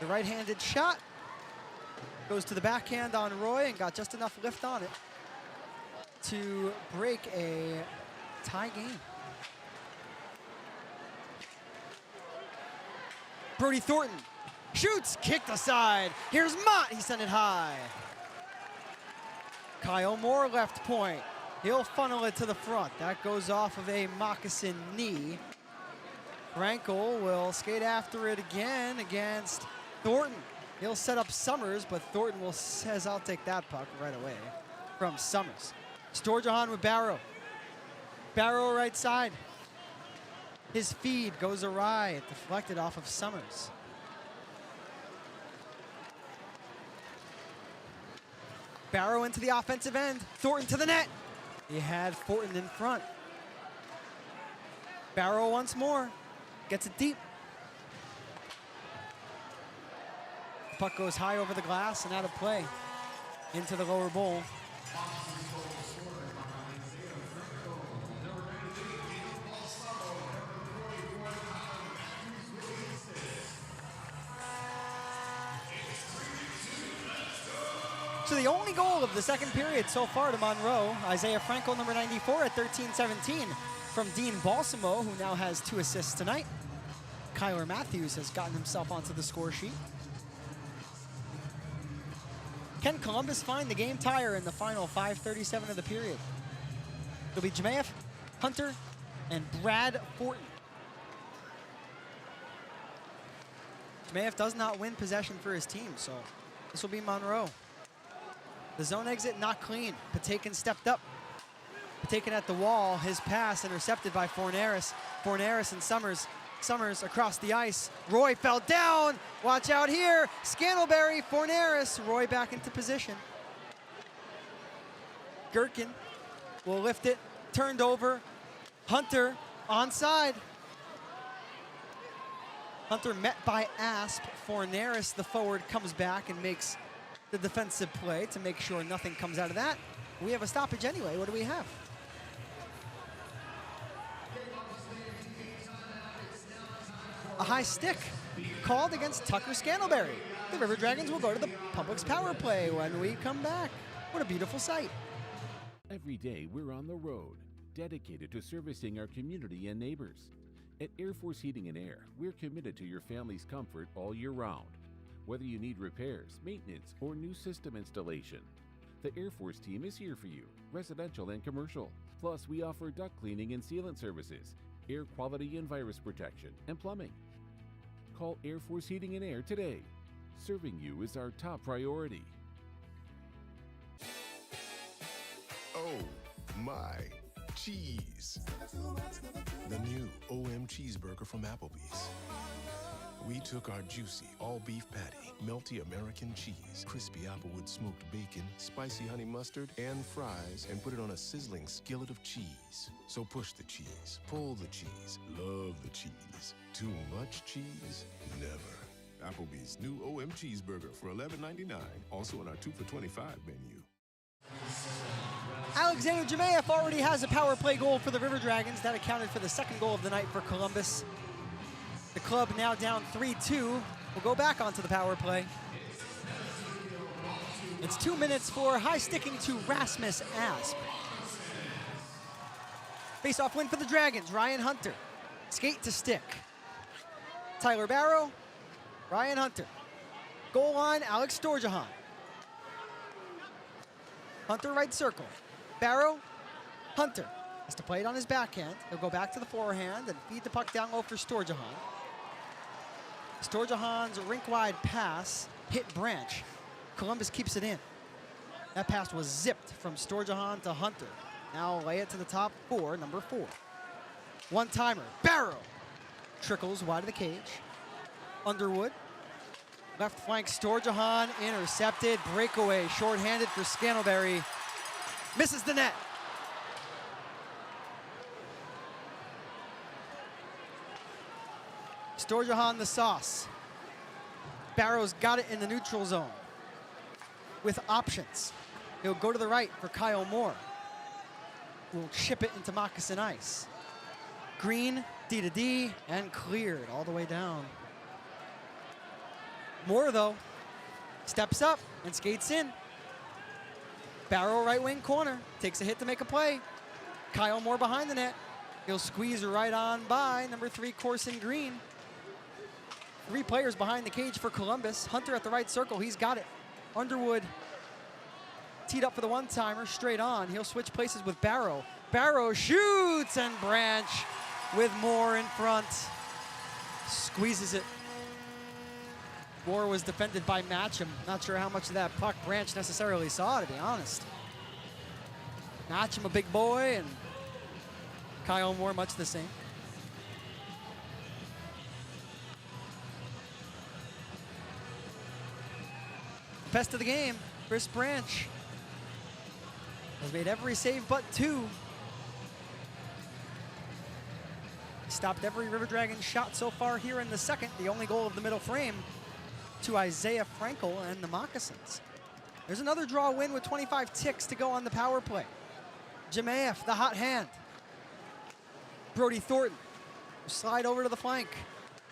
Speaker 1: The right-handed shot goes to the backhand on Roy and got just enough lift on it to break a tie game. Brody Thornton shoots, kicked aside. Here's Mott, he sent it high. Kyle Moore, left point. He'll funnel it to the front. That goes off of a Moccasin knee. Frankel will skate after it again against Thornton. He'll set up Summers, but Thornton says, I'll take that puck right away from Summers. Storjahan with Barrow. Barrow right side. His feed goes awry. It deflected off of Summers. Barrow into the offensive end. Thornton to the net. He had Thornton in front. Barrow once more. Gets it deep. The puck goes high over the glass and out of play. Into the lower bowl. So the only goal of the second period so far to Monroe, Isaiah Frankel, number 94 at 13-17 from Dean Balsamo, who now has 2 assists tonight. Kyler Matthews has gotten himself onto the score sheet. Can Columbus find the game tire in the final 5:37 of the period? It'll be Jemayev, Hunter, and Brad Fortin. Jemayev does not win possession for his team, so this will be Monroe. The zone exit not clean. Patakin stepped up. Patakin at the wall. His pass intercepted by Fornaris. Fornaris and Summers. Summers across the ice. Roy fell down. Watch out here. Scantlebury, Fornaris. Roy back into position. Gherkin will lift it. Turned over. Hunter onside. Hunter met by Asp. Fornaris, the forward, comes back and makes the defensive play to make sure nothing comes out of that. We have a stoppage anyway. What do we have? A high stick called against Tucker Scantlebury. The River Dragons will go to the Publix power play when we come back. What a beautiful sight.
Speaker 5: Every day we're on the road, dedicated to servicing our community and neighbors. At Air Force Heating and Air, we're committed to your family's comfort all year round. Whether you need repairs, maintenance, or new system installation, the Air Force team is here for you, residential and commercial. Plus, we offer duct cleaning and sealant services, air quality and virus protection, and plumbing. Call Air Force Heating and Air today. Serving you is our top priority.
Speaker 2: Oh my cheese. The new OM cheeseburger from Applebee's. We took our juicy all-beef patty, melty American cheese, crispy applewood smoked bacon, spicy honey mustard, and fries, and put it on a sizzling skillet of cheese. So push the cheese, pull the cheese, love the cheese. Too much cheese? Never. Applebee's new OM Cheeseburger for $11.99, also on our 2 for $25 menu.
Speaker 8: Alexander Jemayeff already has a power play goal for the River Dragons. That accounted for the second goal of the night for Columbus. The club now down 3-2. We'll go back onto the power play. It's 2 minutes for high sticking to Rasmus Asp. Face-off win for the Dragons, Ryan Hunter. Skate to stick. Tyler Barrow, Ryan Hunter. Goal line, Alex Storjahan. Hunter right circle. Barrow, Hunter has to play it on his backhand. He'll go back to the forehand and feed the puck down low for Storjahan. Storjahan's rink-wide pass hit Branch. Columbus keeps it in. That pass was zipped from Storjahan to Hunter. Now lay it to the top four, number 4. One-timer, Barrow. Trickles wide of the cage. Underwood. Left flank, Storjahan intercepted. Breakaway, shorthanded for Scantlebury. Misses the net. Storjahan the sauce. Barrow's got it in the neutral zone with options. He'll go to the right for Kyle Moore, who will chip it into Moccasin ice. Green, D to D, and cleared all the way down. Moore, though, steps up and skates in. Barrow right wing corner, takes a hit to make a play. Kyle Moore behind the net. He'll squeeze right on by number 3, Corson Green. 3 players behind the cage for Columbus. Hunter at the right circle, he's got it. Underwood teed up for the one-timer, straight on. He'll switch places with Barrow. Barrow shoots, and Branch with Moore in front. Squeezes it. Moore was defended by Matcham. Not sure how much of that puck Branch necessarily saw, to be honest. Matcham a big boy, and Kyle Moore much the same. Best of the game, Chris Branch has made every save but 2. Stopped every River Dragons shot so far here in the second. The only goal of the middle frame to Isaiah Frankel and the Moccasins. There's another draw win with 25 ticks to go on the power play. Jemayeff, the hot hand. Brody Thornton, slide over to the flank.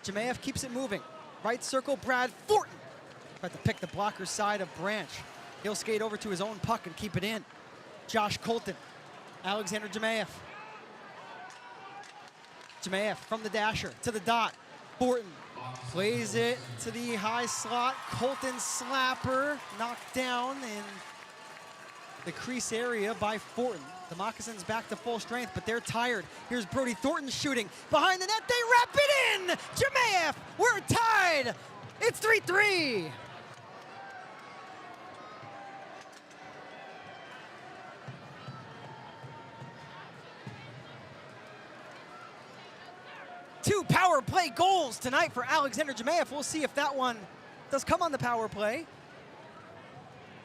Speaker 8: Jemayeff keeps it moving. Right circle, Brad Thornton. Tried to pick the blocker side of Branch. He'll skate over to his own puck and keep it in. Josh Colton, Alexander Jemayeff. Jemayeff from the dasher to the dot. Thornton plays it to the high slot. Colton slapper knocked down in the crease area by Thornton. The Moccasins back to full strength, but they're tired. Here's Brody Thornton shooting. Behind the net, they wrap it in! Jemayeff, we're tied! It's 3-3. Two power play goals tonight for Alexander Jemayeff. We'll see if that one does come on the power play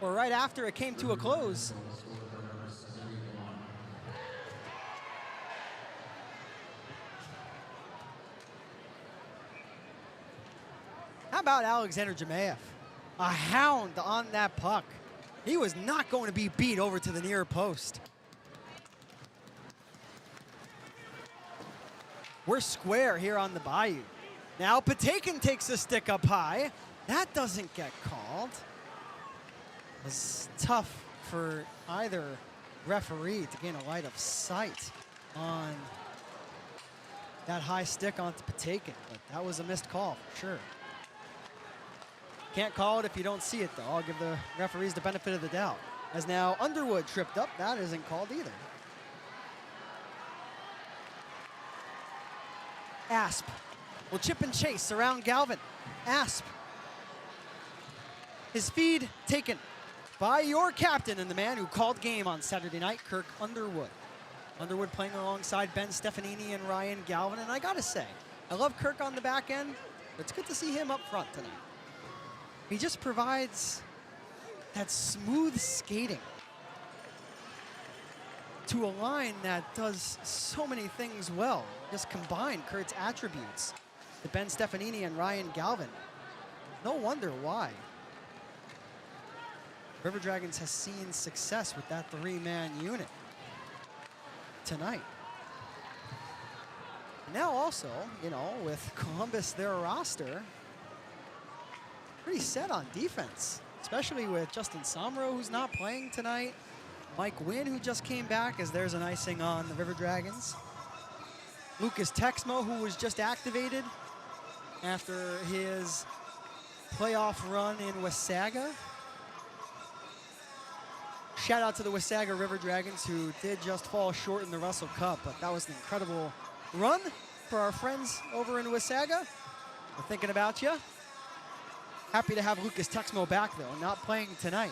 Speaker 8: or right after it came to a close. How about Alexander Jemayeff? A hound on that puck. He was not going to be beat over to the near post. We're square here on the Bayou. Now Patakin takes a stick up high. That doesn't get called. It was tough for either referee to gain a light of sight on that high stick onto Patakin, but that was a missed call for sure. Can't call it if you don't see it, though. I'll give the referees the benefit of the doubt. As now Underwood tripped up. That isn't called either. Asp will chip and chase around Galvin. Asp. His feed taken by your captain and the man who called game on Saturday night, Kirk Underwood. Underwood playing alongside Ben Stefanini and Ryan Galvin. And I gotta say, I love Kirk on the back end,
Speaker 1: It's good to see him up front tonight. He just provides that smooth skating to a line that does so many things well. Just combine Kurt's attributes to Ben Stefanini and Ryan Galvin. No wonder why River Dragons has seen success with that three-man unit tonight. Now also, you know, with Columbus, their roster, pretty set on defense, especially with Justin Somro, who's not playing tonight. Mike Wynn, who just came back, as there's an icing on the River Dragons. Lucas Texmo, who was just activated after his playoff run in Wasaga. Shout out to the Wasaga River Dragons, who did just fall short in the Russell Cup, but that was an incredible run for our friends over in Wasaga. We're thinking about you. Happy to have Lucas Texmo back, though, not playing tonight.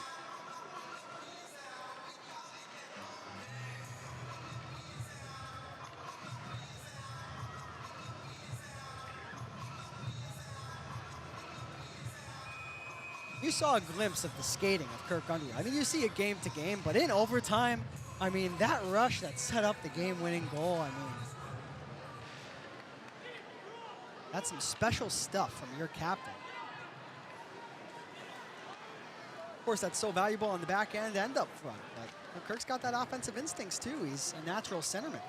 Speaker 1: You saw a glimpse of the skating of Kirk Underwood. I mean, you see it game to game, but in overtime, I mean, that rush that set up the game-winning goal, I mean, that's some special stuff from your captain. Of course, that's so valuable on the back end and up front, but you know, Kirk's got that offensive instincts too. He's a natural centerman.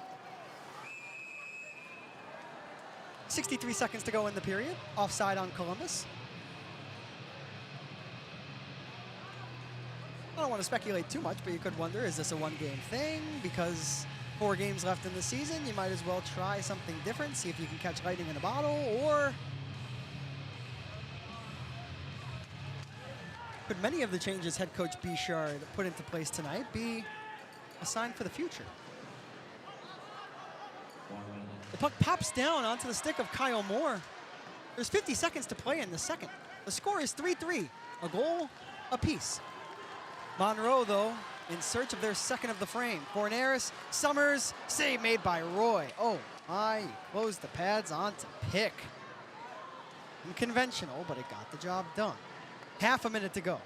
Speaker 1: 63 seconds to go in the period. Offside on Columbus. I don't want to speculate too much, but you could wonder, is this a one-game thing? Because 4 games left in the season, you might as well try something different, see if you can catch lightning in a bottle, or could many of the changes head coach Bichard put into place tonight be a sign for the future? The puck pops down onto the stick of Kyle Moore. There's 50 seconds to play in the second. The score is 3-3, a goal apiece. Monroe, though, in search of their second of the frame. Fornaris, Summers, save made by Roy. Oh my, he closed the pads onto Pick. Unconventional, but it got the job done. Half a minute to go.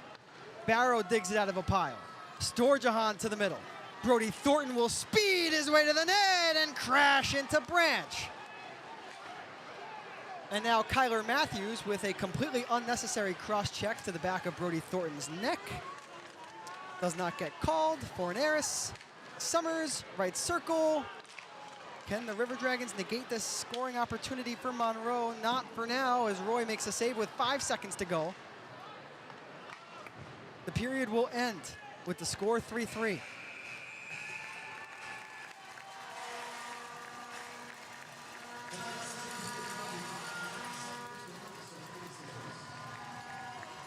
Speaker 1: Barrow digs it out of a pile. Storjahan to the middle. Brody Thornton will speed his way to the net and crash into Branch. And now Kyler Matthews with a completely unnecessary cross-check to the back of Brody Thornton's neck. Does not get called. Fornaris, Summers, right circle. Can the River Dragons negate this scoring opportunity for Monroe? Not for now, as Roy makes a save with 5 seconds to go. The period will end with the score 3-3.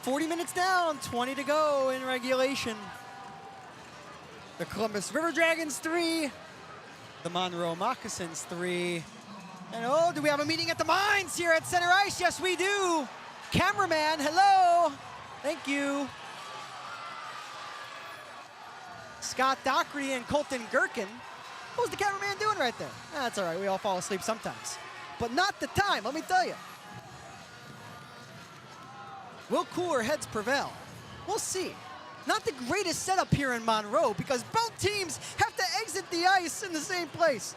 Speaker 1: $40 minutes down, 20 to go in regulation. The Columbus River Dragons 3, the Monroe Moccasins 3. And oh, do we have a meeting at the mines here at center ice? Yes, we do. Cameraman, hello. Thank you. Scott Doherty and Colton Gherkin. What was the cameraman doing right there? That's all right, we all fall asleep sometimes. But not the time, let me tell you. Will cooler heads prevail? We'll see. Not the greatest setup here in Monroe because both teams have to exit the ice in the same place.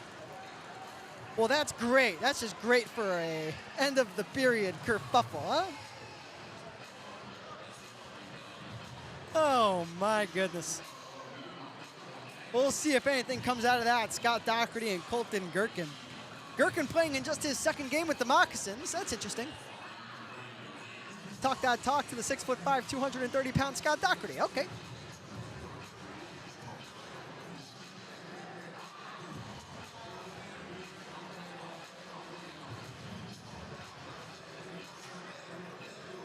Speaker 1: Well, that's great. That's just great for a end of the period kerfuffle, huh? Oh my goodness. We'll see if anything comes out of that. Scott Doherty and Colton Gherkin. Gherkin playing in just his second game with the Moccasins. That's interesting. Talk that talk to the 6'5", 230-pound Scott Doherty. Okay.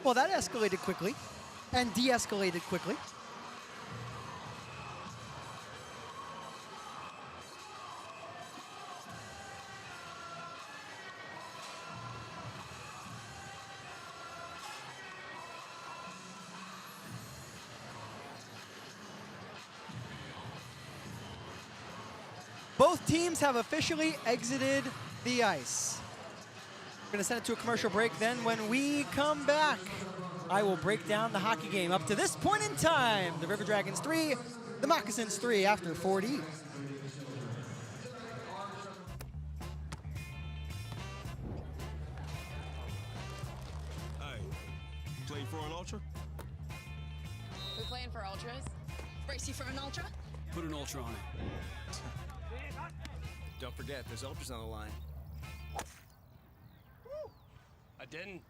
Speaker 1: Well, that escalated quickly and de-escalated quickly. Both teams have officially exited the ice.
Speaker 4: We're going to send it to a commercial break. Then when we come back, I will break down the hockey game up to this point in time. The River Dragons 3, the Moccasins 3 after 40.
Speaker 2: Hey, play for an ultra?
Speaker 18: We playing for ultras? Brace you for an ultra?
Speaker 3: Put an ultra on it. Don't forget, there's ultras on the line. I didn't.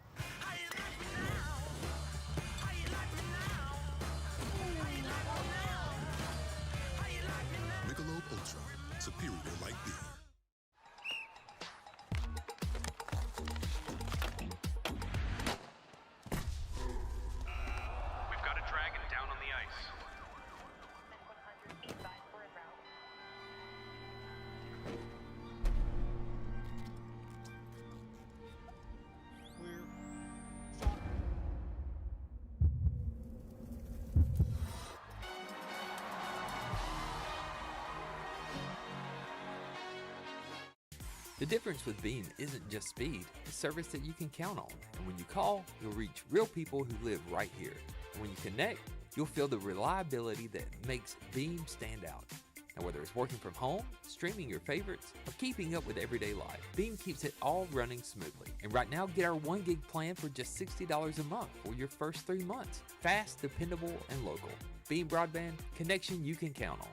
Speaker 2: Michelob Ultra, superior light beer.
Speaker 7: We've got a dragon down on the ice.
Speaker 22: The difference with Beam isn't just speed, it's service that you can count on. And when you call, you'll reach real people who live right here. And when you connect, you'll feel the reliability that makes Beam stand out. Now whether it's working from home, streaming your favorites, or keeping up with everyday life, Beam keeps it all running smoothly. And right now, get our 1 gig plan for just $60 a month for your first 3 months. Fast, dependable, and local. Beam Broadband, connection you can count on.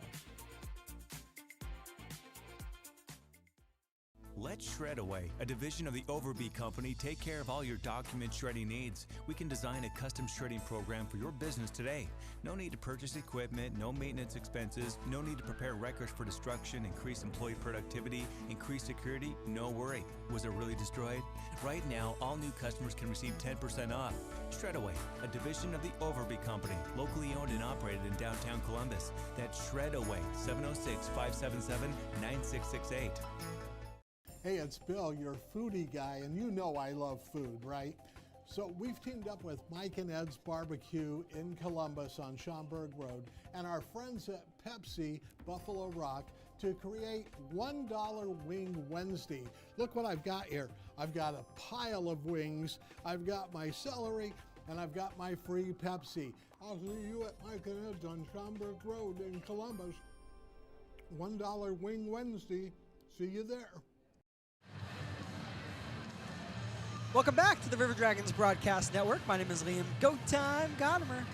Speaker 24: Let Shredaway, a division of the Overby Company, take care of all your document shredding needs. We can design a custom shredding program for your business today. No need to purchase equipment, no maintenance expenses, no need to prepare records for destruction, increase employee productivity, increase security, no worry. Was it really destroyed? Right now, all new customers can receive 10% off. Shredaway, a division of the Overby Company, locally owned and operated in downtown Columbus. That's Shredaway, 706-577-9668.
Speaker 25: Hey, it's Bill, your foodie guy, and you know I love food, right? So we've teamed up with Mike and Ed's Barbecue in Columbus on Schaumburg Road and our friends at Pepsi Buffalo Rock to create $1 Wing Wednesday. Look what I've got here. I've got a pile of wings, I've got my celery, and I've got my free Pepsi. I'll see you at Mike and Ed's on Schaumburg Road in Columbus. $1 Wing Wednesday. See you there.
Speaker 4: Welcome back to the River Dragons Broadcast Network. My name is Liam Gotimer.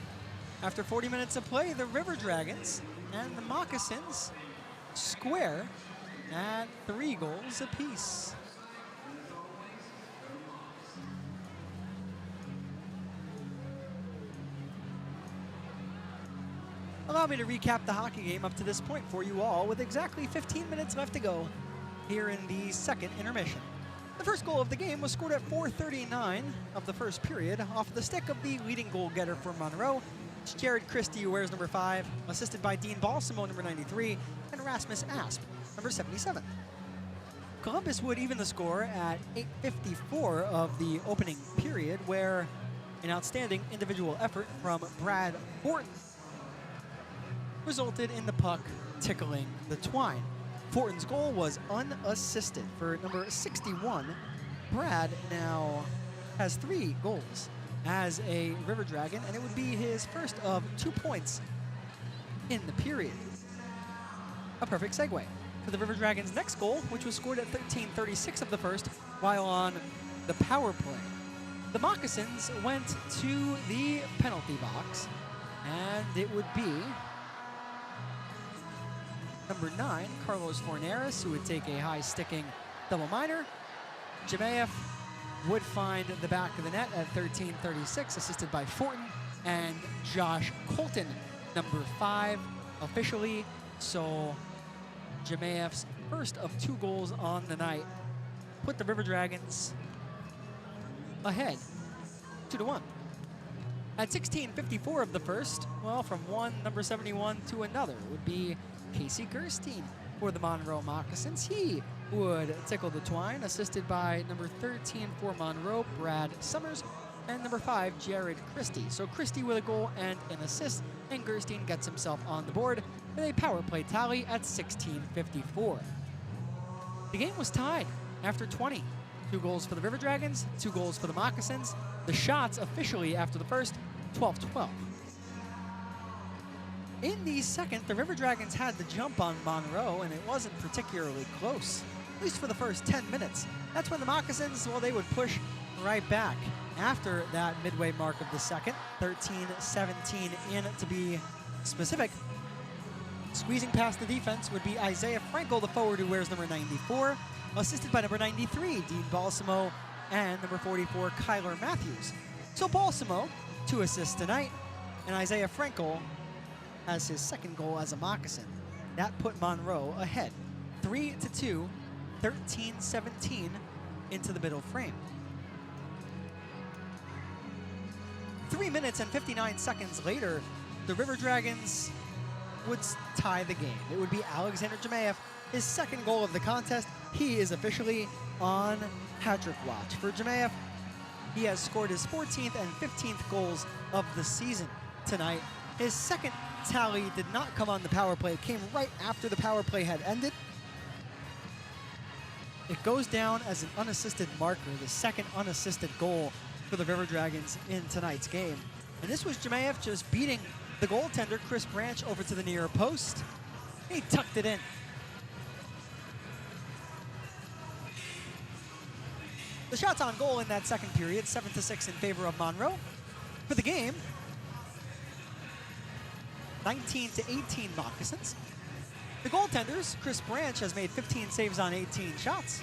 Speaker 4: After 40 minutes of play, the River Dragons and the Moccasins square at 3 goals apiece. Allow me to recap the hockey game up to this point for you all with exactly 15 minutes left to go here in the second intermission. The first goal of the game was scored at 4:39 of the first period off the stick of the leading goal getter for Monroe. It's Jared Christie, who wears number 5, assisted by Dean Balsamo, number 93, and Rasmus Asp, number 77. Columbus would even the score at 8:54 of the opening period, where an outstanding individual effort from Brad Horton resulted in the puck tickling the twine. Fortin's goal was unassisted for number 61. Brad now has 3 goals as a River Dragon, and it would be his first of 2 points in the period. A perfect segue for the River Dragons' next goal, which was scored at 13:36 of the first while on the power play. The Moccasins went to the penalty box, and it would be number 9, Carlos Forneris, who would take a high-sticking double minor. Jemayev would find the back of the net at 13:36, assisted by Fortin and Josh Colton, number 5, officially. So Jemayev's first of 2 goals on the night put the River Dragons ahead, 2-1. At 16:54 of the first, well, from one number 71 to another would be Casey Gerstein for the Monroe Moccasins. He would tickle the twine, assisted by number 13 for Monroe, Brad Summers, and number 5, Jared Christie. So Christie with a goal and an assist, and Gerstein gets himself on the board with a power play tally at 16:54. The game was tied after 20. 2 goals for the River Dragons, 2 goals for the Moccasins. The shots officially after the first, 12-12. In the second, the River Dragons had the jump on Monroe, and it wasn't particularly close, at least for the first 10 minutes. That's when the Moccasins, well, they would push right back. After that midway mark of the second, 13-17 in to be specific. Squeezing past the defense would be Isaiah Frankel, the forward who wears number 94, assisted by number 93, Dean Balsamo, and number 44, Kyler Matthews. So Balsamo, 2 assists tonight, and Isaiah Frankel has his second goal as a Moccasin. That put Monroe ahead, 3-2, 13-17 into the middle frame. 3 minutes and 59 seconds later, the River Dragons would tie the game. It would be Alexander Jemayev, his second goal of the contest. He is officially on hat-trick watch. For Jemayev, he has scored his 14th and 15th goals of the season tonight. His second tally did not come on the power play. It came right after the power play had ended. It goes down as an unassisted marker, the second unassisted goal for the River Dragons in tonight's game. And this was Jemayev just beating the goaltender, Chris Branch, over to the near post. He tucked it in. The shots on goal in that second period, 7-6 in favor of Monroe. For the game, 19-18 Moccasins. The goaltenders, Chris Branch has made 15 saves on 18 shots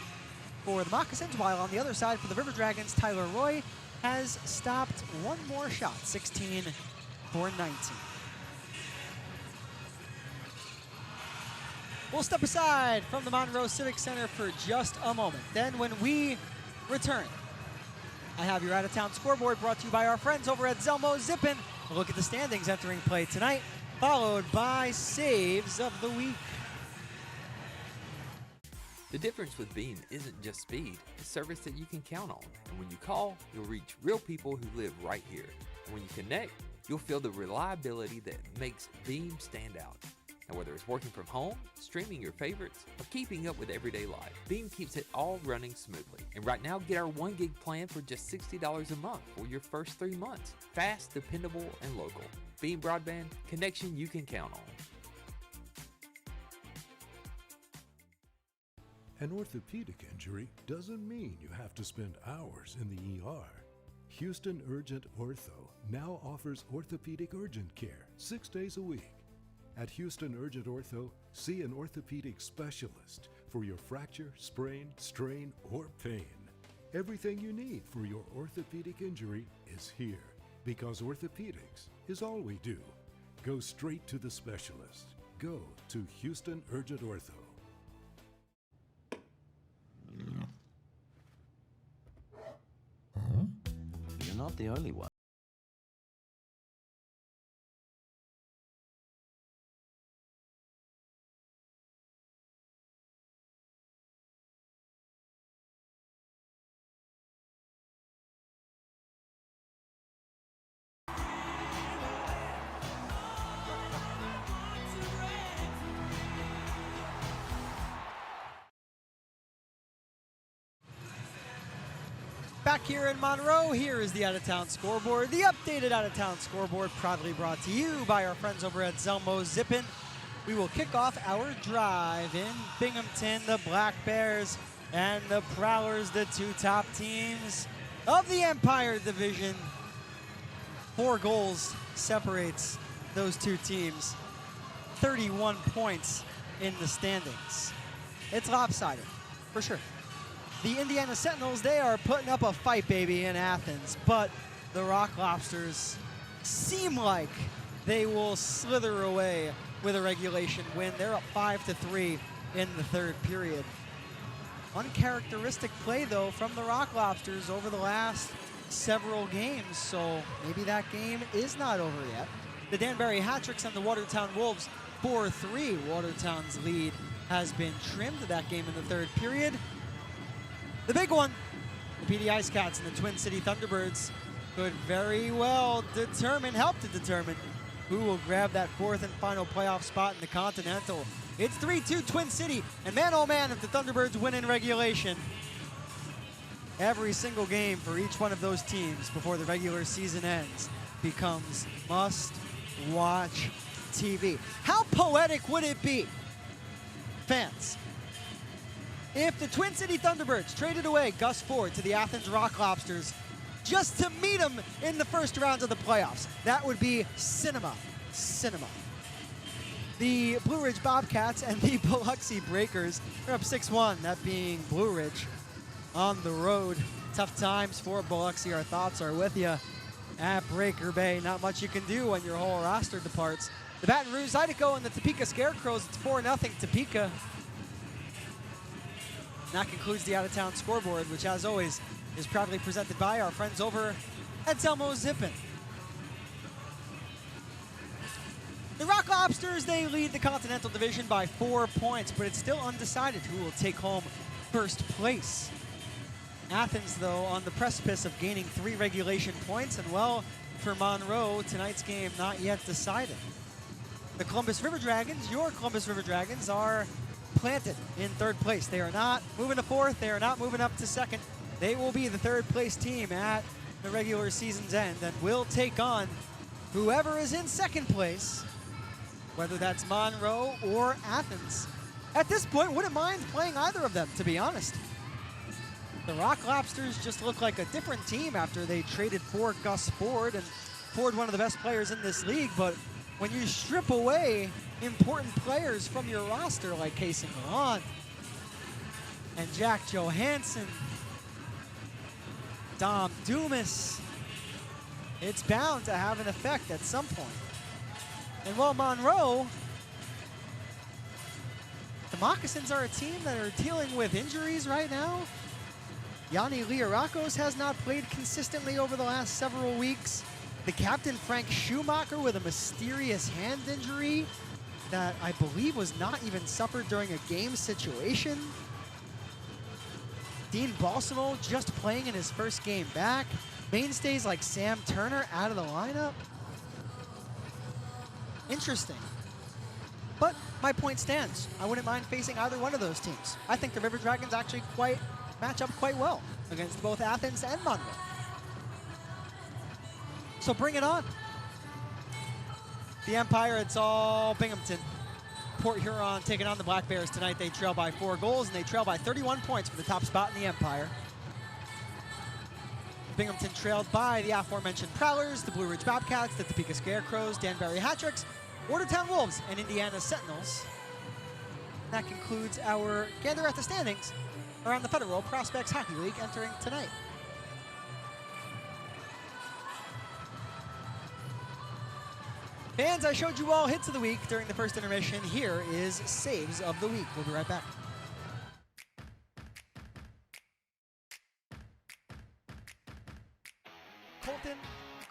Speaker 4: for the Moccasins, while on the other side for the River Dragons, Tyler Roy has stopped one more shot, 16 for 19. We'll step aside from the Monroe Civic Center for just a moment. Then when we return, I have your out-of-town scoreboard brought to you by our friends over at Zelmo Zippin. A look at the standings entering play tonight, followed by Saves of the Week.
Speaker 22: The difference with Beam isn't just speed, it's service that you can count on. And when you call, you'll reach real people who live right here. And when you connect, you'll feel the reliability that makes Beam stand out. Now whether it's working from home, streaming your favorites, or keeping up with everyday life, Beam keeps it all running smoothly. And right now, get our 1 gig plan for just $60 a month for your first 3 months. Fast, dependable, and local. Beam Broadband, connection you can count on.
Speaker 14: An orthopedic injury doesn't mean you have to spend hours in the ER. Houston Urgent Ortho now offers orthopedic urgent care 6 days a week. At Houston Urgent Ortho, see an orthopedic specialist for your fracture, sprain, strain, or pain. Everything you need for your orthopedic injury is here, because orthopedics is all we do. Go straight to the specialist. Go to Houston Urgent Ortho.
Speaker 21: You're not the only one.
Speaker 4: Back here in Monroe, here is the out-of-town scoreboard. The updated out-of-town scoreboard proudly brought to you by our friends over at Zelmo Zippin. We will kick off our drive in Binghamton. The Black Bears and the Prowlers, the 2 top teams of the Empire Division. 4 goals separates those 2 teams. 31 points in the standings. It's lopsided, for sure. The Indiana Sentinels, they are putting up a fight, baby, in Athens, but the Rock Lobsters seem like they will slither away with a regulation win. They're up 5-3 in the 3rd period. Uncharacteristic play, though, from the Rock Lobsters over the last several games, so maybe that game is not over yet. The Danbury Hat-Tricks and the Watertown Wolves, 4-3. Watertown's lead has been trimmed that game in the 3rd period. The big one, the PD Ice Cats and the Twin City Thunderbirds could very well help to determine who will grab that 4th and final playoff spot in the Continental. It's 3-2 Twin City, and man oh man if the Thunderbirds win in regulation.
Speaker 1: Every single game for each one of those teams before the regular season ends becomes must-watch TV. How poetic would it be, fans, if the Twin City Thunderbirds traded away Gus Ford to the Athens Rock Lobsters just to meet him in the first rounds of the playoffs? That would be cinema. Cinema. The Blue Ridge Bobcats and the Biloxi Breakers are up 6-1, that being Blue Ridge on the road. Tough times for Biloxi. Our thoughts are with you at Breaker Bay. Not much you can do when your whole roster departs. The Baton Rouge Zydeco and the Topeka Scarecrows, it's 4-0 Topeka. That concludes the out-of-town scoreboard, which, as always, is proudly presented by our friends over at Zelmo Zippin. The Rock Lobsters, they lead the Continental Division by 4 points, but it's still undecided who will take home first place. Athens, though, on the precipice of gaining 3 regulation points, and well, for Monroe, tonight's game not yet decided. The Columbus River Dragons, your Columbus River Dragons, are planted in 3rd place. They are not moving to 4th. They are not moving up to 2nd. They will be the 3rd place team at the regular season's end and will take on whoever is in 2nd place, whether that's Monroe or Athens. At this point, wouldn't mind playing either of them, to be honest. The Rock Lobsters just look like a different team after they traded for Gus Ford, and Ford, one of the best players in this league, but when you strip away important players from your roster like Casey Milan and Jack Johansson, Dom Dumas, it's bound to have an effect at some point. And while Monroe, the Moccasins are a team that are dealing with injuries right now. Yanni Liarakos has not played consistently over the last several weeks. The captain, Frank Schumacher, with a mysterious hand injury that I believe was not even suffered during a game situation. Dean Balsamo just playing in his first game back. Mainstays like Sam Turner out of the lineup. Interesting. But my point stands. I wouldn't mind facing either one of those teams. I think the River Dragons actually match up quite well against both Athens and Monroe. So bring it on. The Empire, it's all Binghamton. Port Huron taking on the Black Bears tonight. They trail by 4 goals, and they trail by 31 points for the top spot in the Empire. Binghamton trailed by the aforementioned Prowlers, the Blue Ridge Bobcats, the Topeka Scarecrows, Danbury Hattricks, Watertown Wolves, and Indiana Sentinels. That concludes our gander at the standings around the Federal Prospects Hockey League entering tonight. Fans, I showed you all hits of the week during the first intermission. Here is saves of the week. We'll be right back. Colton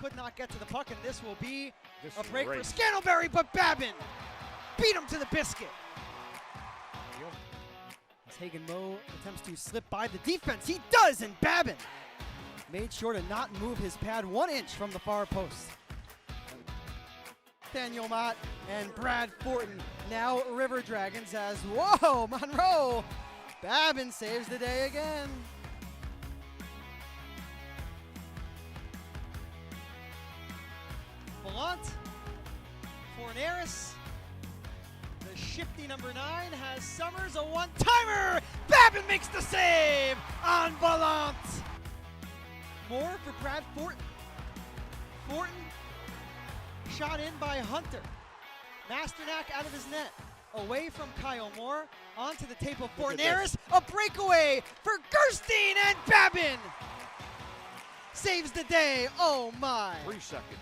Speaker 1: could not get to the puck, and this will be a break for Scantlebury, but Babin beat him to the biscuit. As Hagen Moe attempts to slip by the defense, he does, and Babin made sure to not move his pad 1 inch from the far post. Daniel Mott and Brad Fortin, now River Dragons, as, whoa, Monroe, Babin saves the day again. Volant, Fornaris, the shifty number 9 has Summers, a one-timer. Babin makes the save on Volant. More for Brad Fortin. Fortin shot in by Hunter. Masternak out of his net. Away from Kyle Moore. Onto the tape of Fornaris. A breakaway for Gerstein, and Babin saves the day. Oh my.
Speaker 3: 3 seconds.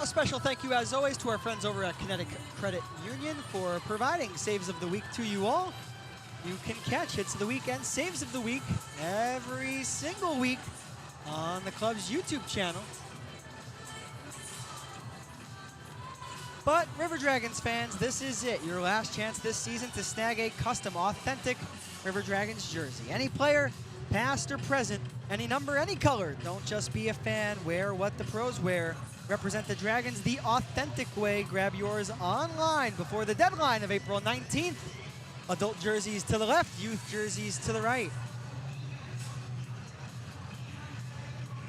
Speaker 1: A special thank you, as always, to our friends over at Kinetic Credit Union for providing saves of the week to you all. You can catch hits of the week and saves of the week every single week on the club's YouTube channel. But River Dragons fans, this is it. Your last chance this season to snag a custom, authentic River Dragons jersey. Any player, past or present, any number, any color. Don't just be a fan. Wear what the pros wear. Represent the Dragons the authentic way. Grab yours online before the deadline of April 19th. Adult jerseys to the left, youth jerseys to the right.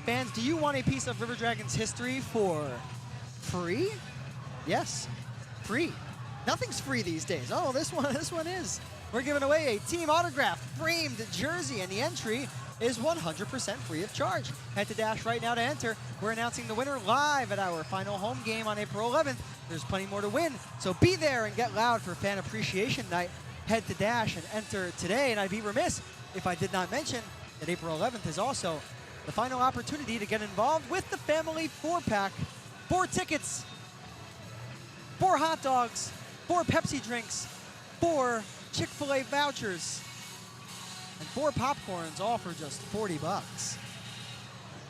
Speaker 1: Fans, do you want a piece of River Dragons history for free? Yes, free. Nothing's free these days. Oh, this one is. We're giving away a team autograph framed jersey, and the entry is 100% free of charge. Head to Dash right now to enter. We're announcing the winner live at our final home game on April 11th. There's plenty more to win, so be there and get loud for Fan Appreciation Night. Head to Dash and enter today, and I'd be remiss if I did not mention that April 11th is also the final opportunity to get involved with the family 4-pack. 4 tickets, 4 hot dogs, 4 Pepsi drinks, 4 Chick-fil-A vouchers, and 4 popcorns, all for just 40 bucks.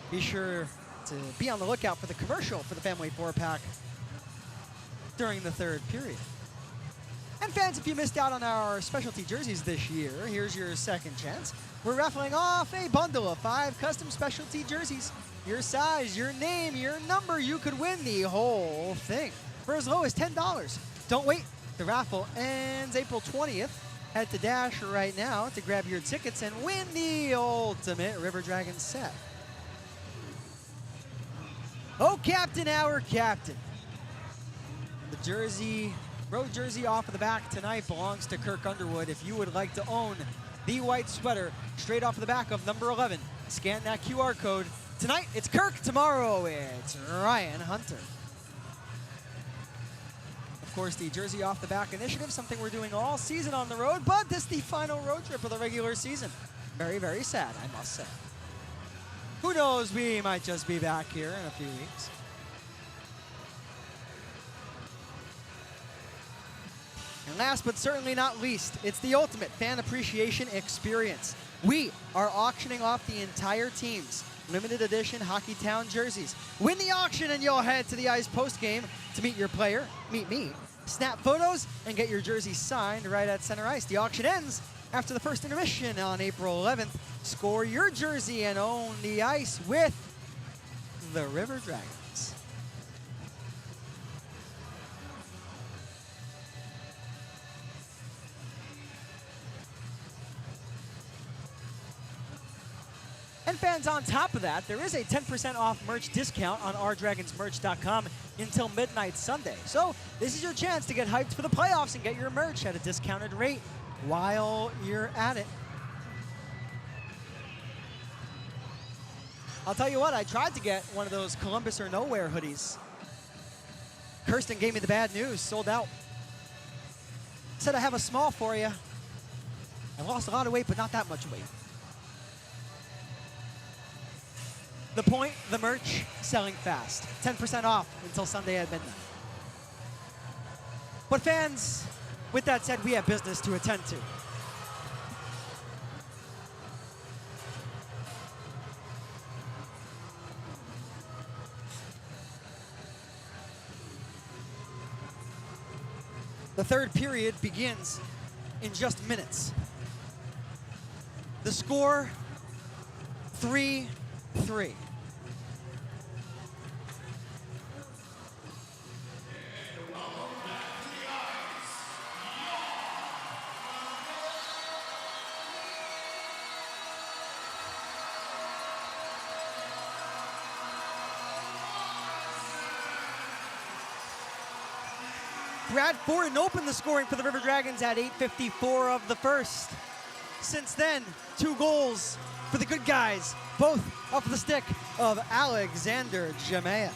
Speaker 1: Be sure to be on the lookout for the commercial for the family 4-pack during the 3rd period. And fans, if you missed out on our specialty jerseys this year, here's your second chance. We're raffling off a bundle of 5 custom specialty jerseys. Your size, your name, your number, you could win the whole thing for as low as $10. Don't wait. The raffle ends April 20th. Head to Dash right now to grab your tickets and win the ultimate River Dragons set. Oh, Captain, our captain. The jersey, road jersey off of the back tonight belongs to Kirk Underwood. If you would like to own the white sweater straight off of the back of number 11, scan that QR code. Tonight, it's Kirk. Tomorrow, it's Ryan Hunter. Of course, the Jersey Off the Back initiative, something we're doing all season on the road, but this is the final road trip of the regular season. Very, very sad, I must say. Who knows, we might just be back here in a few weeks. And last but certainly not least, it's the ultimate fan appreciation experience. We are auctioning off the entire team's limited edition Hockey Town jerseys. Win the auction and you'll head to the ice post-game to meet your player, meet me, snap photos, and get your jersey signed right at center ice. The auction ends after the first intermission on April 11th. Score your jersey and own the ice with the River Dragons. And fans, on top of that, there is a 10% off merch discount on ourdragonsmerch.com until midnight Sunday. So this is your chance to get hyped for the playoffs and get your merch at a discounted rate while you're at it. I'll tell you what, I tried to get one of those Columbus or Nowhere hoodies. Kirsten gave me the bad news, sold out. Said I have a small for you. I lost a lot of weight, but not that much weight. The point, the merch, selling fast. 10% off until Sunday at midnight. But fans, with that said, we have business to attend to. The 3rd period begins in just minutes. The score, 3-3. Brad Forden opened the scoring for the River Dragons at 8:54 of the first. Since then, 2 goals for the good guys, both off the stick of Alexander Jemayev.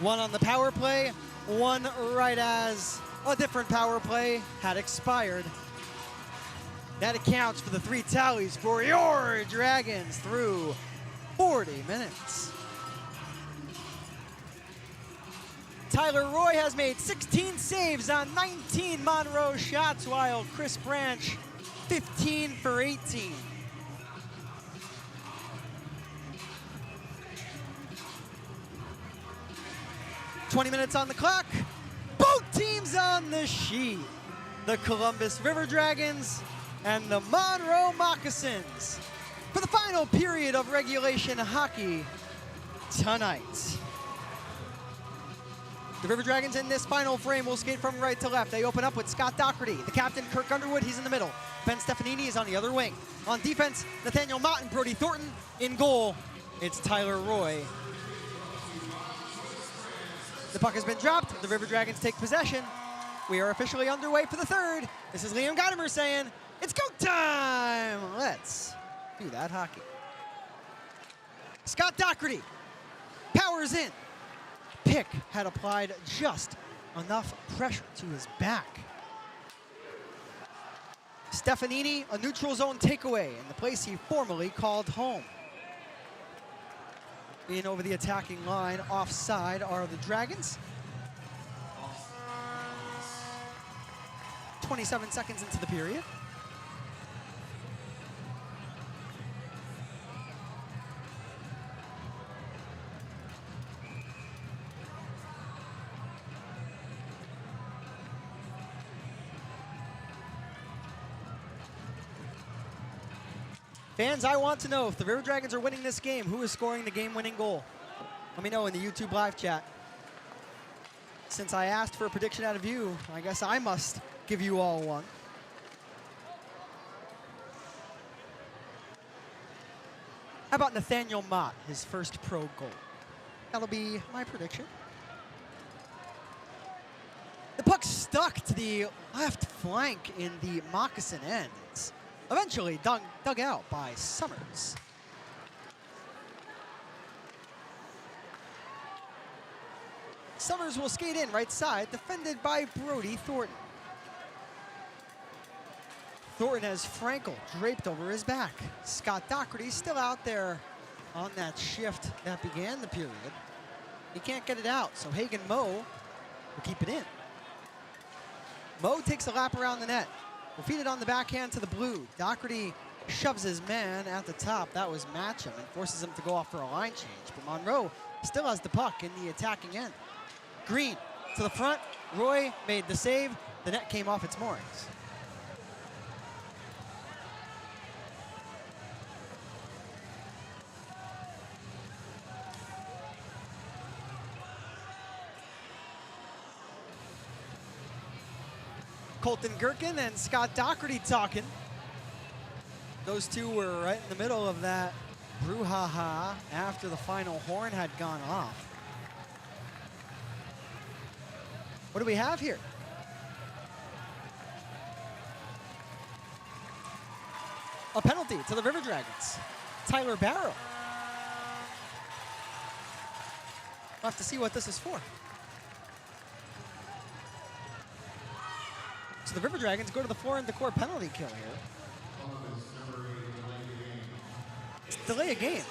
Speaker 1: 1 on the power play, 1 right as a different power play had expired. That accounts for the 3 tallies for your Dragons through 40 minutes. Tyler Roy has made 16 saves on 19 Monroe shots, while Chris Branch 15 for 18. "20 minutes on the clock. Both teams on the sheet. The Columbus River Dragons and the Monroe Moccasins for the final period of regulation hockey tonight. The River Dragons in this final frame will skate from right to left. They open up with Scott Doherty. The captain, Kirk Underwood, he's in the middle. Ben Stefanini is on the other wing. On defense, Nathaniel Mott and Brody Thornton. In goal, it's Tyler Roy. The puck has been dropped. The River Dragons take possession. We are officially underway for the third. This is Liam Gotimer saying, it's go time. Let's do that hockey. Scott Doherty powers in. Pick had applied just enough pressure to his back. Stefanini, a neutral zone takeaway in the place he formerly called home. In over the attacking line, offside are the Dragons. 27 seconds into the period. Fans, I want to know if the River Dragons are winning this game, who is scoring the game-winning goal? Let me know in the YouTube live chat. Since I asked for a prediction out of you, I guess I must give you all one. How about Nathaniel Mott, his first pro goal? That'll be my prediction. The puck stuck to the left flank in the Moccasin end. It's eventually dug out by Summers. Summers will skate in right side, defended by Brody Thornton. Thornton has Frankel draped over his back. Scott Doherty still out there on that shift that began the period. He can't get it out, so Hagen Moe will keep it in. Moe takes a lap around the net. Will feed it on the backhand to the blue. Doherty shoves his man at the top. That was Matcham and forces him to go off for a line change. But Monroe still has the puck in the attacking end. Green to the front. Roy made the save. The net came off its moorings. Colton Gherkin and Scott Doherty talking. Those two were right in the middle of that brouhaha after the final horn had gone off. What do we have here? A penalty to the River Dragons. Tyler Barrow. We'll have to see what this is for. So the River Dragons go to the floor and decor penalty kill here. It's delay a game.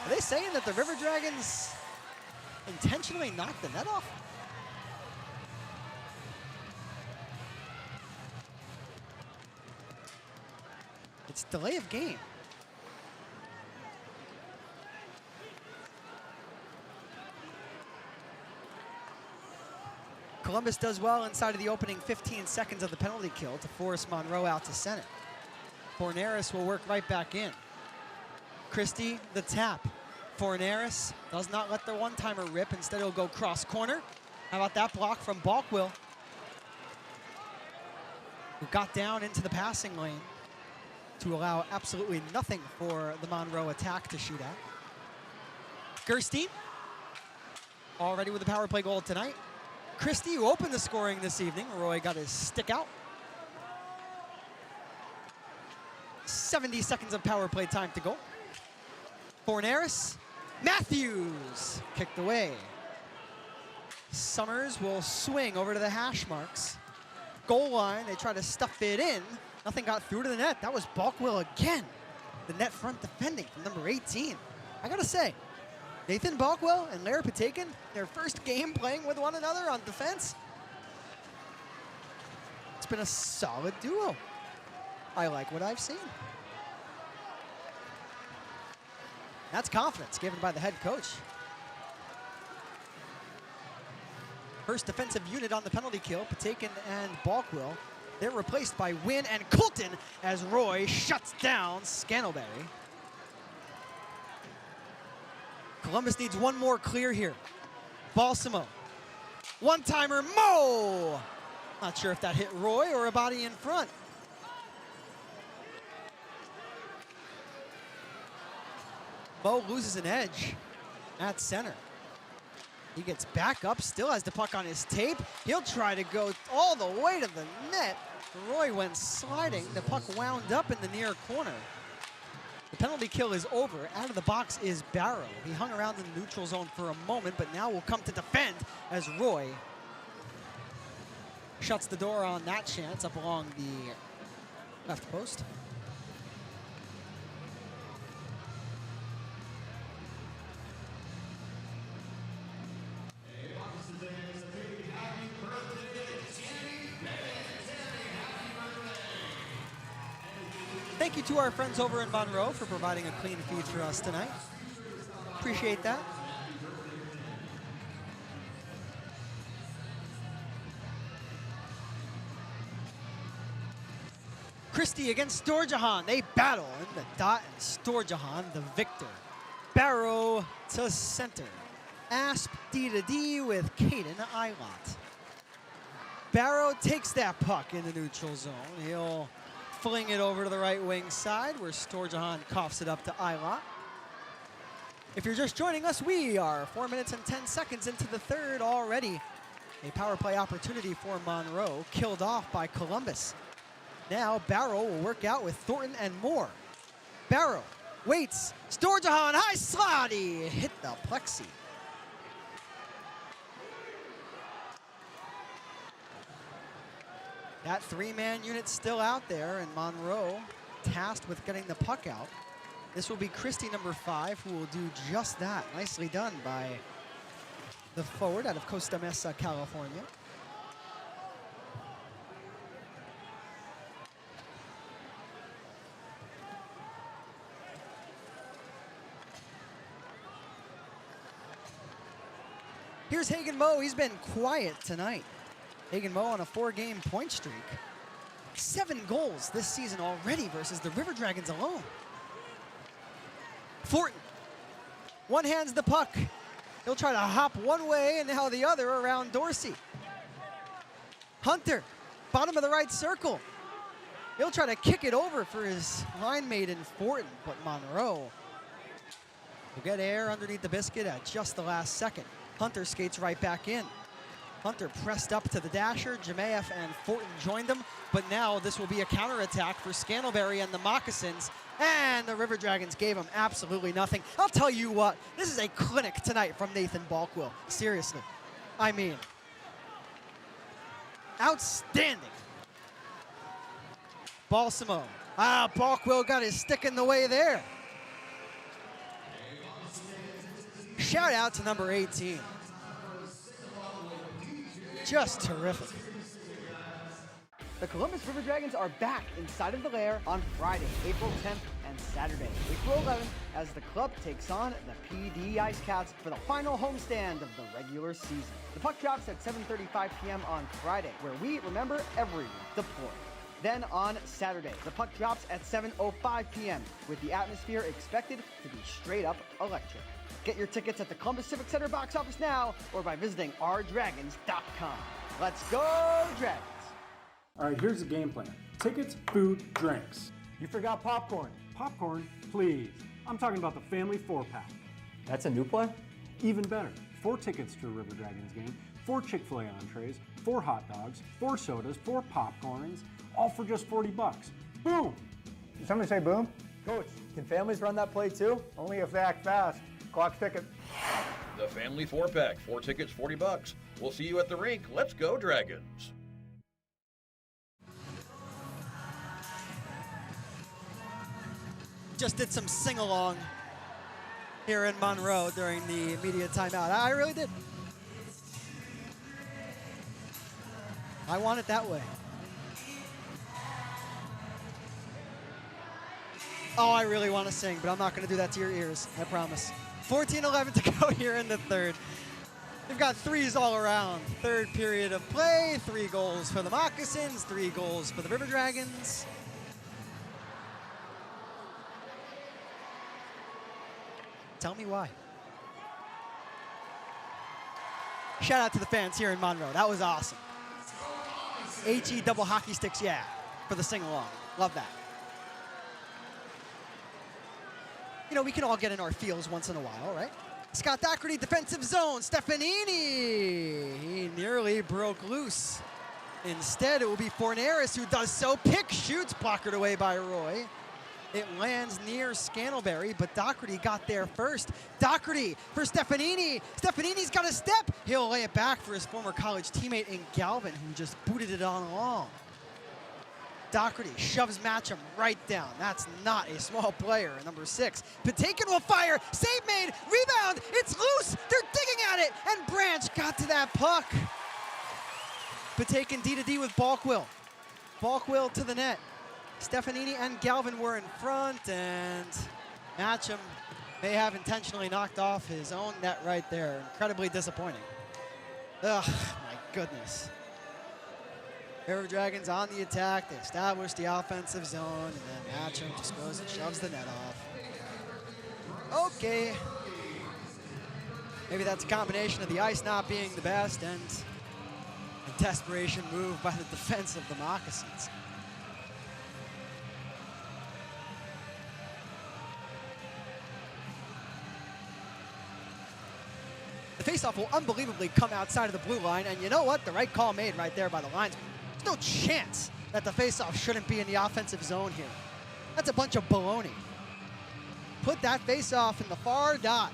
Speaker 1: Are they saying that the River Dragons intentionally knocked the net off? It's delay of game. Columbus does well inside of the opening 15 seconds of the penalty kill to force Monroe out to center. Fornaris will work right back in. Christie, the tap. Fornaris does not let the one-timer rip. Instead, he'll go cross corner. How about that block from Balkwill, who got down into the passing lane to allow absolutely nothing for the Monroe attack to shoot at. Gerstein, already with a power play goal tonight. Christie, who opened the scoring this evening. Roy got his stick out. 70 seconds of power play time to go. Fornaris, Matthews kicked away. Summers will swing over to the hash marks. Goal line, they try to stuff it in. Nothing got through to the net. That was Balkwill again. The net front defending from number 18. I gotta say, Nathan Balkwill and Larry Patakin, their first game playing with one another on defense. It's been a solid duo. I like what I've seen. That's confidence given by the head coach. First defensive unit on the penalty kill, Patakin and Balkwill. They're replaced by Wynn and Colton as Roy shuts down Scantleberry. Columbus needs one more clear here. Balsamo. One-timer, Mo! Not sure if that hit Roy or a body in front. Mo loses an edge at center. He gets back up, still has the puck on his tape. He'll try to go all the way to the net. Roy went sliding. The puck wound up in the near corner. The penalty kill is over. Out of the box is Barrow. He hung around in the neutral zone for a moment, but now will come to defend as Roy shuts the door on that chance up along the left post. Thank you to our friends over in Monroe for providing a clean feed for us tonight. Appreciate that. Christie against Storjahan. They battle in the dot, and Storjahan, the victor. Barrow to center. Asp D-to-D with Caden Eilot. Barrow takes that puck in the neutral zone. He'll fling it over to the right wing side where Storjahan coughs it up to Eilot. If you're just joining us, we are 4 minutes and 10 seconds into the third already. A power play opportunity for Monroe, killed off by Columbus. Now Barrow will work out with Thornton and Moore. Barrow waits. Storjahan, high slot. He hit the plexi. That three-man unit still out there, and Monroe tasked with getting the puck out. This will be Christie, number 5, who will do just that. Nicely done by the forward out of Costa Mesa, California. Here's Hagen Moe. He's been quiet tonight. Hagen Moe on a 4-game point streak. 7 goals this season already versus the River Dragons alone. Thornton one-hands the puck. He'll try to hop one way and now the other around Dorsey. Hunter, bottom of the right circle. He'll try to kick it over for his line mate in Thornton, but Monroe will get air underneath the biscuit at just the last second. Hunter skates right back in. Hunter pressed up to the dasher. Jemaev and Thornton joined him, but now this will be a counterattack for Scantlebury and the Moccasins, and the River Dragons gave him absolutely nothing. I'll tell you what, this is a clinic tonight from Nathan Balkwill. Seriously. I mean, outstanding. Balsamo. Balkwill got his stick in the way there. Shout out to number 18. Just terrific. The Columbus River Dragons are back inside of the Lair on Friday, April 10th and Saturday, April 11th, as the club takes on the PD Ice Cats for the final homestand of the regular season. The puck drops at 7:35 p.m. on Friday, where we remember everyone deployed. Then on Saturday, the puck drops at 7:05 p.m., with the atmosphere expected to be straight up electric. Get your tickets at the Columbus Civic Center box office now or by visiting ourdragons.com. Let's go, Dragons!
Speaker 6: All right, here's the game plan. Tickets, food, drinks. You forgot popcorn. Popcorn, please. I'm talking about the family 4-pack.
Speaker 9: That's a new play?
Speaker 6: Even better. 4 tickets to a River Dragons game, 4 Chick-fil-A entrees, 4 hot dogs, 4 sodas, 4 popcorns, all for just $40. Boom!
Speaker 9: Did somebody say boom? Coach, can families run that play too? Only if they act fast. Clock's ticking.
Speaker 23: The family 4-pack, 4 tickets, $40. We'll see you at the rink. Let's go, Dragons.
Speaker 1: Just did some sing-along here in Monroe during the media timeout. I really did. I want it that way. Oh, I really want to sing, but I'm not going to do that to your ears, I promise. 14:11 to go here in the third. We've got threes all around. Third period of play, 3 goals for the Moccasins, 3 goals for the River Dragons. Tell me why. Shout out to the fans here in Monroe. That was awesome. HE double hockey sticks, yeah, for the sing-along. Love that. You know, we can all get in our feels once in a while, right? Scott Doherty, defensive zone. Stefanini, he nearly broke loose. Instead, it will be Forneris who does so. Pick shoots, blockered away by Roy. It lands near Scantlebury, but Doherty got there first. Doherty for Stefanini. Stefanini's got a step. He'll lay it back for his former college teammate in Galvin, who just booted it on along. Doherty shoves Matcham right down. That's not a small player, number 6. Patakin will fire. Save made. Rebound. It's loose. They're digging at it. And Branch got to that puck. Patakin D-to-D with Balkwill. Balkwill to the net. Stefanini and Galvin were in front, and Matcham may have intentionally knocked off his own net right there. Incredibly disappointing. Ugh, my goodness. River Dragons on the attack. They establish the offensive zone, and then Matcham just goes and shoves the net off. Okay. Maybe that's a combination of the ice not being the best and a desperation move by the defense of the Moccasins. The faceoff will unbelievably come outside of the blue line, and you know what? The right call made right there by the linesman. There's no chance that the faceoff shouldn't be in the offensive zone here. That's a bunch of baloney. Put that faceoff in the far dot.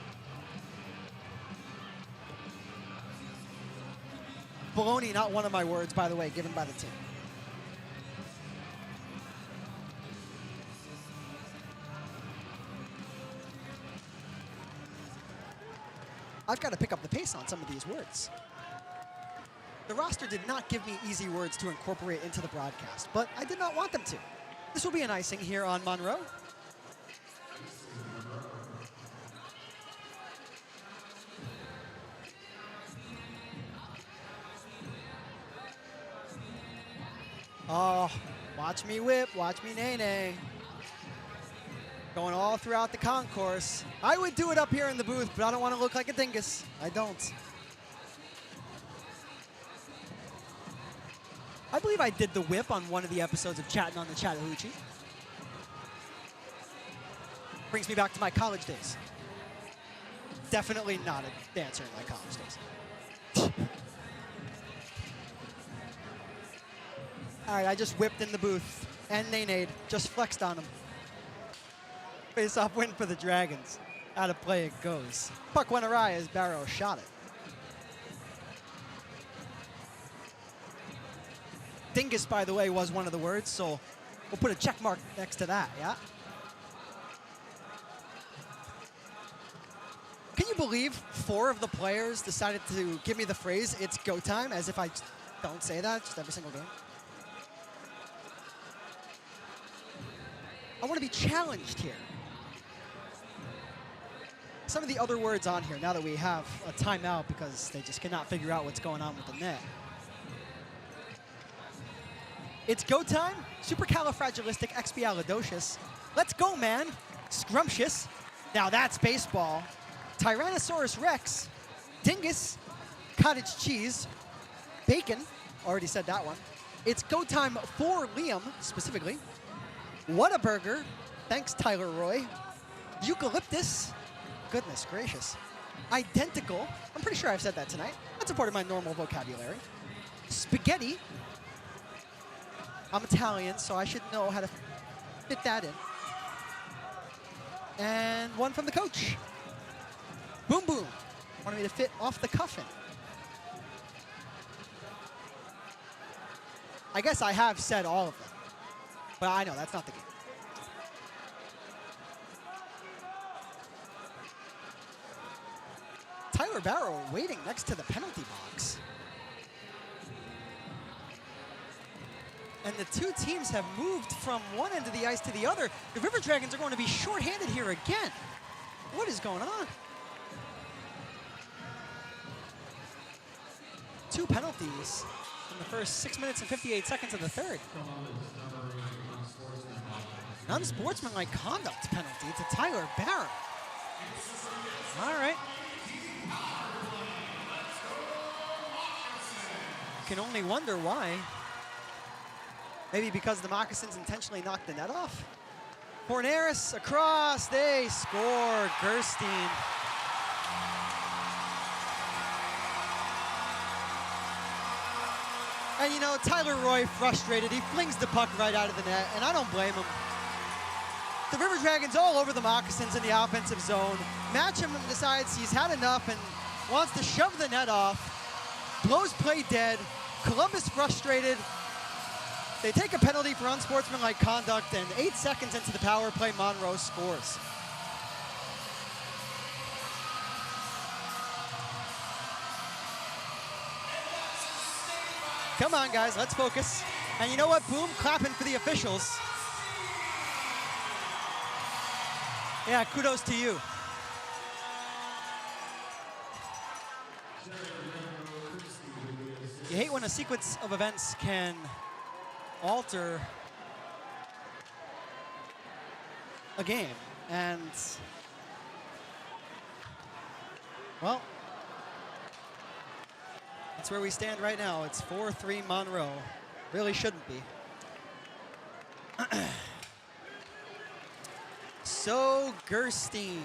Speaker 1: Baloney, not one of my words, by the way, given by the team. I've got to pick up the pace on some of these words. The roster did not give me easy words to incorporate into the broadcast, but I did not want them to. This will be an icing here on Monroe. Oh, watch me whip, watch me nay-nay. Going all throughout the concourse. I would do it up here in the booth, but I don't want to look like a dingus. I don't. I believe I did the whip on one of the episodes of Chatting on the Chattahoochee. Brings me back to my college days. Definitely not a dancer in my college days. All right, I just whipped in the booth and nay-nayed, just flexed on him. Face-off win for the Dragons. Out of play it goes. Puck went awry as Barrow shot it. Dingus, by the way, was one of the words, so we'll put a check mark next to that, yeah? Can you believe 4 of the players decided to give me the phrase, "It's go time," as if I don't say that just every single game? I want to be challenged here. Some of the other words on here, now that we have a timeout because they just cannot figure out what's going on with the net. It's go time. Supercalifragilisticexpialidocious. Let's go, man. Scrumptious. Now that's baseball. Tyrannosaurus Rex. Dingus. Cottage cheese. Bacon. Already said that one. It's go time for Liam, specifically. Whataburger. Thanks, Tyler Roy. Eucalyptus. Goodness gracious. Identical. I'm pretty sure I've said that tonight. That's a part of my normal vocabulary. Spaghetti. I'm Italian, so I should know how to fit that in. And one from the coach. Boom boom. Wanted me to fit off the cuff in. I guess I have said all of them. But I know that's not the game. Tyler Barrow waiting next to the penalty box. And the two teams have moved from one end of the ice to the other. The River Dragons are going to be shorthanded here again. What is going on? 2 penalties in the first 6 minutes and 58 seconds of the third. An unsportsmanlike conduct penalty to Tyler Barrow. All right. can only wonder why. Maybe because the Moccasins intentionally knocked the net off. Fornaris across, they score. Gerstein. And you know, Tyler Roy frustrated. He flings the puck right out of the net, and I don't blame him. The River Dragons all over the Moccasins in the offensive zone. Matcham decides he's had enough and wants to shove the net off. Blows play dead. Columbus frustrated. They take a penalty for unsportsmanlike conduct, and 8 seconds into the power play, Monroe scores. Come on, guys, let's focus. And you know what? Boom, clapping for the officials. Yeah, kudos to you. You hate when a sequence of events can alter a game. And, well, that's where we stand right now. It's 4-3 Monroe. Really shouldn't be. So Gerstein.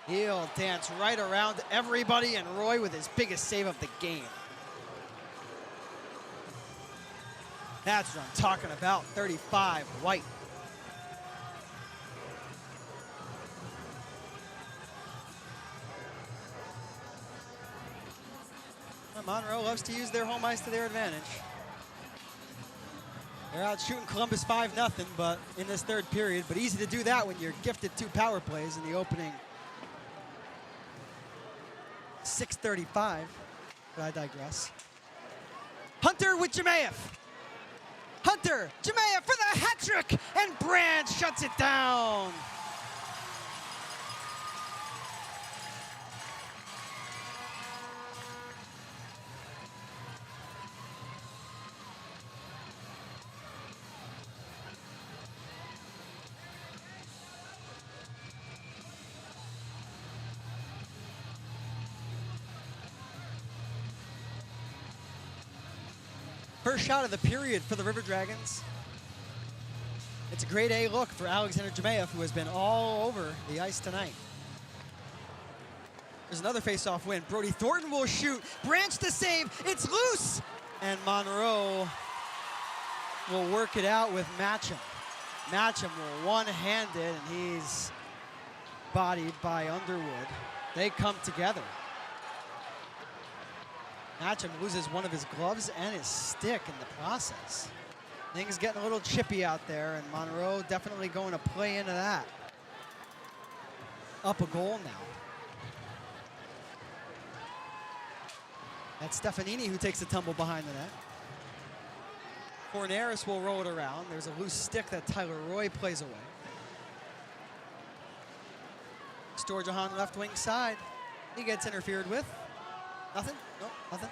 Speaker 1: He'll dance right around everybody, and Roy with his biggest save of the game. That's what I'm talking about, 35 White. Monroe loves to use their home ice to their advantage. They're out shooting Columbus 5-0, but in this third period, but easy to do that when you're gifted 2 power plays in the opening 6:35, but I digress. Hunter with Jemayev. Hunter, Jemayev for the hat trick, and Brandt shuts it down. First shot of the period for the River Dragons. It's a grade A look for Alexander Jemayev, who has been all over the ice tonight. There's another face-off win. Brody Thornton will shoot. Branch to save. It's loose. And Monroe will work it out with Matcham. Matcham will one-hand it, and he's bodied by Underwood. They come together. Matcham loses one of his gloves and his stick in the process. Things getting a little chippy out there, and Monroe definitely going to play into that. Up a goal now. That's Stefanini who takes a tumble behind the net. Fornaris will roll it around. There's a loose stick that Tyler Roy plays away. Storjahan left wing side. He gets interfered with. Nothing? Nope, nothing.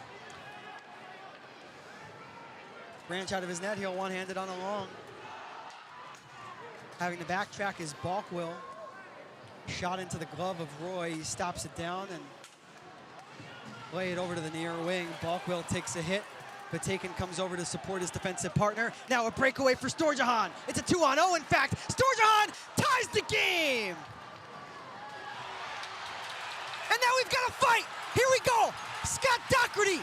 Speaker 1: Branch out of his net, he'll one-hand it on a long. Having to backtrack is Balkwill. Shot into the glove of Roy, he stops it down and play it over to the near wing. Balkwill takes a hit. Patakin comes over to support his defensive partner. Now a breakaway for Storjahan. It's a 2-on-0, in fact. Storjahan ties the game! And now we've got a fight! Here we go! Scott Doherty.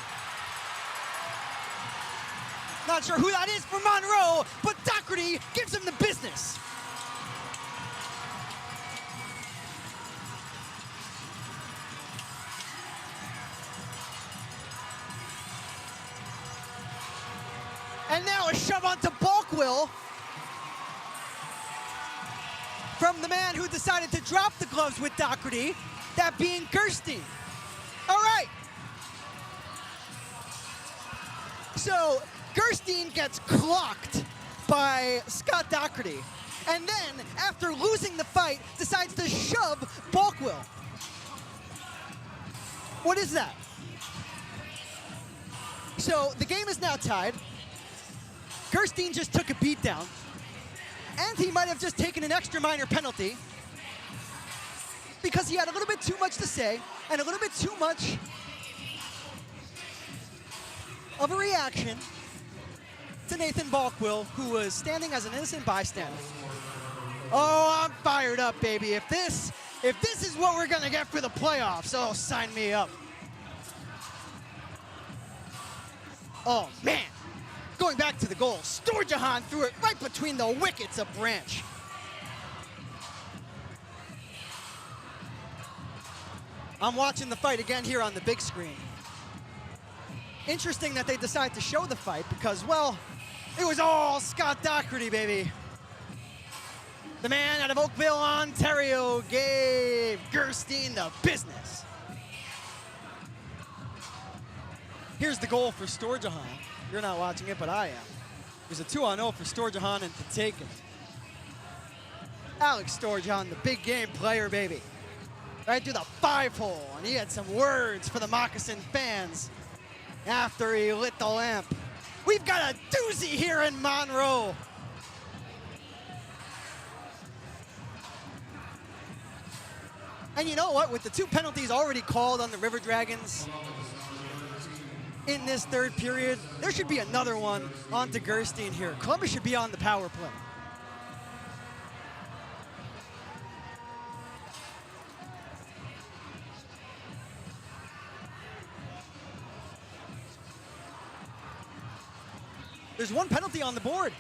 Speaker 1: Not sure who that is for Monroe, but Doherty gives him the business. And now a shove onto Balkwill from the man who decided to drop the gloves with Doherty, that being Gerstein. All right. So Gerstein gets clocked by Scott Doherty, and then, after losing the fight, decides to shove Balkwill. What is that? So the game is now tied. Gerstein just took a beat down, and he might have just taken an extra minor penalty because he had a little bit too much to say and a little bit too much of a reaction to Nathan Balkwill, who was standing as an innocent bystander. Oh, I'm fired up, baby. If this is what we're gonna get for the playoffs, oh, sign me up. Oh, man. Going back to the goal, Storjahan threw it right between the wickets of Branch. I'm watching the fight again here on the big screen. Interesting that they decided to show the fight because, well, it was all Scott Doherty, baby. The man out of Oakville, Ontario, gave Gerstein the business. Here's the goal for Storjahan. You're not watching it, but I am. It was a 2-on-0 for Storjahan and to take it. Alex Storjahan, the big game player, baby. Right through the 5-hole, and he had some words for the Moccasin fans after he lit the lamp. We've got a doozy here in Monroe. And you know what? With the 2 penalties already called on the River Dragons in this third period, there should be another one onto Gerstein here. Columbus should be on the power play. There's 1 penalty on the board.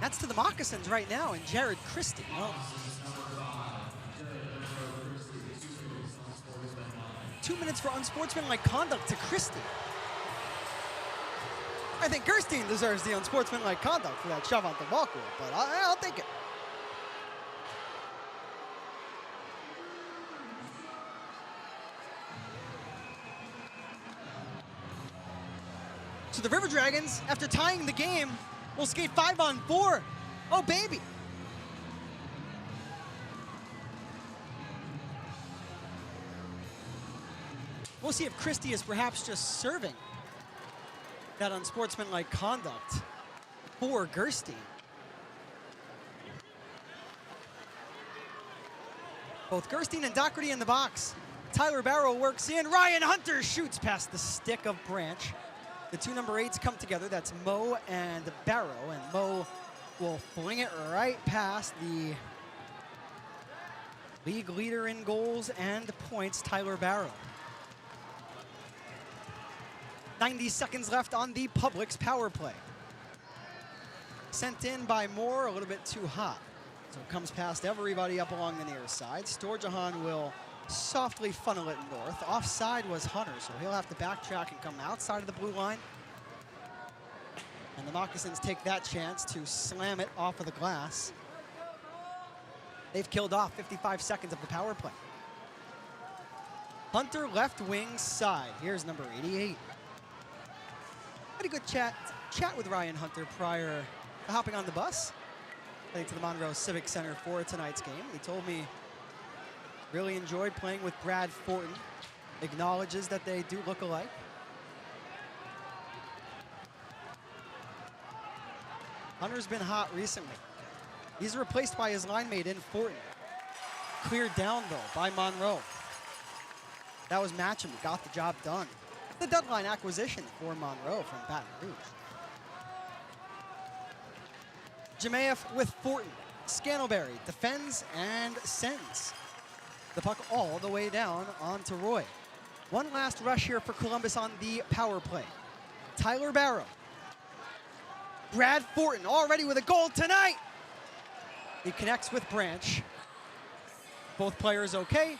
Speaker 1: That's to the Moccasins right now, and Jared Christie. Well, 2 minutes for unsportsmanlike conduct to Christie. I think Gerstein deserves the unsportsmanlike conduct for that shove onto Balkwill, but I'll take it. So the River Dragons, after tying the game, will skate 5-on-4. Oh, baby. We'll see if Christie is perhaps just serving that unsportsmanlike conduct for Gerstein. Both Gerstein and Doherty in the box. Tyler Barrow works in. Ryan Hunter shoots past the stick of Branch. The 2 number 8s come together. That's Mo and Barrow, and Mo will fling it right past the league leader in goals and points, Tyler Barrow. 90 seconds left on the Publix power play. Sent in by Moore, a little bit too hot. So it comes past everybody up along the near side. Storjahan will softly funnel it north. Offside was Hunter, so he'll have to backtrack and come outside of the blue line. And the Moccasins take that chance to slam it off of the glass. They've killed off 55 seconds of the power play. Hunter left wing side. Here's number 88. Had a good chat with Ryan Hunter prior to hopping on the bus, heading to the Monroe Civic Center for tonight's game. He told me really enjoyed playing with Brad Fortin. Acknowledges that they do look alike. Hunter's been hot recently. He's replaced by his line mate in Fortin. Cleared down, though, by Monroe. That was Matcham. Got the job done. The deadline acquisition for Monroe from Baton Rouge. Jemaeff with Fortin. Scantleberry defends and sends the puck all the way down onto Roy. One last rush here for Columbus on the power play. Tyler Barrow. Brad Fortin already with a goal tonight. He connects with Branch. Both players okay.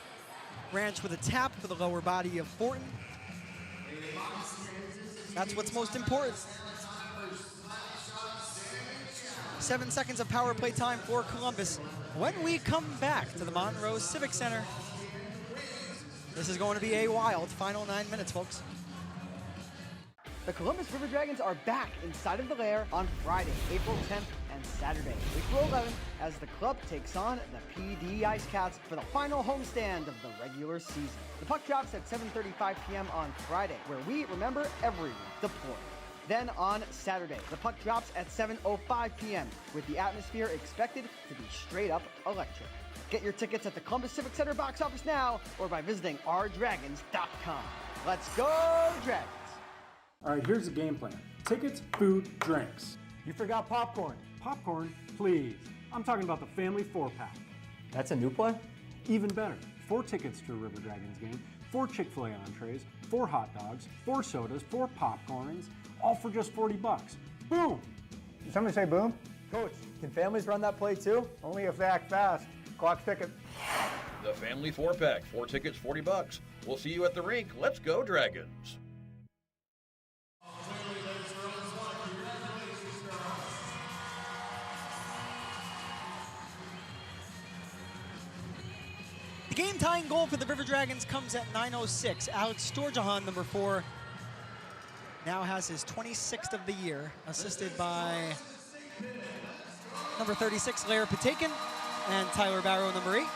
Speaker 1: Branch with a tap for the lower body of Fortin. That's what's most important. 7 seconds of power play time for Columbus. When we come back to the Monroe Civic Center, this is going to be a wild final 9 minutes, folks.
Speaker 8: The Columbus River Dragons are back inside of the lair on Friday, April 10th and Saturday, April 11th, as the club takes on the PD Ice Cats for the final homestand of the regular season. The puck drops at 7:35 p.m. on Friday, where we remember everyone deployed. Then on Saturday, the puck drops at 7:05 p.m., with the atmosphere expected to be straight up electric. Get your tickets at the Columbus Civic Center box office now or by visiting ourdragons.com.
Speaker 1: Let's go, Dragons.
Speaker 6: All right, here's the game plan. Tickets, food, drinks.
Speaker 9: You forgot popcorn.
Speaker 6: Popcorn, please. I'm talking about the family 4-pack.
Speaker 9: That's a new play?
Speaker 6: Even better, 4 tickets to a River Dragons game, 4 Chick-fil-A entrees, 4 hot dogs, 4 sodas, 4 popcorns, all for just 40 bucks. Boom!
Speaker 9: Did somebody say boom? Coach, can families run that play too? Only if they act fast. Clock's ticking.
Speaker 23: The family 4-pack, 4 tickets, 40 bucks. We'll see you at the rink. Let's go, Dragons.
Speaker 1: The game-tying goal for the River Dragons comes at 9:06. Alex Storjahan, number 4, now has his 26th of the year, assisted by number 36, Lair Patakin, and Tyler Barrow, number 8.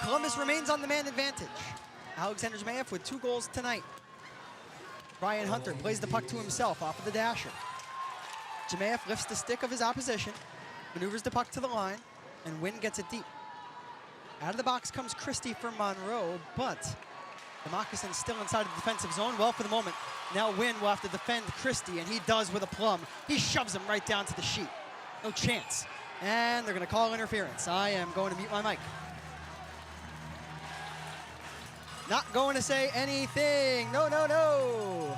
Speaker 1: Columbus remains on the man advantage. Alexander Zmayev with 2 goals tonight. Ryan Hunter plays the puck to himself off of the dasher. Zmayev lifts the stick of his opposition, maneuvers the puck to the line, and Wynn gets it deep. Out of the box comes Christie for Monroe, but the Moccasins still inside the defensive zone. Well, for the moment, now Wynn will have to defend Christie, and he does with a plum. He shoves him right down to the sheet. No chance. And they're going to call interference. I am going to mute my mic. Not going to say anything. No, no, no.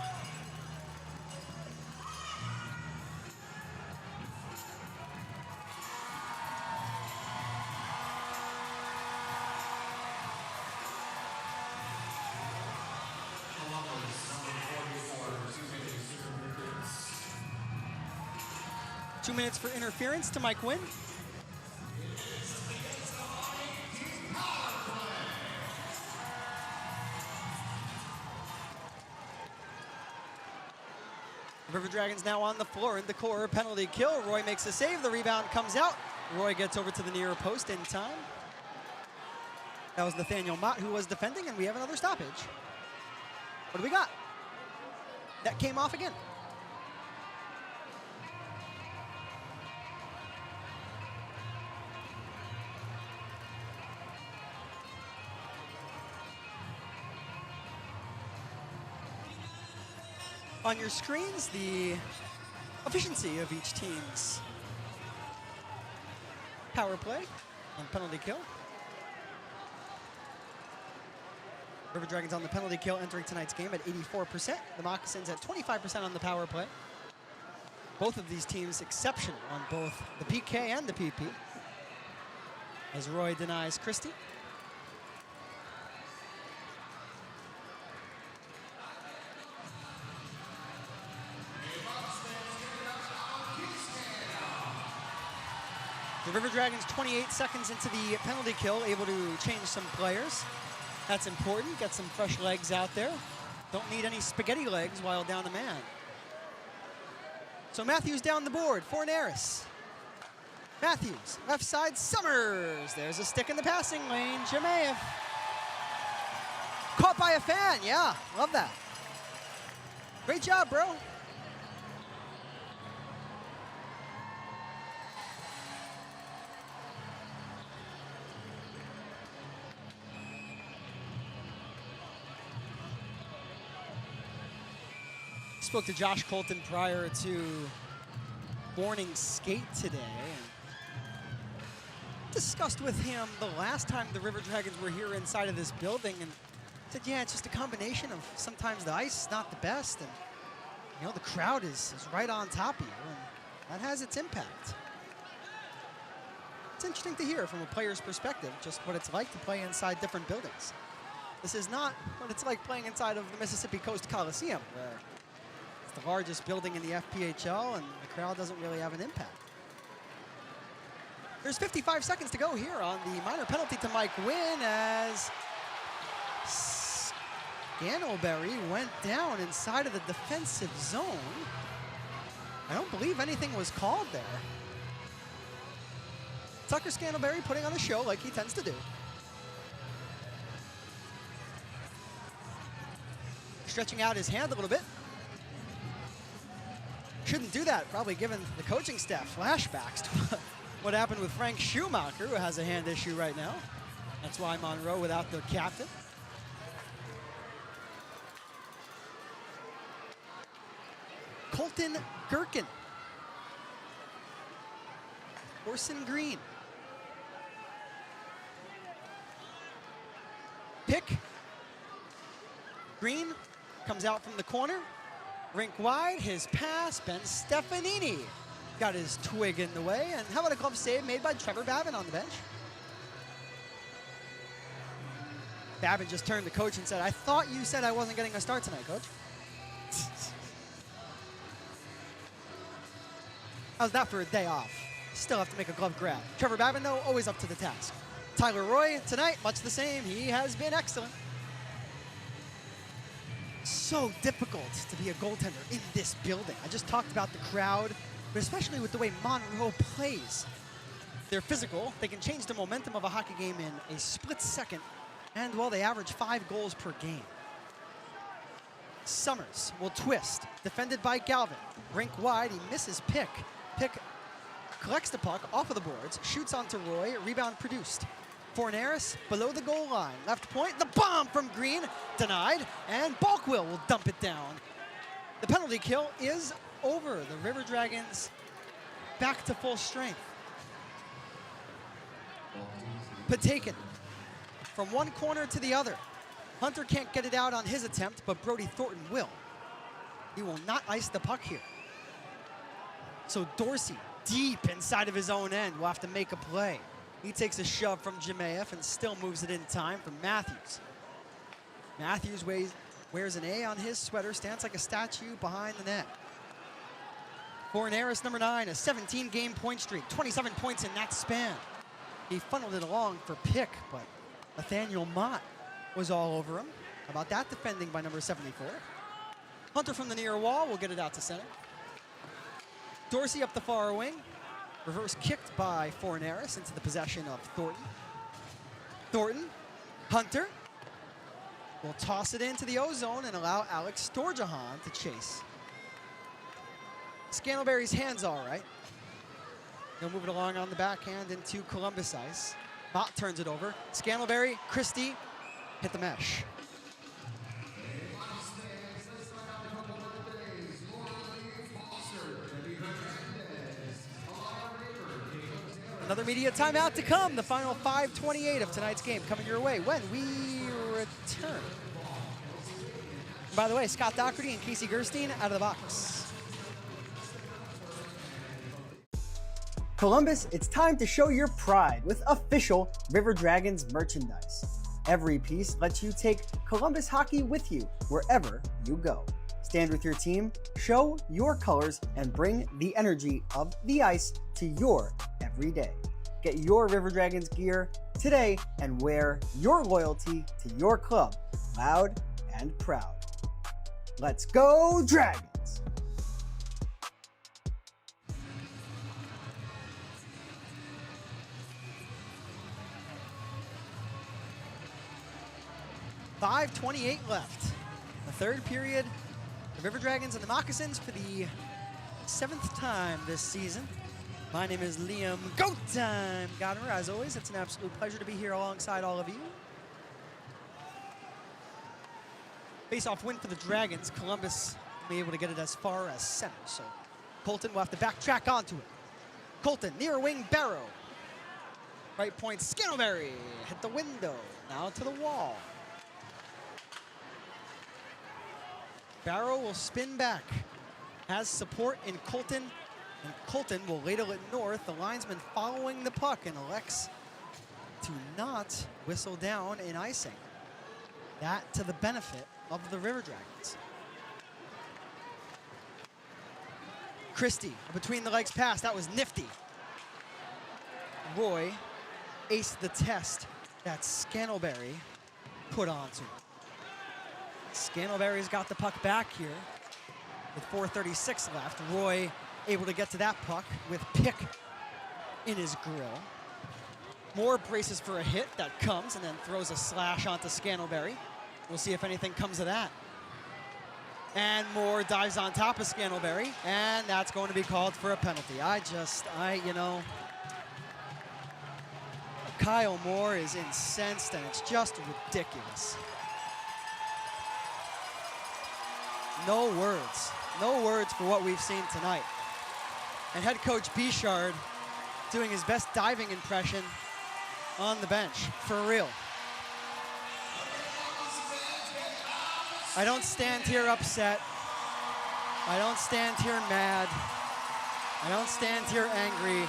Speaker 1: Two minutes for interference to Mike Wynn. The River Dragons now on the floor in the core, penalty kill. Roy makes a save, the rebound comes out. Roy gets over to the near post in time. That was Nathaniel Mott who was defending, and we have another stoppage. What do we got? That came off again. On your screens, the efficiency of each team's power play and penalty kill. River Dragons on the penalty kill entering tonight's game at 84%. The Moccasins at 25% on the power play. Both of these teams exceptional on both the PK and the PP. As Roy denies Christie. The River Dragons 28 seconds into the penalty kill, able to change some players. That's important, get some fresh legs out there. Don't need any spaghetti legs while down a man. So Matthews down the board for Naris. Matthews, left side, Summers. There's a stick in the passing lane, Zmayev. Caught by a fan, yeah, love that. Great job, bro. Spoke to Josh Colton prior to morning skate today. Discussed with him the last time the River Dragons were here inside of this building, and said, yeah, it's just a combination of sometimes the ice is not the best, and you know the crowd is right on top of you, and that has its impact. It's interesting to hear from a player's perspective just what it's like to play inside different buildings. This is not what it's like playing inside of the Mississippi Coast Coliseum, where the largest building in the FPHL, and the crowd doesn't really have an impact. There's 55 seconds to go here on the minor penalty to Mike Wynn as Scantlebury went down inside of the defensive zone. I don't believe anything was called there. Tucker Scantlebury putting on the show like he tends to do. Stretching out his hand a little bit. Shouldn't do that, probably given the coaching staff flashbacks to what happened with Frank Schumacher, who has a hand issue right now. That's why Monroe without their captain. Colton Gherkin. Orson Green. Pick. Green comes out from the corner. Rink wide, his pass, Ben Stefanini got his twig in the way. And how about a glove save made by Trevor Babin on the bench? Babin just turned to coach and said, I thought you said I wasn't getting a start tonight, coach. How's that for a day off? Still have to make a glove grab. Trevor Babin, though, always up to the task. Tyler Roy, tonight, much the same. He has been excellent. So difficult to be a goaltender in this building. I just talked about the crowd, but especially with the way Monroe plays. They're physical. They can change the momentum of a hockey game in a split second. And, well, they average 5 goals per game. Summers will twist. Defended by Galvin. Rink wide. He misses Pick. Pick collects the puck off of the boards. Shoots onto Roy. Rebound produced. Fornaris below the goal line. Left point. The bomb from Green. Denied. And Balkwill will dump it down. The penalty kill is over. The River Dragons back to full strength. Patakin from one corner to the other. Hunter can't get it out on his attempt, but Brody Thornton will. He will not ice the puck here. So Dorsey, deep inside of his own end, will have to make a play. He takes a shove from Jemayev and still moves it in time for Matthews. Matthews wears an A on his sweater, stands like a statue behind the net. Fornaris, number 9, a 17-game point streak, 27 points in that span. He funneled it along for Pick, but Nathaniel Mott was all over him. How about that defending by number 74? Hunter from the near wall will get it out to center. Dorsey up the far wing. Reverse kicked by Fornaris into the possession of Thornton. Thornton, Hunter will toss it into the O-zone and allow Alex Storjahan to chase. Scantlebury's hand's all right. He'll move it along on the backhand into Columbus ice. Mott turns it over. Scantlebury, Christie, hit the mesh. Another media timeout to come. The final 5:28 of tonight's game coming your way when we return. By the way, Scott Doherty and Casey Gerstein out of the box.
Speaker 8: Columbus, it's time to show your pride with official River Dragons merchandise. Every piece lets you take Columbus hockey with you wherever you go. Stand with your team, show your colors, and bring the energy of the ice to your everyday. Get your River Dragons gear today and wear your loyalty to your club loud and proud. Let's go Dragons!
Speaker 1: .5:28 left. The third period. The River Dragons and the Moccasins for the 7th time this season. My name is Liam Gotimer. As always, it's an absolute pleasure to be here alongside all of you. Face-off win for the Dragons. Columbus only able to get it as far as center, so Colton will have to backtrack onto it. Colton, near wing, Barrow. Right point, Scantlebury. Hit the window, now to the wall. Barrow will spin back, has support in Colton, and Colton will ladle it north. The linesman following the puck and elects to not whistle down in icing. That to the benefit of the River Dragons. Christie, a between the legs pass, that was nifty. Roy aced the test that Scantlebury put onto him. Scantlebury's got the puck back here with 4:36 left. Roy able to get to that puck with Pick in his grill. More braces for a hit that comes and then throws a slash onto Scantlebury. We'll see if anything comes of that. And Moore dives on top of Scantlebury, and that's going to be called for a penalty. Kyle Moore is incensed, and it's just ridiculous. No words. No words for what we've seen tonight. And head coach Bichard doing his best diving impression on the bench, for real. I don't stand here upset. I don't stand here mad. I don't stand here angry.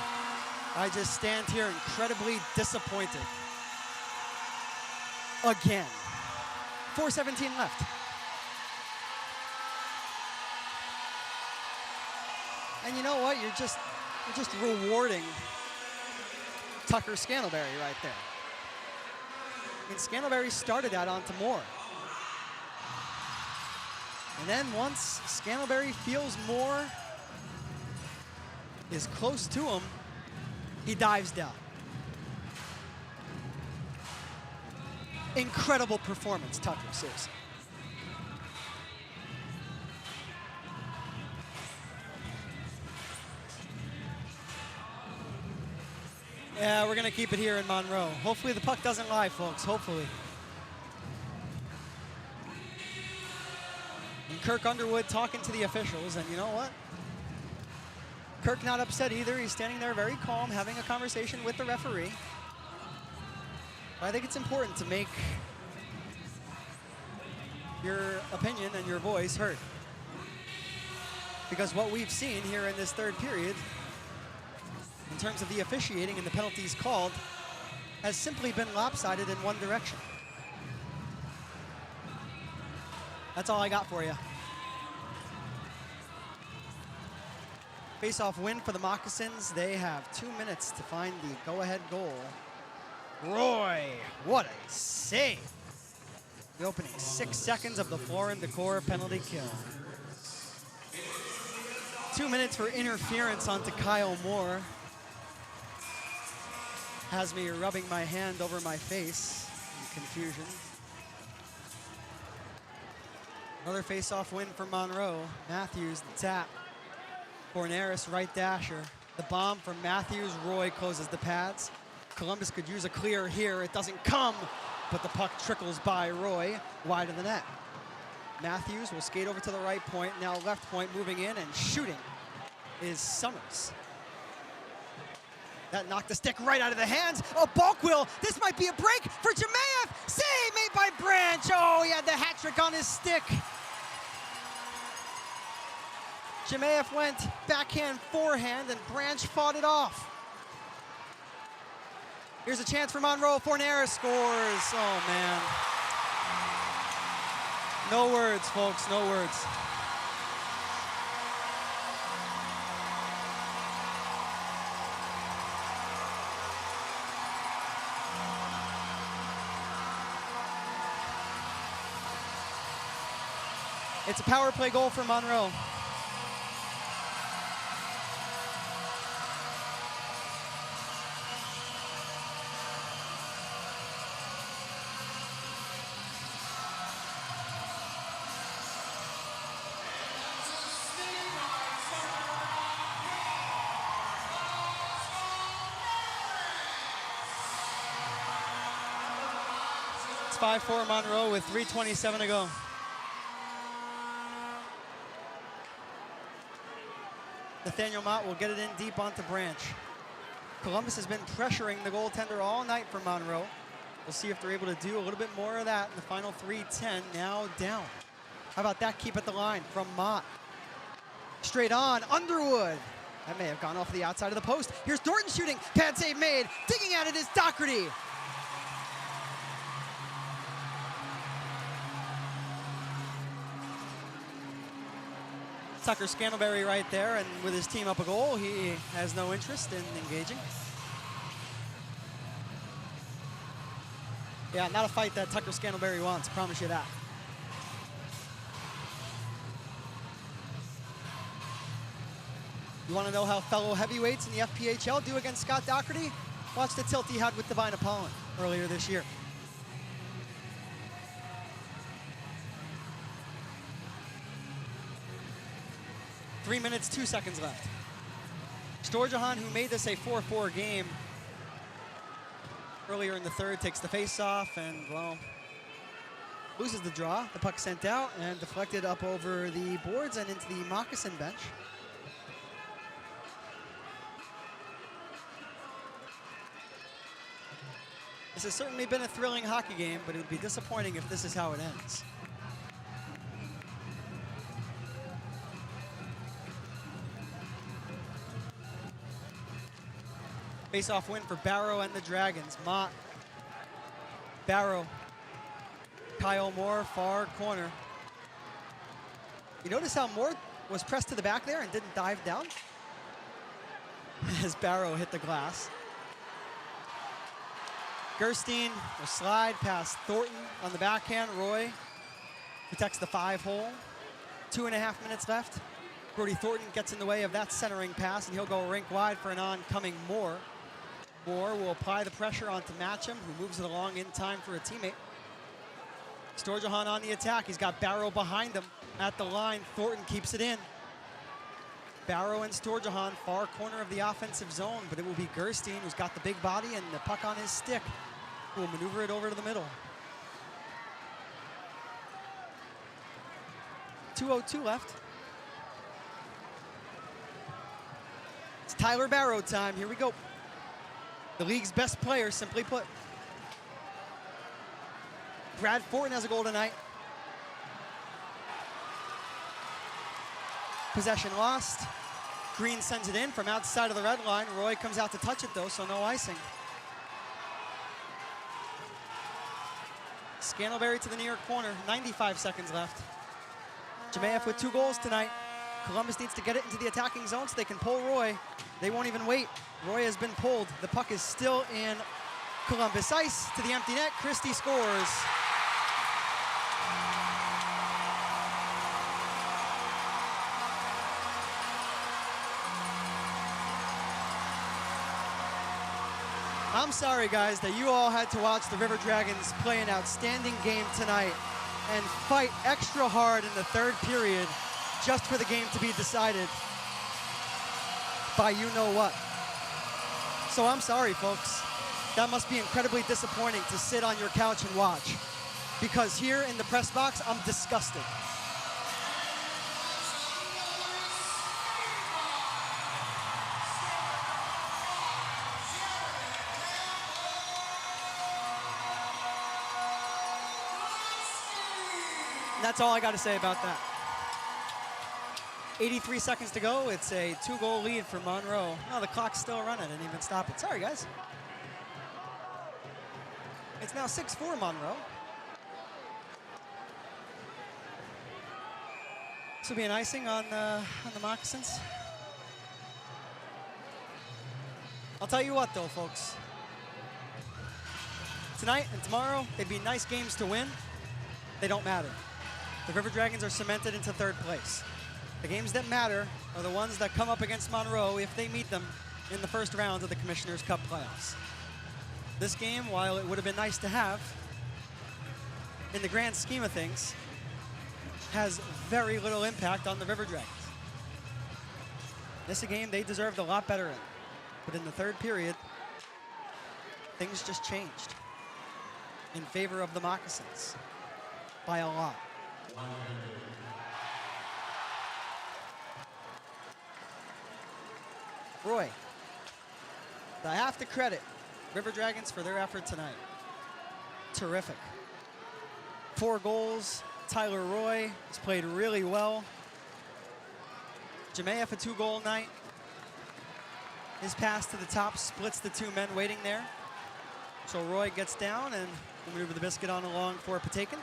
Speaker 1: I just stand here incredibly disappointed. Again. 4:17 left. And you know what? You're just rewarding Tucker Scantlebury right there. I mean, Scantlebury started that onto Moore. And then once Scantlebury feels Moore is close to him, he dives down. Incredible performance, Tucker, seriously. Yeah, we're going to keep it here in Monroe. Hopefully the puck doesn't lie, folks. Hopefully. And Kirk Underwood talking to the officials, and you know what? Kirk not upset either. He's standing there very calm, having a conversation with the referee. But I think it's important to make your opinion and your voice heard. Because what we've seen here in this third period, in terms of the officiating and the penalties called, has simply been lopsided in one direction. That's all I got for you. Face-off win for the Moccasins. They have 2 minutes to find the go-ahead goal. Roy, what a save. The opening 6 seconds of the Florin Decor penalty kill. 2 minutes for interference onto Kyle Moore. Has me rubbing my hand over my face in confusion. Another face-off win for Monroe. Matthews, the tap. Fornaris, right dasher. The bomb from Matthews. Roy closes the pads. Columbus could use a clear here. It doesn't come, but the puck trickles by Roy, wide of the net. Matthews will skate over to the right point. Now left point moving in and shooting is Summers. That knocked the stick right out of the hands of Balkwill. This might be a break for Jemayev. Save made by Branch. Oh, he had the hat trick on his stick. Jemayev went backhand, forehand, and Branch fought it off. Here's a chance for Monroe. Fornaris scores. Oh, man. No words, folks, no words. It's a power play goal for Monroe. It's 5-4 Monroe with 3:27 to go. Nathaniel Mott will get it in deep onto Branch. Columbus has been pressuring the goaltender all night for Monroe. We'll see if they're able to do a little bit more of that in the final 3:10, now down. How about that keep at the line from Mott? Straight on, Underwood. That may have gone off the outside of the post. Here's Thornton shooting, pad save made. Digging at it is Doherty. Tucker Scantlebury right there, and with his team up a goal, he has no interest in engaging. Yeah, not a fight that Tucker Scantlebury wants, promise you that. You want to know how fellow heavyweights in the FPHL do against Scott Doherty? Watch the tilt he had with Divine Apollon earlier this year. Three minutes, 2 seconds left. Storjahan, who made this a 4-4 game earlier in the third, takes the face-off, and, well, loses the draw. The puck sent out and deflected up over the boards and into the Moccasin bench. This has certainly been a thrilling hockey game, but it would be disappointing if this is how it ends. Face-off win for Barrow and the Dragons. Mott, Barrow, Kyle Moore, far corner. You notice how Moore was pressed to the back there and didn't dive down? As Barrow hit the glass. Gerstein will slide past Thornton on the backhand. Roy protects the 5-hole. 2.5 minutes left. Brody Thornton gets in the way of that centering pass, and he'll go rink wide for an oncoming Moore. Moore will apply the pressure onto Matcham, who moves it along in time for a teammate. Storjohan on the attack. He's got Barrow behind him at the line. Thornton keeps it in. Barrow and Storjohan, far corner of the offensive zone, but it will be Gerstein, who's got the big body and the puck on his stick, who will maneuver it over to the middle. 2:02 left. It's Tyler Barrow time. Here we go. The league's best player, simply put. Brad Fortin has a goal tonight. Possession lost. Green sends it in from outside of the red line. Roy comes out to touch it though, so no icing. Scantleberry to the near corner, 95 seconds left. Jemayev with 2 goals tonight. Columbus needs to get it into the attacking zone so they can pull Roy. They won't even wait. Roy has been pulled. The puck is still in Columbus ice to the empty net. Christie scores. I'm sorry, guys, that you all had to watch the River Dragons play an outstanding game tonight and fight extra hard in the third period just for the game to be decided by you-know-what. So I'm sorry, folks. That must be incredibly disappointing to sit on your couch and watch, because here in the press box, I'm disgusted. That's all I got to say about that. 83 seconds to go. It's a 2-goal lead for Monroe. No, the clock's still running. I didn't even stop it. Sorry, guys. It's now 6-4 Monroe. This will be an icing on the Moccasins. I'll tell you what, though, folks. Tonight and tomorrow, they'd be nice games to win. They don't matter. The River Dragons are cemented into third place. The games that matter are the ones that come up against Monroe if they meet them in the first round of the Commissioner's Cup playoffs. This game, while it would have been nice to have, in the grand scheme of things, has very little impact on the River Dragons. This is a game they deserved a lot better in. But in the third period, things just changed in favor of the Moccasins by a lot. Roy, I have to credit River Dragons for their effort tonight. Terrific. 4 goals. Tyler Roy has played really well. Jemayev, a 2-goal night. His pass to the top splits the 2 men waiting there. So Roy gets down and will maneuver the biscuit on along for Patakin.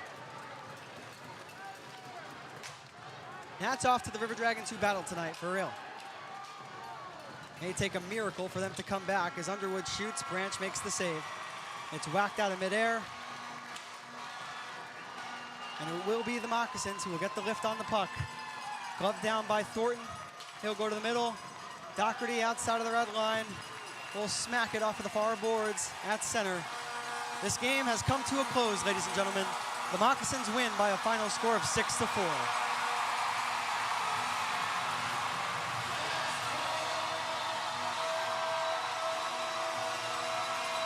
Speaker 1: Hats off to the River Dragons who battled tonight, for real. May take a miracle for them to come back as Underwood shoots, Branch makes the save. It's whacked out of midair. And it will be the Moccasins who will get the lift on the puck. Glove down by Thornton. He'll go to the middle. Doherty outside of the red line will smack it off of the far boards at center. This game has come to a close, ladies and gentlemen. The Moccasins win by a final score of 6-4.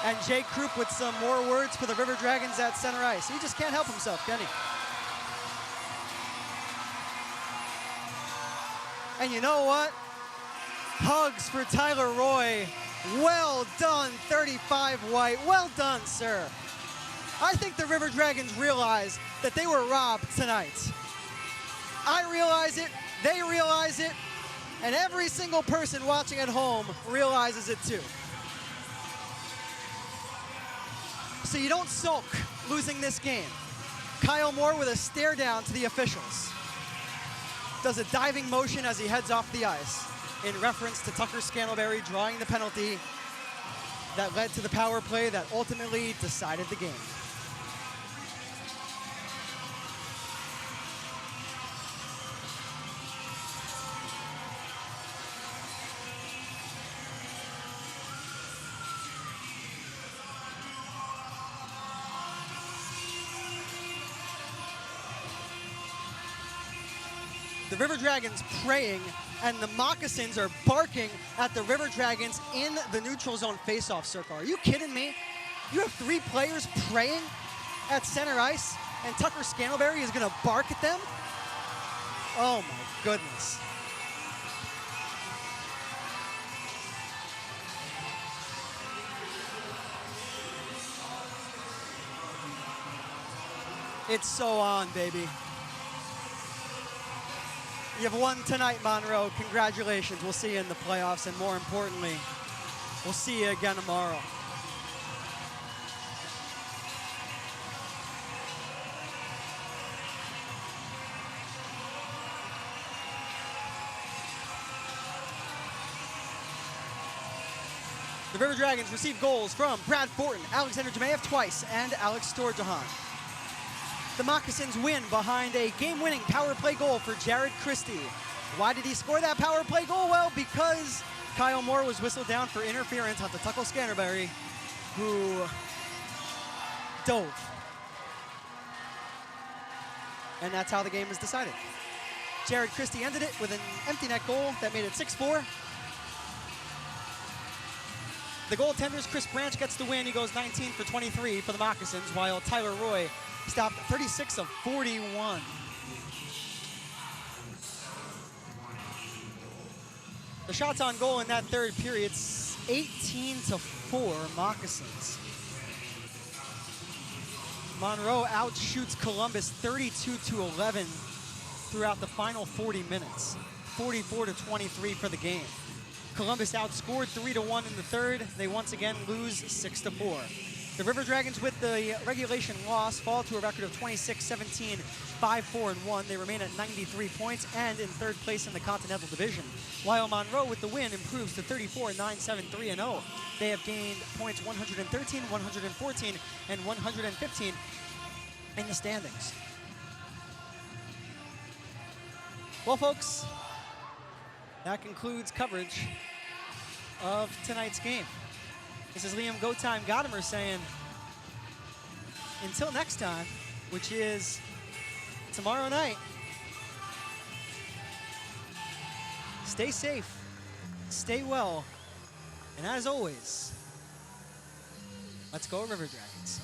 Speaker 1: And Jake Krupp with some more words for the River Dragons at center ice. He just can't help himself, can he? And you know what? Hugs for Tyler Roy. Well done, 35 White. Well done, sir. I think the River Dragons realize that they were robbed tonight. I realize it, they realize it, and every single person watching at home realizes it too. So you don't sulk losing this game. Kyle Moore with a stare down to the officials. Does a diving motion as he heads off the ice in reference to Tucker Scantlebury drawing the penalty that led to the power play that ultimately decided the game. The River Dragons praying, and the Moccasins are barking at the River Dragons in the neutral zone faceoff circle. Are you kidding me? You have 3 players praying at center ice, and Tucker Scantlebury is going to bark at them? Oh my goodness. It's so on, baby. You've won tonight, Monroe. Congratulations. We'll see you in the playoffs, and more importantly, we'll see you again tomorrow. The River Dragons receive goals from Brad Fortin, Alexander Jemayev twice, and Alex Storjahan. The Moccasins win behind a game-winning power play goal for Jared Christie. Why did he score that power play goal? Well, because Kyle Moore was whistled down for interference onto Tucker Scantlebury, who dove. And that's how the game is decided. Jared Christie ended it with an empty net goal that made it 6-4. The goaltenders, Chris Branch gets the win. He goes 19 for 23 for the Moccasins, while Tyler Roy stopped 36 of 41. The shots on goal in that third period, 18-4 Moccasins. Monroe outshoots Columbus 32-11 throughout the final 40 minutes, 44-23 for the game. Columbus outscored 3-1 in the third. They once again lose 6-4. The River Dragons, with the regulation loss, fall to a record of 26-17, 5-4-1. They remain at 93 points and in third place in the Continental Division, while Monroe, with the win, improves to 34-9, 7-3-0. They have gained points 113, 114, and 115 in the standings. Well, folks, that concludes coverage of tonight's game. This is Liam Gotimer saying, until next time, which is tomorrow night, stay safe, stay well, and as always, let's go River Dragons.